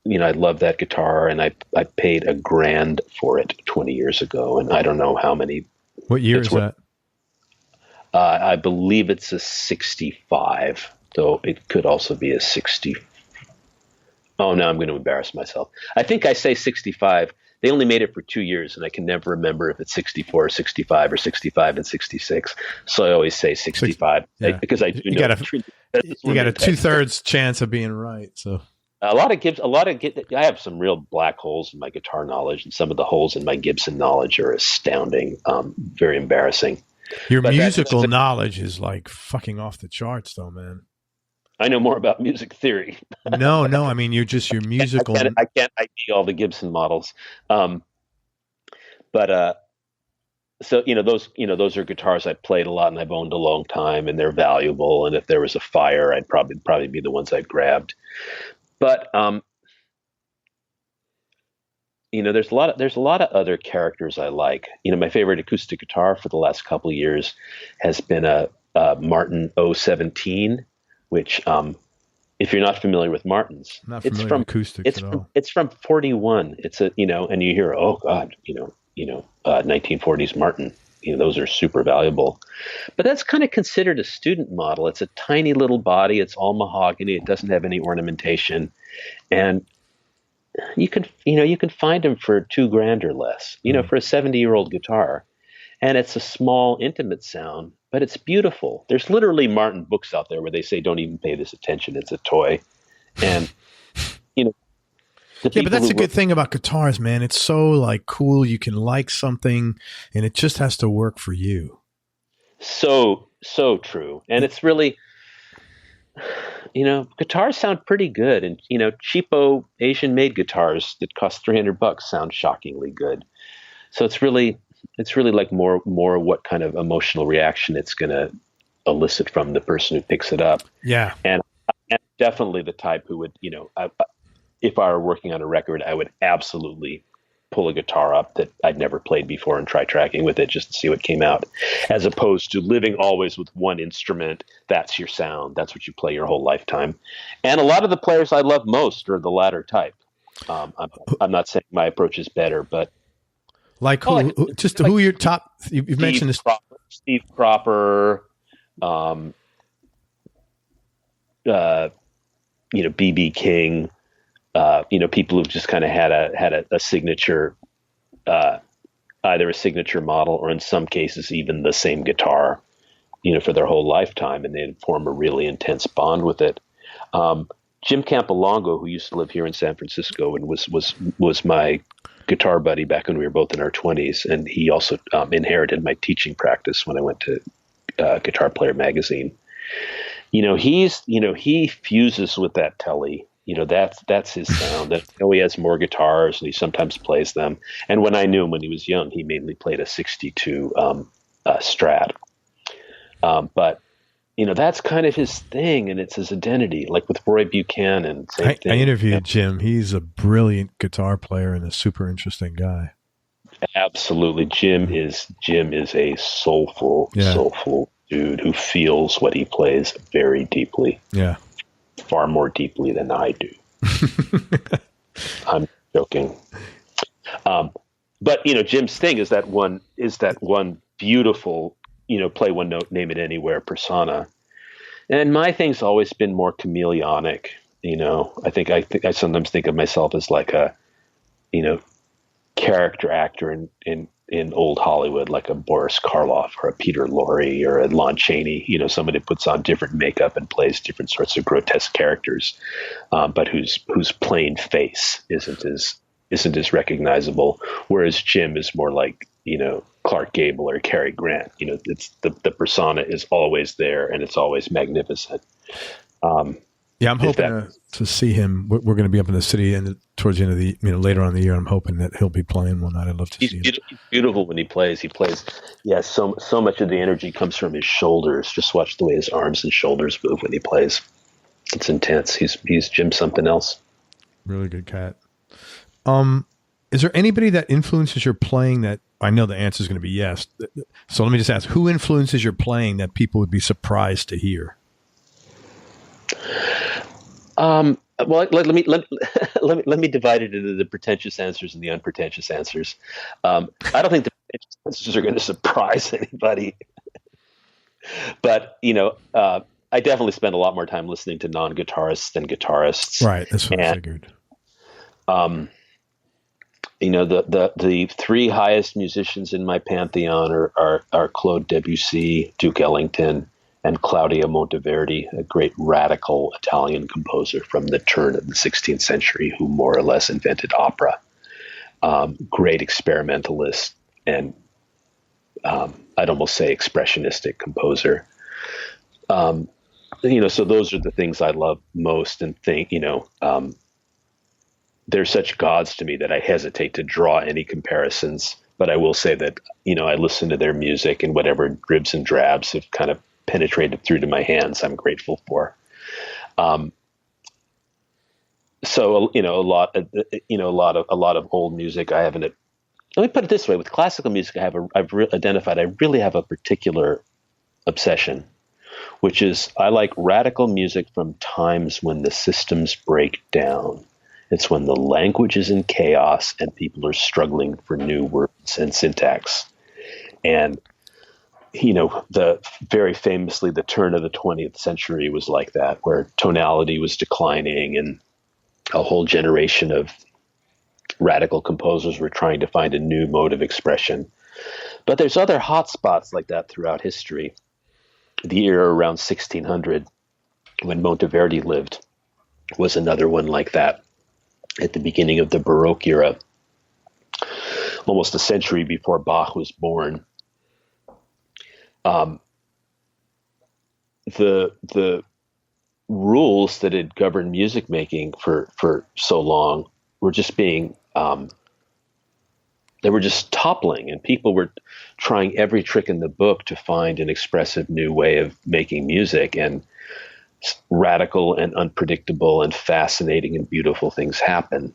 love that guitar, and I paid $1,000 for it 20 years ago, and I don't know how many. What year is that? I believe it's a 65, though it could also be a 60. Oh, no, I'm going to embarrass myself. I think I say 65. They only made it for 2 years, and I can never remember if it's 64 or 65 or 65 and 66. So I always say 65 because I do know. You got a 2/3 chance of being right. So I have some real black holes in my guitar knowledge, and some of the holes in my Gibson knowledge are astounding, very embarrassing. Your musical knowledge is like fucking off the charts, though, man. I know more about music theory. No. I mean, you're just your musical. I can't ID all the Gibson models. So those are guitars I played a lot and I've owned a long time, and they're valuable. And if there was a fire, I'd probably be the ones I grabbed. But there's a lot of other characters I like. My favorite acoustic guitar for the last couple of years has been a Martin 017. Which, if you're not familiar with Martins, it's from acoustics at all. It's from 41. It's and you hear, oh God, 1940s Martin. Those are super valuable, but that's kind of considered a student model. It's a tiny little body. It's all mahogany. It doesn't have any ornamentation, and you can find them for $2,000 or less. For a 70-year-old guitar, and it's a small, intimate sound. But it's beautiful. There's literally Martin books out there where they say, don't even pay this attention. It's a toy. And, but that's a good thing about guitars, man. It's so like cool. You can like something and it just has to work for you. So true. And it's really, guitars sound pretty good. And, cheapo Asian made guitars that cost $300 sound shockingly good. So it's really like more what kind of emotional reaction it's going to elicit from the person who picks it up. Yeah. And I'm definitely the type who would, if I were working on a record, I would absolutely pull a guitar up that I'd never played before and try tracking with it just to see what came out, as opposed to living always with one instrument. That's your sound. That's what you play your whole lifetime. And a lot of the players I love most are the latter type. I'm not saying my approach is better, but like who? Who are your top? You've mentioned this. Steve Cropper, B.B. King, people who've just kind of had a signature, either a signature model or in some cases even the same guitar, for their whole lifetime, and they form a really intense bond with it. Jim Campolongo, who used to live here in San Francisco and was my guitar buddy back when we were both in our 20s, and he also inherited my teaching practice when I went to Guitar Player magazine. He fuses with that telly. That's his sound. He has more guitars and he sometimes plays them. And when I knew him when he was young, he mainly played a 62 Strat. But that's kind of his thing, and it's his identity. Like with Roy Buchanan, same thing. I interviewed Jim. He's a brilliant guitar player and a super interesting guy. Absolutely, Jim is a soulful dude who feels what he plays very deeply. Yeah, far more deeply than I do. I'm joking. But Jim's thing is that one beautiful, play one note, name it anywhere persona. And my thing's always been more chameleonic. I sometimes think of myself as like a, character actor in old Hollywood, like a Boris Karloff or a Peter Lorre or a Lon Chaney, somebody puts on different makeup and plays different sorts of grotesque characters, but whose plain face isn't as recognizable. Whereas Jim is more like, Clark Gable or Cary Grant. It's the persona is always there and it's always magnificent. Yeah, I'm hoping to see him. We're going to be up in the city and towards the end of the, later on in the year. I'm hoping that he'll be playing one night. I'd love to see him. He's beautiful when he plays. So much of the energy comes from his shoulders. Just watch the way his arms and shoulders move when he plays. It's intense. He's Jim something else. Really good cat. Is there anybody that influences your playing that, I know the answer is going to be yes. So let me just ask, who influences your playing that people would be surprised to hear? Well, let me divide it into the pretentious answers and the unpretentious answers. I don't think the pretentious answers are going to surprise anybody, but I definitely spend a lot more time listening to non-guitarists than guitarists. Right, that's what I figured. The three highest musicians in my pantheon are Claude Debussy, Duke Ellington, and Claudio Monteverdi, a great radical Italian composer from the turn of the 16th century who more or less invented opera. Great experimentalist and I'd almost say expressionistic composer. So those are the things I love most and think, they're such gods to me that I hesitate to draw any comparisons. But I will say that, I listen to their music and whatever dribs and drabs have kind of penetrated through to my hands, I'm grateful for. So, a lot of old music. Let me put it this way: with classical music, I've identified I really have a particular obsession, which is I like radical music from times when the systems break down. It's when the language is in chaos and people are struggling for new words and syntax. And, very famously, the turn of the 20th century was like that, where tonality was declining and a whole generation of radical composers were trying to find a new mode of expression. But there's other hot spots like that throughout history. The era around 1600, when Monteverdi lived, was another one like that. At the beginning of the Baroque era, almost a century before Bach was born, the rules that had governed music making for so long were just being they were just toppling, and people were trying every trick in the book to find an expressive new way of making music, and radical and unpredictable and fascinating and beautiful things happen.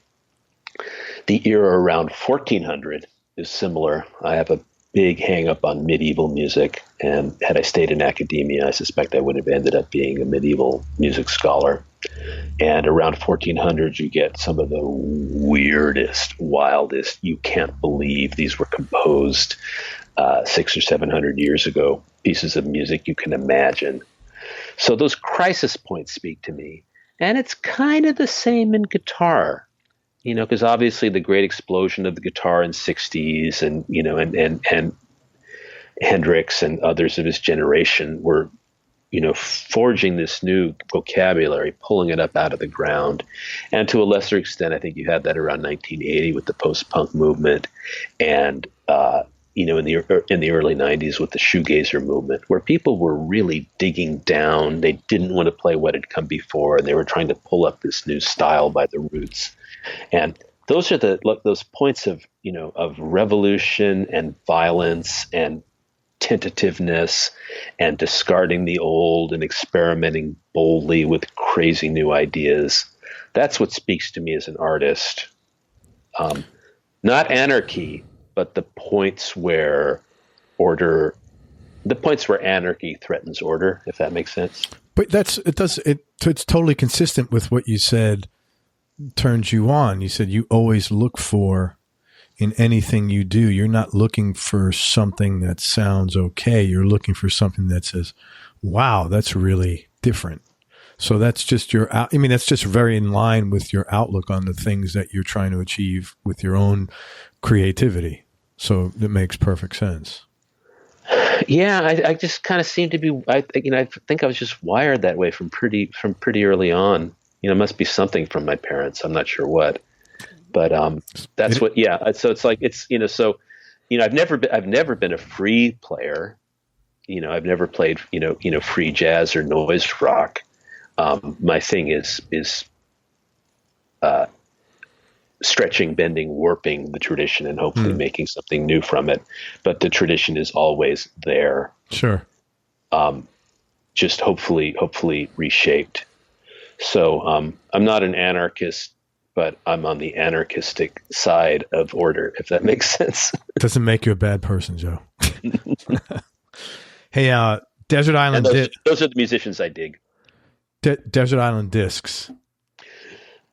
The era around 1400 is similar. I have a big hang up on medieval music, and had I stayed in academia, I suspect I would have ended up being a medieval music scholar. And around 1400, you get some of the weirdest, wildest, you can't believe these were composed 600 or 700 years ago, pieces of music you can imagine. So those crisis points speak to me. And it's kind of the same in guitar, because obviously the great explosion of the guitar in 60s and Hendrix and others of his generation were, forging this new vocabulary, pulling it up out of the ground. And to a lesser extent, I think you had that around 1980 with the post-punk movement and, in the early 90s with the shoegazer movement, where people were really digging down. They didn't want to play what had come before, and they were trying to pull up this new style by the roots. And those are those points of revolution and violence and tentativeness and discarding the old and experimenting boldly with crazy new ideas. That's what speaks to me as an artist. Not anarchy, but the points where anarchy threatens order, if that makes sense. But it's totally consistent with what you said turns you on. You said you always look for, in anything you do, you're not looking for something that sounds okay. You're looking for something that says, wow, that's really different. So that's just that's just very in line with your outlook on the things that you're trying to achieve with your own creativity. So it makes perfect sense. Yeah, I just kind of seem to be. I think I was just wired that way from pretty early on. It must be something from my parents. I'm not sure what, but that's what. Yeah. So it's like so I've never been a free player. I've never played, free jazz or noise rock. My thing is stretching, bending, warping the tradition and hopefully making something new from it. But the tradition is always there. Sure. Just hopefully reshaped. So I'm not an anarchist, but I'm on the anarchistic side of order, if that makes sense. Doesn't make you a bad person, Joe. Hey, Desert Island. Those are the musicians I dig. Desert Island Discs.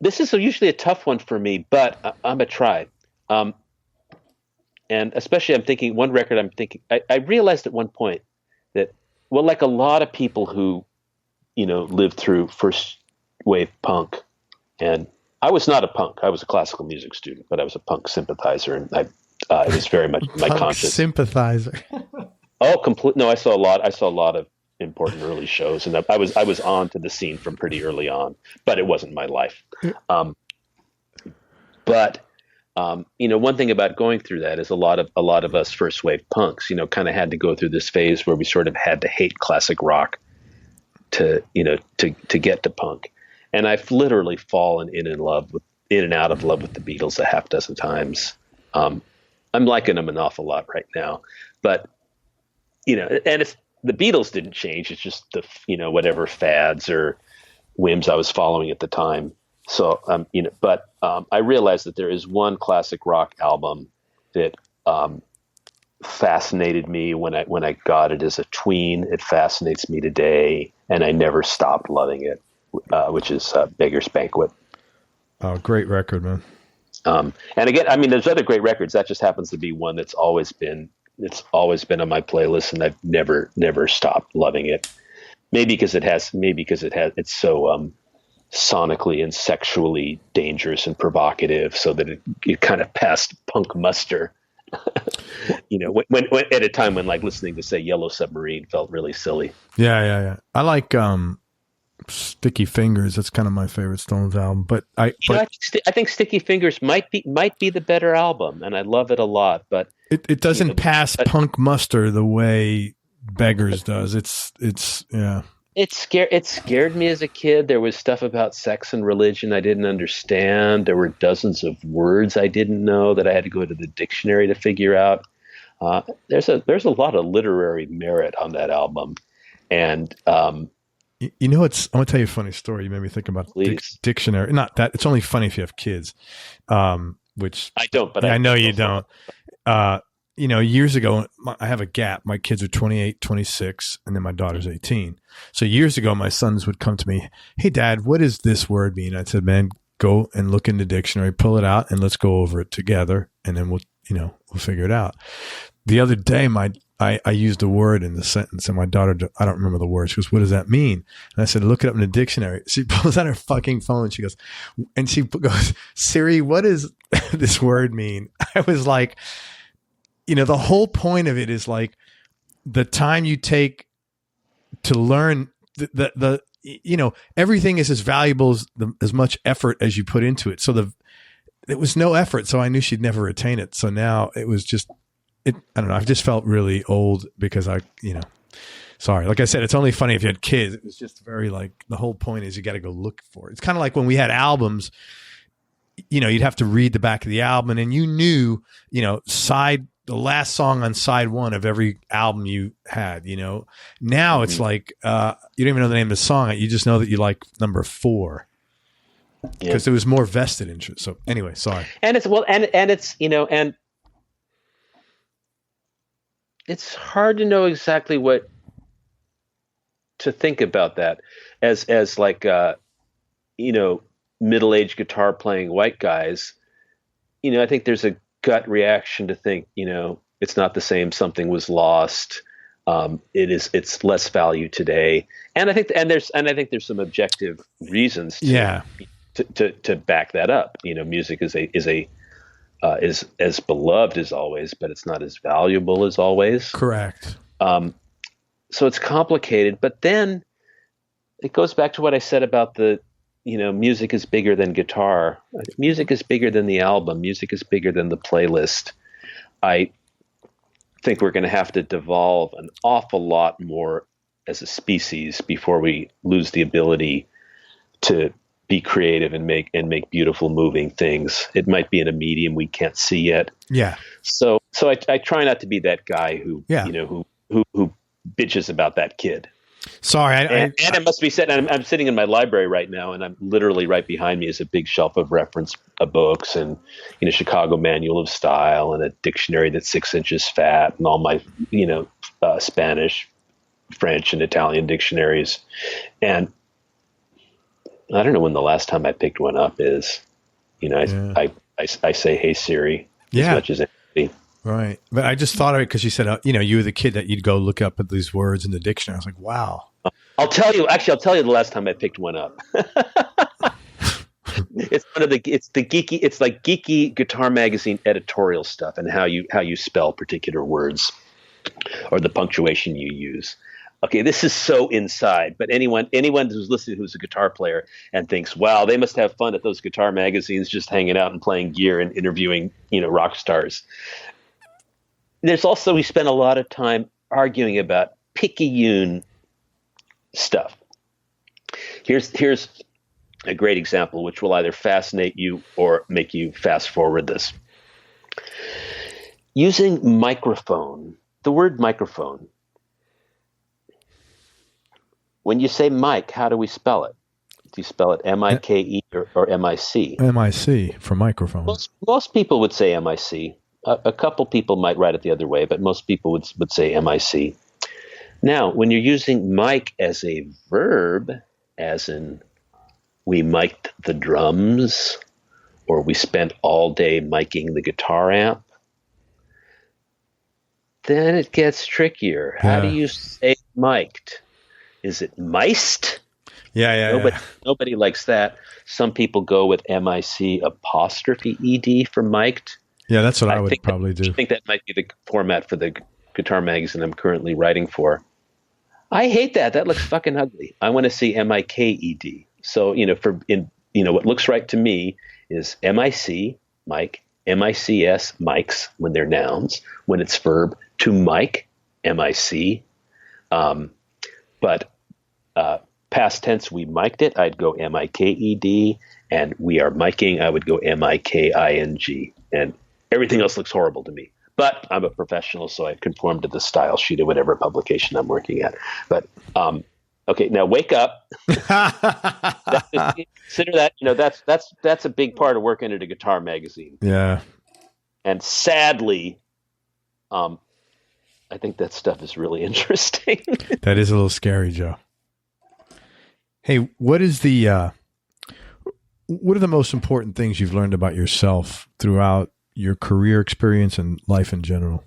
This is usually a tough one for me, but I'm a try. And especially one record I realized at one point that, well, like a lot of people who, lived through first wave punk, and I was not a punk. I was a classical music student, but I was a punk sympathizer, and it was very much my conscience. Sympathizer. Oh, complete. No, I saw a lot of important early shows, and I was on to the scene from pretty early on, but it wasn't my life. One thing about going through that is a lot of us first wave punks, kind of had to go through this phase where we sort of had to hate classic rock to get to punk. And I've literally fallen in and out of love with the Beatles a half dozen times. I'm liking them an awful lot right now, but and it's, the Beatles didn't change. It's just the, whatever fads or whims I was following at the time. So, but I realized that there is one classic rock album that fascinated me when I got it as a tween. It fascinates me today, and I never stopped loving it, which is Beggar's Banquet. Oh, great record, man. And again, there's other great records. That just happens to be one that's always been on my playlist, and I've never stopped loving it. Maybe because it's so sonically and sexually dangerous and provocative, so that it kind of passed punk muster. When at a time when, like, listening to, say, Yellow Submarine felt really silly. Yeah. I like Sticky Fingers. That's kind of my favorite Stones album. But I think Sticky Fingers might be the better album, and I love it a lot. But it doesn't pass punk muster the way Beggars does. It's yeah. It scared me as a kid. There was stuff about sex and religion I didn't understand. There were dozens of words I didn't know that I had to go to the dictionary to figure out. There's a lot of literary merit on that album, and I'm going to tell you a funny story. You made me think about dictionary. Not that it's only funny if you have kids, which I don't. But yeah, I know you don't. Years ago, I have a gap. My kids are 28, 26, and then my daughter's 18. So years ago, my sons would come to me, "Hey, Dad, what does this word mean?" I said, "Man, go and look in the dictionary, pull it out, and let's go over it together, and then we'll figure it out." The other day, I used a word in the sentence, and my daughter, I don't remember the word. She goes, "What does that mean?" And I said, "Look it up in the dictionary." She pulls out her fucking phone. She goes, "Siri, what does this word mean?" I was like, the whole point of it is, like, the time you take to learn everything is as valuable as much effort as you put into it. So it was no effort. So I knew she'd never retain it. So now it was just, I don't know. I've just felt really old because sorry. Like I said, it's only funny if you had kids. It was just very, like, the whole point is you got to go look for it. It's kind of like when we had albums, you'd have to read the back of the album, and you knew, the last song on side one of every album you had, now it's like, you don't even know the name of the song. You just know that you like number 4 because there was more vested interest. So anyway, sorry. And it's, and it's hard to know exactly what to think about that as like, middle-aged guitar playing white guys. I think there's a gut reaction to think, it's not the same. Something was lost. It's less value today. And I think there's some objective reasons to back that up. Music is as beloved as always, but it's not as valuable as always. Correct. So it's complicated, but then it goes back to what I said about music is bigger than guitar. Music is bigger than the album. Music is bigger than the playlist. think we're going to have to devolve an awful lot more as a species before we lose the ability to be creative and make beautiful moving things. It might be in a medium we can't see yet. Yeah. So I try not to be that guy who who bitches about that kid. Sorry, and it must be said. I'm sitting in my library right now, and I'm literally right behind me is a big shelf of reference books, and Chicago Manual of Style, and a dictionary that's 6 inches fat, and all my Spanish, French, and Italian dictionaries. And I don't know when the last time I picked one up is. I say, "Hey Siri," as much as anybody. Right. But I just thought of it because you said, you were the kid that you'd go look up at these words in the dictionary. I was like, wow. I'll tell you the last time I picked one up. It's like geeky Guitar Magazine editorial stuff and how you spell particular words or the punctuation you use. Okay, this is so inside, but anyone who's listening who's a guitar player and thinks, wow, they must have fun at those guitar magazines just hanging out and playing gear and interviewing, rock stars. There's also, we spend a lot of time arguing about picayune stuff. Here's a great example, which will either fascinate you or make you fast forward this. Using microphone, the word microphone. When you say mic, how do we spell it? Do you spell it M-I-K-E or M-I-C? M-I-C for microphone. Most people would say M-I-C. A couple people might write it the other way, but most people would say M-I-C. Now, when you're using mic as a verb, as in we mic'd the drums, or we spent all day miking the guitar amp, then it gets trickier. How do you say mic'd? Is it miced? Yeah. Nobody likes that. Some people go with M-I-C apostrophe E-D for mic'd. Yeah, that's what I would probably do. I think that might be the format for the guitar magazine I'm currently writing for. I hate that. That looks fucking ugly. I want to see M-I-K-E-D. So, what looks right to me is M-I-C, mic, M-I-C-S, mics when they're nouns. When it's verb, to mic, M-I-C. But past tense, we mic'd it, I'd go M-I-K-E-D. And we are miking, I would go M-I-K-I-N-G. And everything else looks horrible to me. But I'm a professional, so I conform to the style sheet of whatever publication I'm working at. But okay, now wake up. Consider that that's a big part of working at a guitar magazine. Yeah. And sadly, I think that stuff is really interesting. That is a little scary, Joe. Hey, what are the most important things you've learned about yourself throughout your career experience and life in general?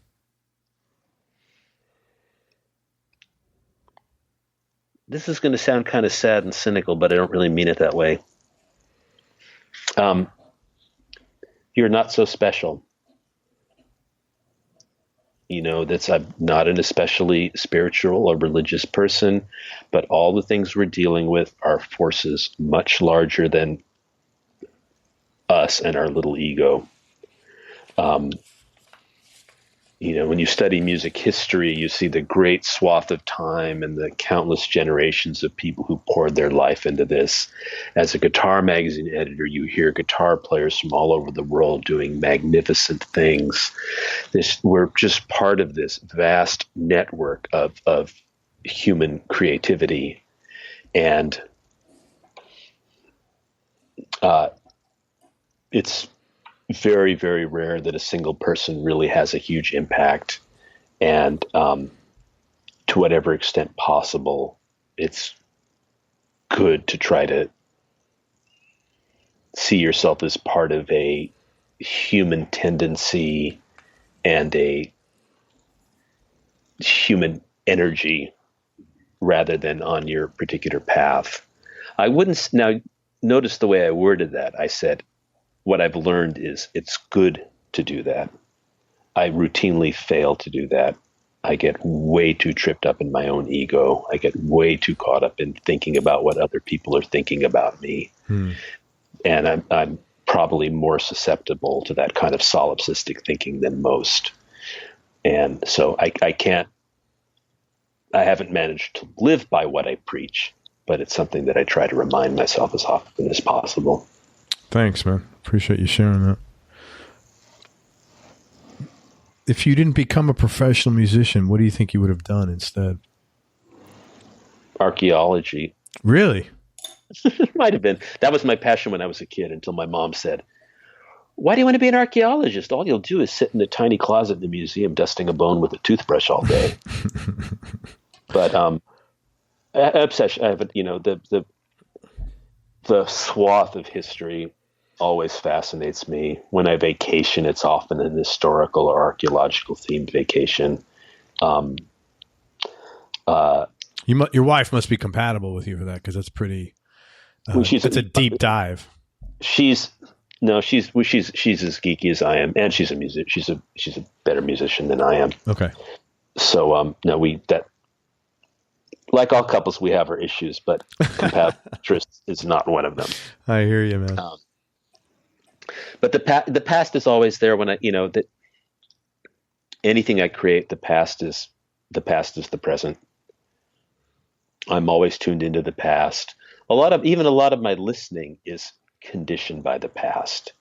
This is going to sound kind of sad and cynical, but I don't really mean it that way. You're not so special. I'm not an especially spiritual or religious person, but all the things we're dealing with are forces much larger than us and our little ego. When you study music history, you see the great swath of time and the countless generations of people who poured their life into this. As a guitar magazine editor, you hear guitar players from all over the world doing magnificent things. We're just part of this vast network of human creativity. And it's very, very rare that a single person really has a huge impact. And to whatever extent possible, it's good to try to see yourself as part of a human tendency and a human energy rather than on your particular path. I wouldn't now notice the way I worded that. I said, what I've learned is it's good to do that. I routinely fail to do that. I get way too tripped up in my own ego. I get way too caught up in thinking about what other people are thinking about me. And I'm probably more susceptible to that kind of solipsistic thinking than most. And so I haven't managed to live by what I preach, but it's something that I try to remind myself as often as possible. Thanks, man. Appreciate you sharing that. If you didn't become a professional musician, what do you think you would have done instead? Archaeology. Really? It might have been. That was my passion when I was a kid, until my mom said, "Why do you want to be an archaeologist? All you'll do is sit in a tiny closet in the museum dusting a bone with a toothbrush all day." But obsession. The swath of history always fascinates me. When I vacation, it's often an historical or archaeological themed vacation. Your wife must be compatible with you for that, because that's pretty. That's a deep dive. She's as geeky as I am, and she's a she's a better musician than I am. Okay. So like all couples, we have our issues, but compatible interest is not one of them. I hear you, man. But the past is always there when that anything I create, the past is the present. I'm always tuned into the past. A lot of my listening is conditioned by the past.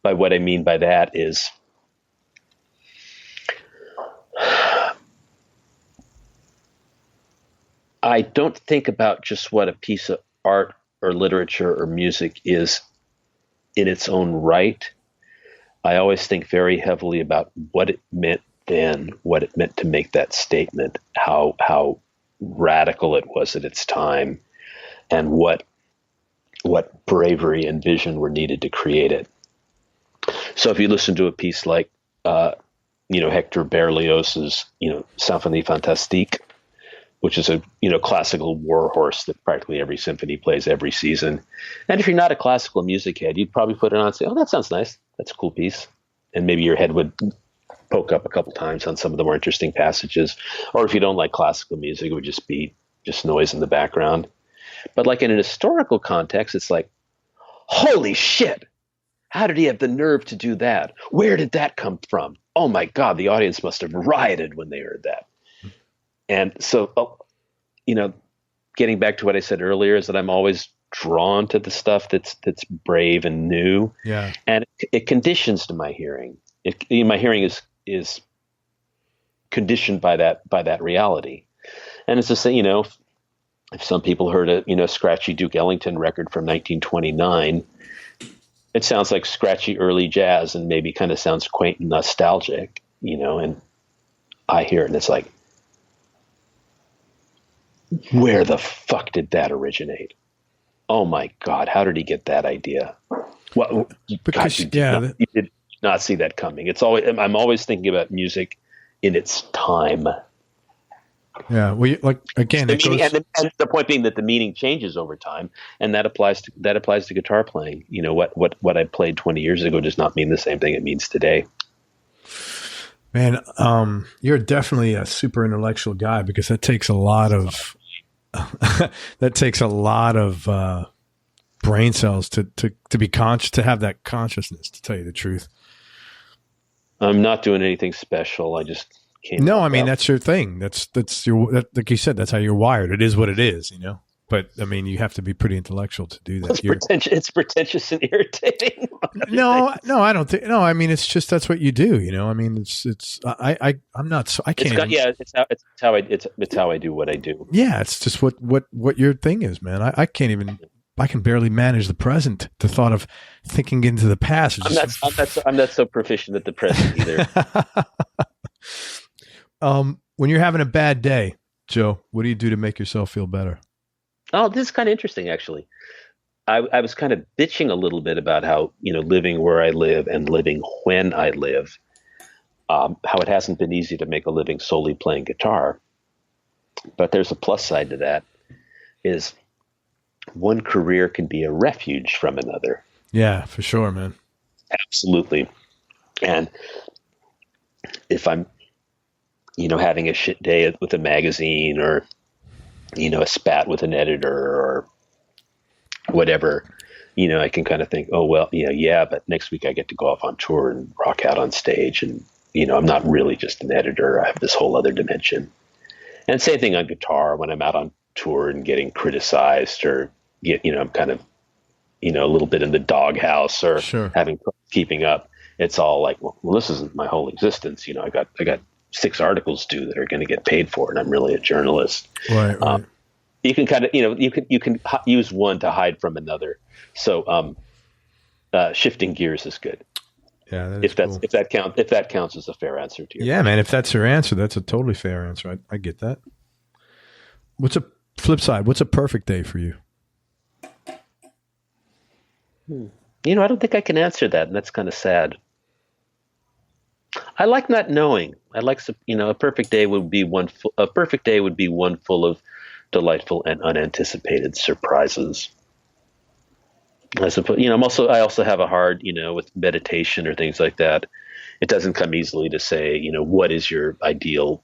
By what I mean by that is I don't think about just what a piece of art or literature or music is in its own right. I always think very heavily about what it meant then, what it meant to make that statement, how radical it was at its time, and what bravery and vision were needed to create it. So if you listen to a piece like Hector Berlioz's Symphonie Fantastique, which is a classical war horse that practically every symphony plays every season, and if you're not a classical music head, you'd probably put it on and say, "Oh, that sounds nice. That's a cool piece," and maybe your head would poke up a couple times on some of the more interesting passages. Or if you don't like classical music, it would just be noise in the background. But like in an historical context, it's like, holy shit, how did he have the nerve to do that? Where did that come from? Oh my God, the audience must have rioted when they heard that. And so, getting back to what I said earlier, is that I'm always drawn to the stuff that's brave and new. Yeah. And it conditions to my hearing. My hearing is conditioned by that reality. And it's to say, if some people heard a scratchy Duke Ellington record from 1929, it sounds like scratchy early jazz and maybe kind of sounds quaint and nostalgic, and I hear it and it's like, where the fuck did that originate? Oh my God, how did he get that idea? Well, because you did not see that coming. I'm always thinking about music in its time. Yeah, well, again, and the point being that the meaning changes over time, and that applies to guitar playing. What I played 20 years ago does not mean the same thing it means today. Man, you're definitely a super intellectual guy, because that takes a lot of brain cells to be conscious, to have that consciousness, to tell you the truth. I'm not doing anything special. I just can't. No, I mean, that's your thing. That's like you said, that's how you're wired. It is what it is, But I mean, you have to be pretty intellectual to do that. It's pretentious and irritating. No, I don't think. No, I mean, it's just that's what you do. I mean, I'm not. So I can't. It's how I do what I do. Yeah, it's just what your thing is, man. I can't even. I can barely manage the present. The thought of thinking into the past. I'm not so proficient at the present either. When you're having a bad day, Joe, what do you do to make yourself feel better? Oh, this is kind of interesting, actually. I was kind of bitching a little bit about how, living where I live and living when I live, how it hasn't been easy to make a living solely playing guitar. But there's a plus side to that, is one career can be a refuge from another. Yeah, for sure, man. Absolutely. And if I'm, having a shit day with a magazine, or a spat with an editor or whatever, I can kind of think, oh, well, yeah, but next week I get to go off on tour and rock out on stage and I'm not really just an editor. I have this whole other dimension. And same thing on guitar when I'm out on tour and getting criticized or I'm kind of, a little bit in the doghouse or Sure. keeping up. It's all like, well, this isn't my whole existence. I got 6 articles due that are going to get paid for, and I'm really a journalist. Right. You can kind of, you can use one to hide from another. So, shifting gears is good. Yeah. That is If cool. if that counts as a fair answer to you. Yeah, man. If that's your answer, that's a totally fair answer. I get that. What's a flip side? What's a perfect day for you? I don't think I can answer that, and that's kind of sad. I like not knowing. I like, a perfect day would be one full of delightful and unanticipated surprises. I suppose, I also have a hard, with meditation or things like that. It doesn't come easily to say, what is your ideal,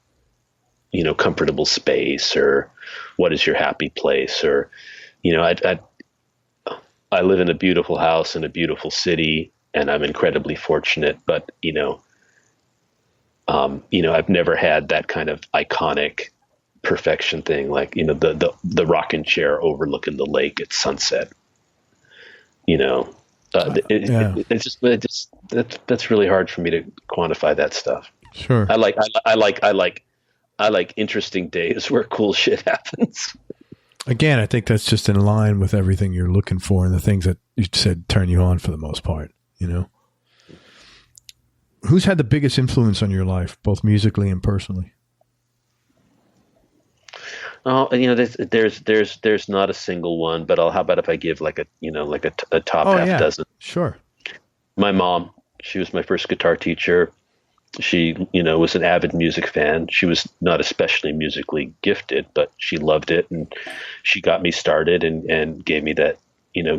comfortable space, or what is your happy place, or, I live in a beautiful house in a beautiful city, and I'm incredibly fortunate, but, I've never had that kind of iconic perfection thing, like, the rocking chair overlooking the lake at sunset. It's just that's really hard for me to quantify that stuff. Sure. I like interesting days where cool shit happens. Again, I think that's just in line with everything you're looking for and the things that you said turn you on for the most part, Who's had the biggest influence on your life, both musically and personally? Oh, there's not a single one, but how about if I give like a top half dozen? Sure. My mom, she was my first guitar teacher. She, was an avid music fan. She was not especially musically gifted, but she loved it, and she got me started and gave me that,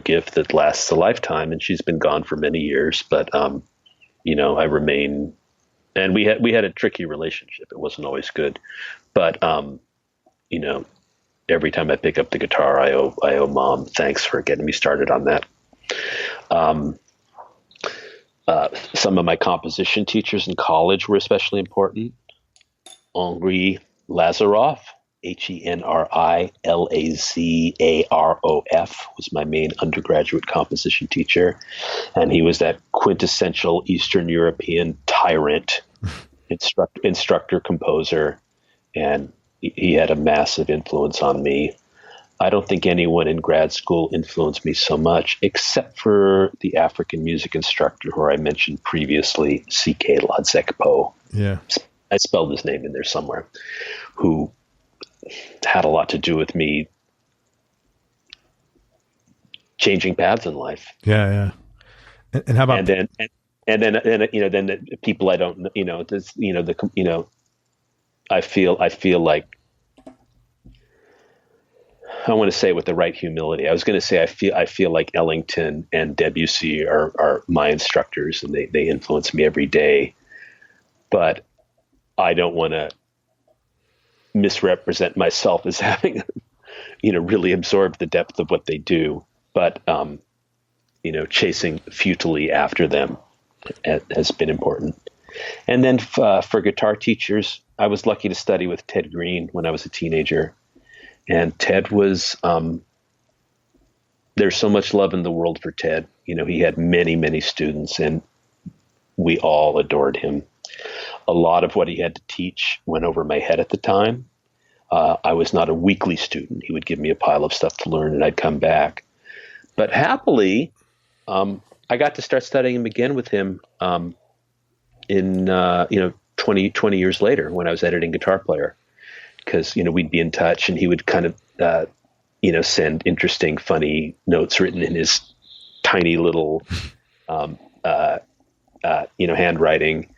gift that lasts a lifetime. And she's been gone for many years, but I remain, and we had a tricky relationship. It wasn't always good, but every time I pick up the guitar, I owe Mom thanks for getting me started on that. Some of my composition teachers in college were especially important. Henri Lazaroff, HenriLazaroff, was my main undergraduate composition teacher. And he was that quintessential Eastern European tyrant, instructor, composer. And he had a massive influence on me. I don't think anyone in grad school influenced me so much, except for the African music instructor who I mentioned previously, C.K. Ladzekpo. Yeah. I spelled his name in there somewhere, who had a lot to do with me changing paths in life. Yeah. And how about then the people I don't know, I feel like, I want to say with the right humility. I was going to say I feel like Ellington and Debussy are my instructors, and they influence me every day. But I don't want to misrepresent myself as having, really absorbed the depth of what they do. But chasing futilely after them has been important. And then for guitar teachers, I was lucky to study with Ted Green when I was a teenager. And Ted was, there's so much love in the world for Ted. He had many, many students, and we all adored him. A lot of what he had to teach went over my head at the time. I was not a weekly student. He would give me a pile of stuff to learn, and I'd come back. But happily, I got to start studying him again with him in 20 years later when I was editing Guitar Player. Because, we'd be in touch, and he would kind of, send interesting, funny notes written in his tiny little, handwriting.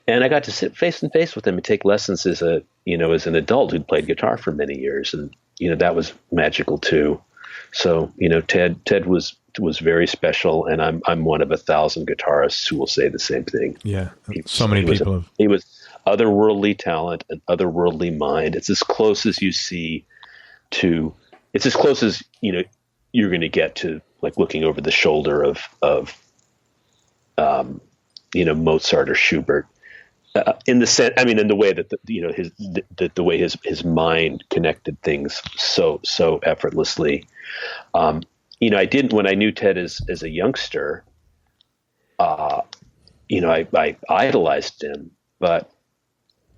And I got to sit face to face with him and take lessons as an adult who'd played guitar for many years. And, that was magical too. So, Ted was very special, and I'm one of 1,000 guitarists who will say the same thing. Yeah. So many people have. He was otherworldly talent and otherworldly mind. It's as close as you see to, it's as close as, you're going to get to like looking over the shoulder of Mozart or Schubert. in the sense, I mean, in the way that the way his mind connected things so effortlessly. I didn't, when I knew Ted as a youngster, I idolized him, but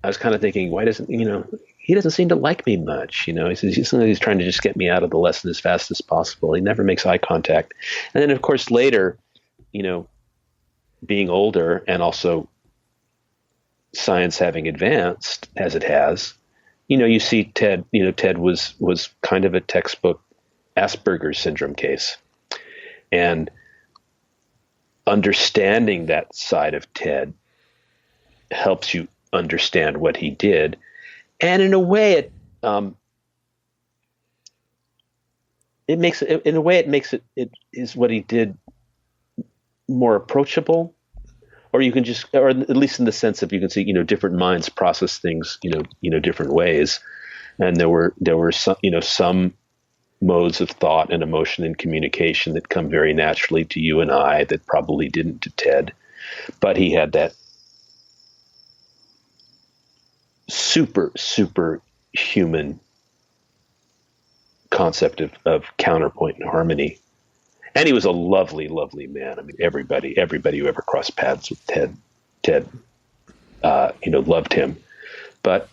I was kind of thinking, why doesn't, he doesn't seem to like me much. He's trying to just get me out of the lesson as fast as possible. He never makes eye contact. And then of course later, being older and also science having advanced as it has, you see Ted, Ted was kind of a textbook Asperger's syndrome case, and understanding that side of Ted helps you understand what he did. And in a way it makes it is what he did more approachable, or you can just, or at least in the sense of, you can see, different minds process things, different ways. And there were some modes of thought and emotion and communication that come very naturally to you and I that probably didn't to Ted, but he had that super human concept of counterpoint and harmony. And he was a lovely, lovely man. I mean, everybody who ever crossed paths with Ted, loved him. But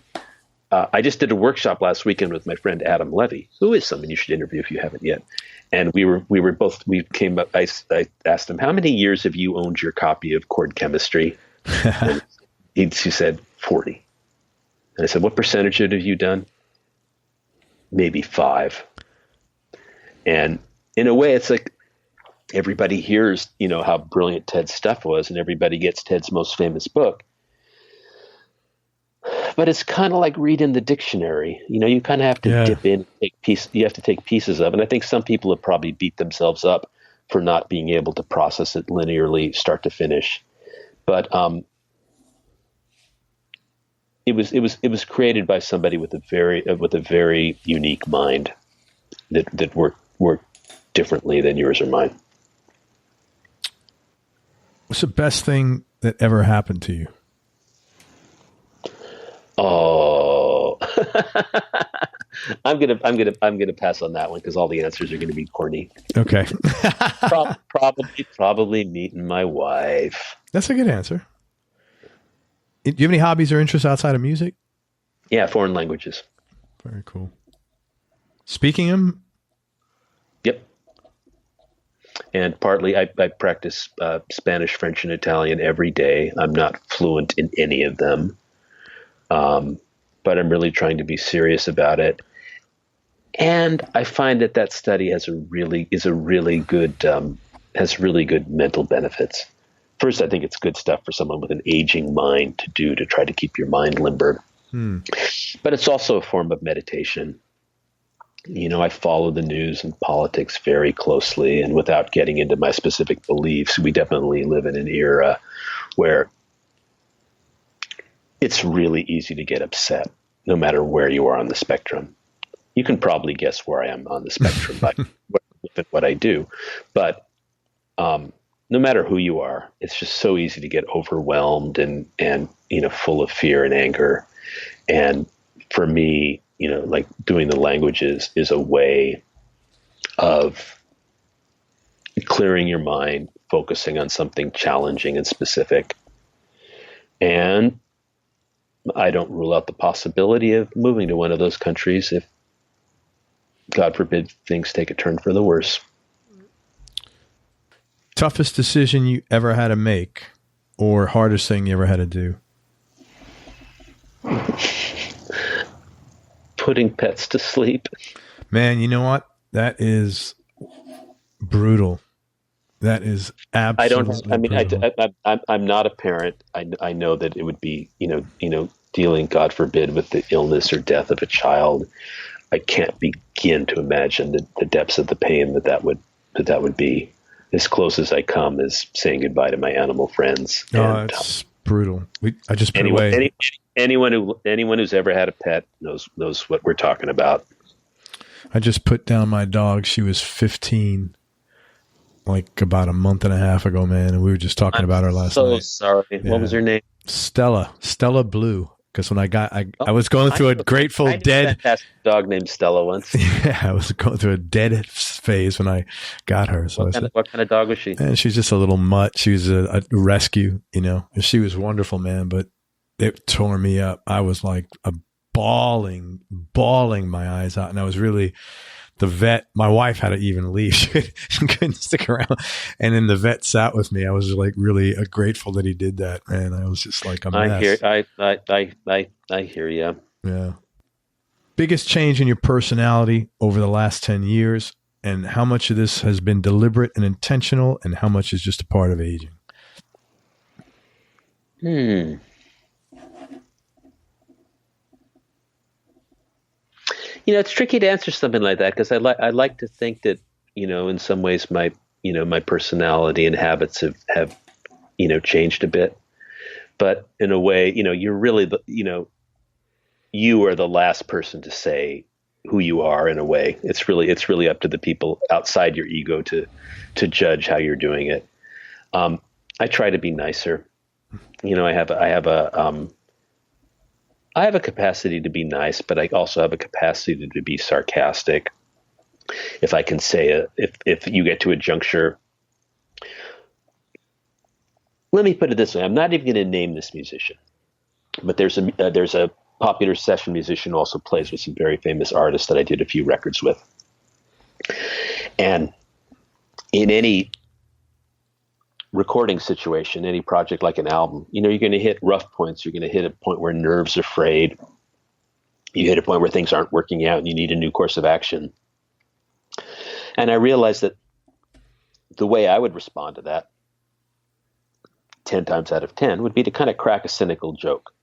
I just did a workshop last weekend with my friend Adam Levy, who is someone you should interview if you haven't yet. And we came up. I asked him, how many years have you owned your copy of Chord Chemistry? And he said 40. And I said, what percentage have you done? Maybe 5. And in a way, it's like everybody hears, how brilliant Ted's stuff was, and everybody gets Ted's most famous book. But it's kind of like reading the dictionary. You kind of have to dip in, you have to take pieces of. And I think some people have probably beat themselves up for not being able to process it linearly, start to finish. But it was created by somebody with a very unique mind that worked differently than yours or mine. What's the best thing that ever happened to you? Oh, I'm gonna pass on that one because all the answers are gonna be corny. Okay. Probably meeting my wife. That's a good answer. Do you have any hobbies or interests outside of music? Yeah, foreign languages. Very cool. Speaking them? Yep. And partly I practice Spanish, French, and Italian every day. I'm not fluent in any of them. But I'm really trying to be serious about it. And I find that study has really good mental benefits. First, I think it's good stuff for someone with an aging mind to do, to try to keep your mind limber. But it's also a form of meditation. I follow the news and politics very closely, and without getting into my specific beliefs, we definitely live in an era where it's really easy to get upset no matter where you are on the spectrum. You can probably guess where I am on the spectrum by what I do. But no matter who you are, it's just so easy to get overwhelmed and full of fear and anger. And for me, like doing the languages is a way of clearing your mind, focusing on something challenging and specific. And I don't rule out the possibility of moving to one of those countries if, God forbid, things take a turn for the worse. Toughest decision you ever had to make, or hardest thing you ever had to do? Putting pets to sleep. Man, you know what? That is brutal. That is absolutely brutal. I'm not a parent. I know that it would be, dealing, God forbid, with the illness or death of a child. I can't begin to imagine the depths of the pain that would be. As close as I come is saying goodbye to my animal friends. Oh, it's brutal. I just put away. Anyone who's ever had a pet knows what we're talking about. I just put down my dog. She was 15, like about a month and a half ago, man, and we were just talking about her last night. So sorry. Yeah. What was her name? Stella Blue. Because when I was going through a Grateful I knew Dead. a fantastic dog named Stella once. Yeah, I was going through a Dead phase when I got her. So what kind of dog was she? And she's just a little mutt. She was a rescue, and she was wonderful, man. But it tore me up. I was like bawling my eyes out, and I was really. The vet, my wife had to even leave. She couldn't stick around. And then the vet sat with me. I was like really grateful that he did that, man. I was just like a mess. I hear you. Yeah. Biggest change in your personality over the last 10 years, and how much of this has been deliberate and intentional, and how much is just a part of aging? It's tricky to answer something like that because I like to think that, in some ways my personality and habits have changed a bit. But in a way, you're really, you are the last person to say who you are in a way. It's really up to the people outside your ego to judge how you're doing it. I try to be nicer. I have a capacity to be nice, but I also have a capacity to be sarcastic. If I can say if you get to a juncture, let me put it this way. I'm not even going to name this musician, but there's a popular session musician who also plays with some very famous artists that I did a few records with. And in any recording situation, any project like an album, you're going to hit rough points. You're going to hit a point where nerves are frayed. You hit a point where things aren't working out and you need a new course of action. And I realized that the way I would respond to that 10 times out of 10 would be to kind of crack a cynical joke,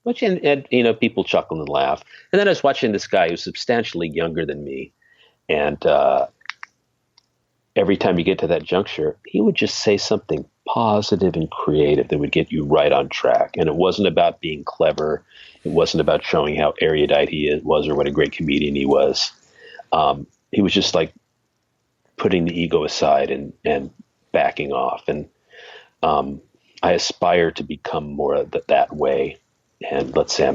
which, and people chuckle and laugh. And then I was watching this guy who's substantially younger than me. And, every time you get to that juncture, he would just say something positive and creative that would get you right on track. And it wasn't about being clever. It wasn't about showing how erudite he was or what a great comedian he was. He was just like putting the ego aside and backing off. And I aspire to become more that way. And let's say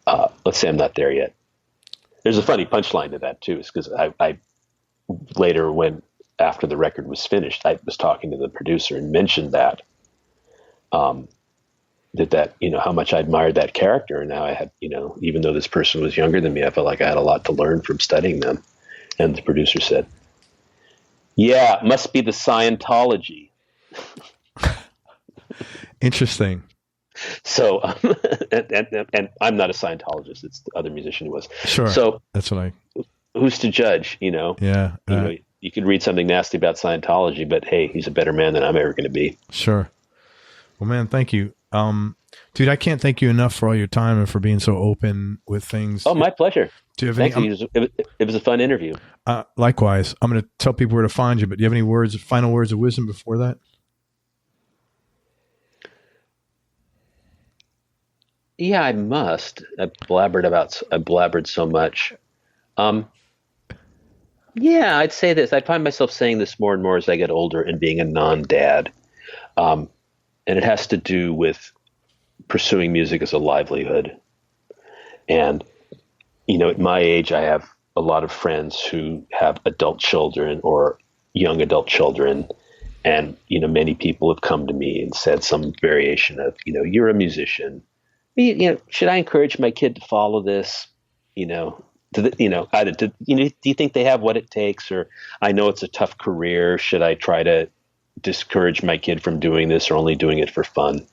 I'm not there yet. There's a funny punchline to that too, is because I later, after the record was finished, I was talking to the producer and mentioned that how much I admired that character. And now I had, even though this person was younger than me, I felt like I had a lot to learn from studying them. And the producer said, "Yeah, it must be the Scientology." Interesting. So, and I'm not a Scientologist. It's the other musician who was. Sure. So that's what who's to judge, Yeah. You could read something nasty about Scientology, but hey, he's a better man than I'm ever going to be. Sure. Well, man, thank you. Dude, I can't thank you enough for all your time and for being so open with things. Oh, my pleasure. Do you have Thank you. It was a fun interview. Likewise. I'm going to tell people where to find you, but do you have any final words of wisdom before that? Yeah, I must. I blabbered so much. Yeah, I'd say this. I find myself saying this more and more as I get older and being a non-dad. And it has to do with pursuing music as a livelihood. And, at my age, I have a lot of friends who have adult children or young adult children. And, many people have come to me and said some variation of, you're a musician. Should I encourage my kid to follow this? Do you think they have what it takes? Or I know it's a tough career. Should I try to discourage my kid from doing this or only doing it for fun?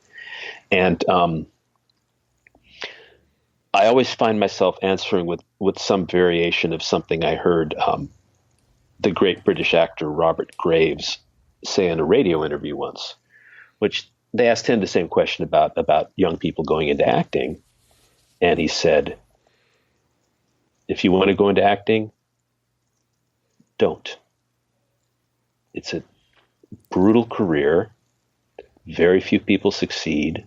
And I always find myself answering with some variation of something I heard the great British actor Robert Graves say in a radio interview once, which they asked him the same question about young people going into acting. And he said, if you want to go into acting, don't. It's a brutal career. Very few people succeed.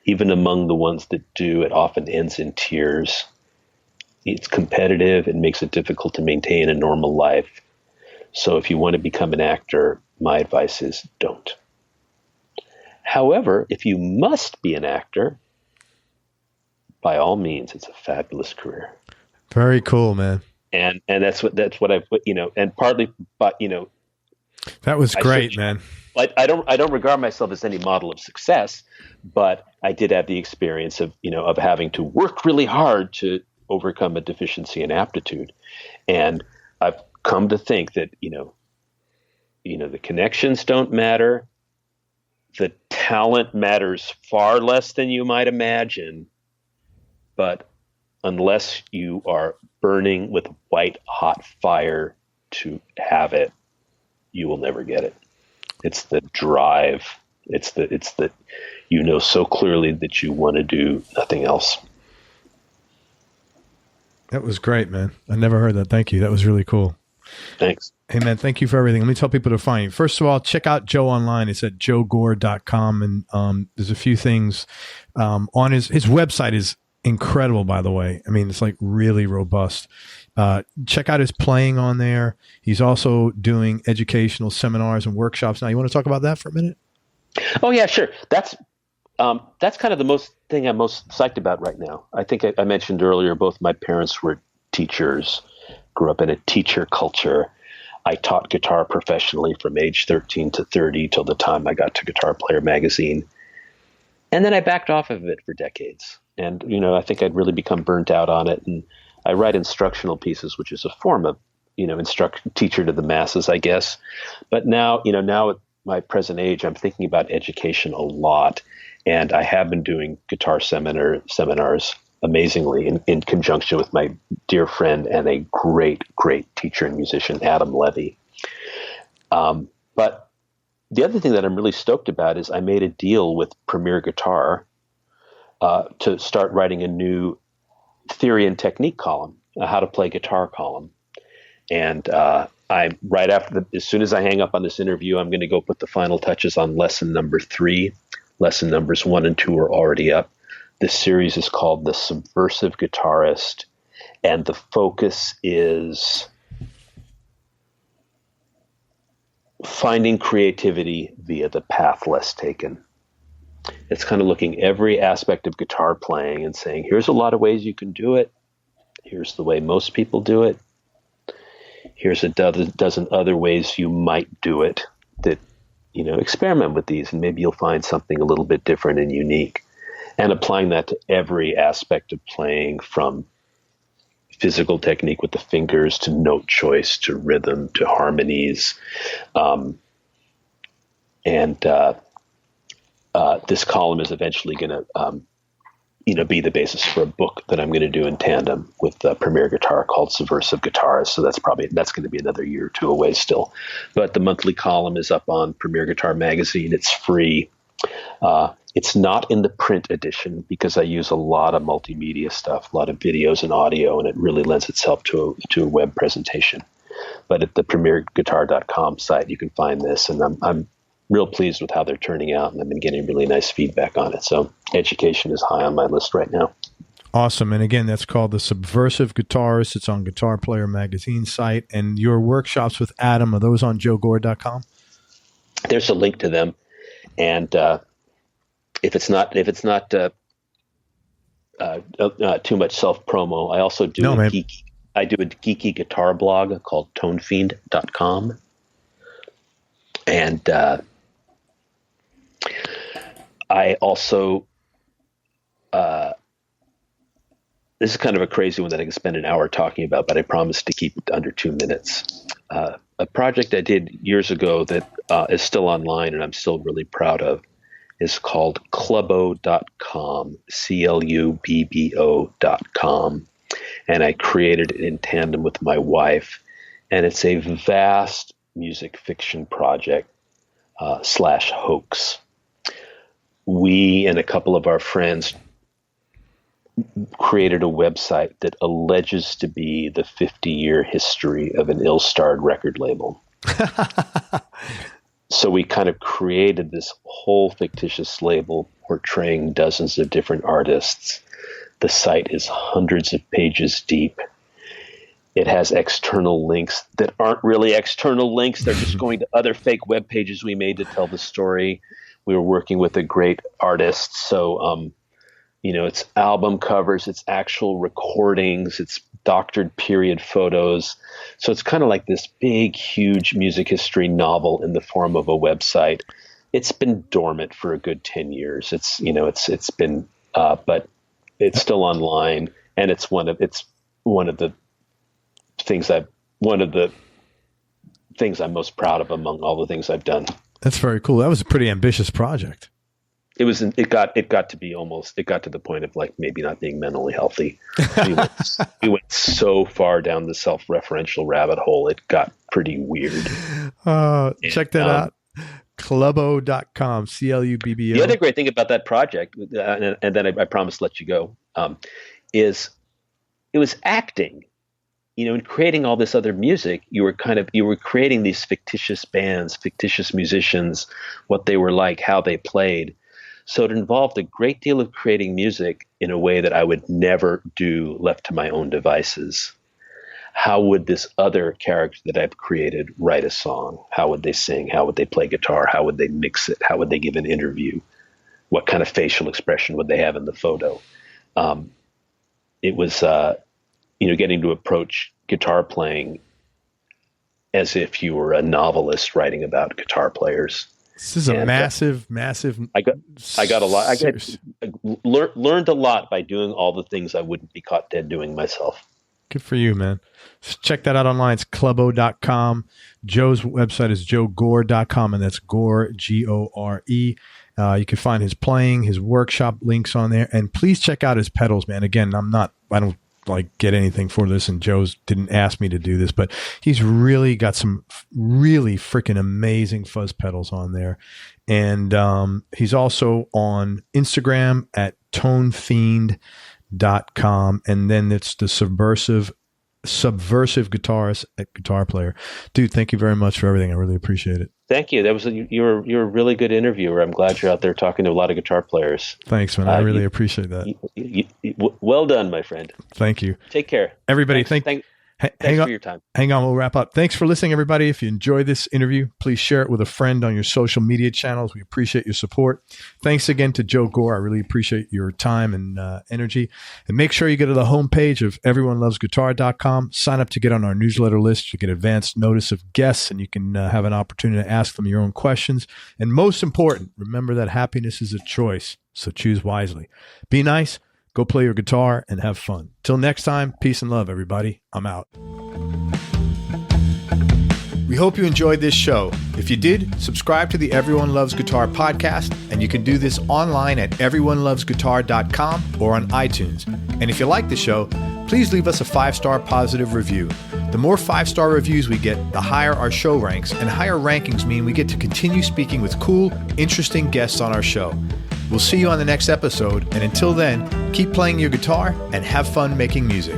Even among the ones that do, it often ends in tears. It's competitive. It makes it difficult to maintain a normal life. So if you want to become an actor, my advice is don't. However, if you must be an actor, by all means, it's a fabulous career. Very cool, man. And that's what I've, and partly, but, that was great, man. I don't regard myself as any model of success, but I did have the experience of having to work really hard to overcome a deficiency in aptitude. And I've come to think that, the connections don't matter. The talent matters far less than you might imagine. But unless you are burning with white hot fire to have it, you will never get it. It's the drive. It's the so clearly that you want to do nothing else. That was great, man. I never heard that. Thank you. That was really cool. Thanks. Hey, man, thank you for everything. Let me tell people to find you. First of all, check out Joe online. It's at joegore.com. And there's a few things on his website is incredible, by the way. I mean, it's like really robust. Check out his playing on there. He's also doing educational seminars and workshops. Now, you want to talk about that for a minute? Oh, yeah, sure. That's kind of the thing I'm most psyched about right now. I think I mentioned earlier, both my parents were teachers, grew up in a teacher culture. I taught guitar professionally from age 13 to 30 till the time I got to Guitar Player magazine. And then I backed off of it for decades. And, I think I'd really become burnt out on it. And I write instructional pieces, which is a form of, teacher to the masses, I guess. But now, now at my present age, I'm thinking about education a lot. And I have been doing guitar seminars amazingly in conjunction with my dear friend and a great, great teacher and musician, Adam Levy. But the other thing that I'm really stoked about is I made a deal with Premier Guitar to start writing a new theory and technique column, a how to play guitar column. And as soon as I hang up on this interview, I'm going to go put the final touches on lesson number 3. Lesson numbers 1 and 2 are already up. This series is called The Subversive Guitarist, and the focus is finding creativity via the path less taken. It's kind of looking every aspect of guitar playing and saying, here's a lot of ways you can do it. Here's the way most people do it. Here's a dozen other ways you might do it that, experiment with these and maybe you'll find something a little bit different and unique. And applying that to every aspect of playing, from physical technique with the fingers to note choice to rhythm to harmonies. This column is eventually going to, be the basis for a book that I'm going to do in tandem with Premier Guitar called Subversive Guitarist. So that's going to be another year or two away still. But the monthly column is up on Premier Guitar magazine. It's free. It's not in the print edition because I use a lot of multimedia stuff, a lot of videos and audio, and it really lends itself to a web presentation. But at the premierguitar.com site, you can find this, and I'm real pleased with how they're turning out, and I've been getting really nice feedback on it. So education is high on my list right now. Awesome. And again, that's called The Subversive Guitarist. It's on Guitar Player magazine site. And your workshops with Adam, are those on joegore.com? There's a link to them. And if it's not too much self promo, I also do a geeky guitar blog called tonefiend.com. And I also this is kind of a crazy one that I can spend an hour talking about, but I promise to keep it under 2 minutes. A project I did years ago that is still online and I'm still really proud of is called clubbo.com, clubbo.com. And I created it in tandem with my wife. And it's a vast music fiction project / hoax. We and a couple of our friends created a website that alleges to be the 50-year history of an ill-starred record label. So we kind of created this whole fictitious label portraying dozens of different artists. The site is hundreds of pages deep. It has external links that aren't really external links. They're just going to other fake web pages we made to tell the story. we were working with a great artist. So, it's album covers, it's actual recordings, it's doctored period photos. So it's kind of like this big, huge music history novel in the form of a website. It's been dormant for a good 10 years. It's been, but it's still online, and it's one of the things I'm most proud of among all the things I've done. That's very cool. That was a pretty ambitious project. It got to the point of like maybe not being mentally healthy. We went so far down the self-referential rabbit hole. It got pretty weird. Check that out. Clubbo.com, Clubbo. The other great thing about that project, and then I promise to let you go, is it was acting. In creating all this other music, you were creating these fictitious bands, fictitious musicians, what they were like, how they played. So it involved a great deal of creating music in a way that I would never do left to my own devices. How would this other character that I've created write a song? How would they sing? How would they play guitar? How would they mix it? How would they give an interview? What kind of facial expression would they have in the photo? It was, getting to approach guitar playing as if you were a novelist writing about guitar players. This is a massive. I got a lot. Learned a lot by doing all the things I wouldn't be caught dead doing myself. Good for you, man. Just check that out online. It's clubbo.com. Joe's website is joegore.com, and that's Gore, Gore. You can find his playing, his workshop links on there, and please check out his pedals, man. Again, I don't like get anything for this, and Joe's didn't ask me to do this, but he's really got some really freaking amazing fuzz pedals on there. And he's also on Instagram at tonefiend.com, and then it's the subversive guitarist at Guitar Player. Dude, thank you very much for everything. I really appreciate it. Thank you. You're a really good interviewer. I'm glad you're out there talking to a lot of guitar players. Thanks, man. I really appreciate that. Well done, my friend. Thank you. Take care. Everybody, Thanks hang on for your time. Hang on, we'll wrap up. Thanks for listening, everybody. If you enjoyed this interview, please share it with a friend on your social media channels. We appreciate your support. Thanks again to Joe Gore. I really appreciate your time and energy. And make sure you go to the homepage of everyonelovesguitar.com. Sign up to get on our newsletter list. You get advance notice of guests, and you can have an opportunity to ask them your own questions. And most important, remember that happiness is a choice, so choose wisely. Be nice. Go play your guitar and have fun. Till next time, peace and love, everybody. I'm out. We hope you enjoyed this show. If you did, subscribe to the Everyone Loves Guitar podcast, and you can do this online at everyonelovesguitar.com or on iTunes. And if you like the show, please leave us a 5-star positive review. The more 5-star reviews we get, the higher our show ranks, and higher rankings mean we get to continue speaking with cool, interesting guests on our show. We'll see you on the next episode, and until then, keep playing your guitar and have fun making music.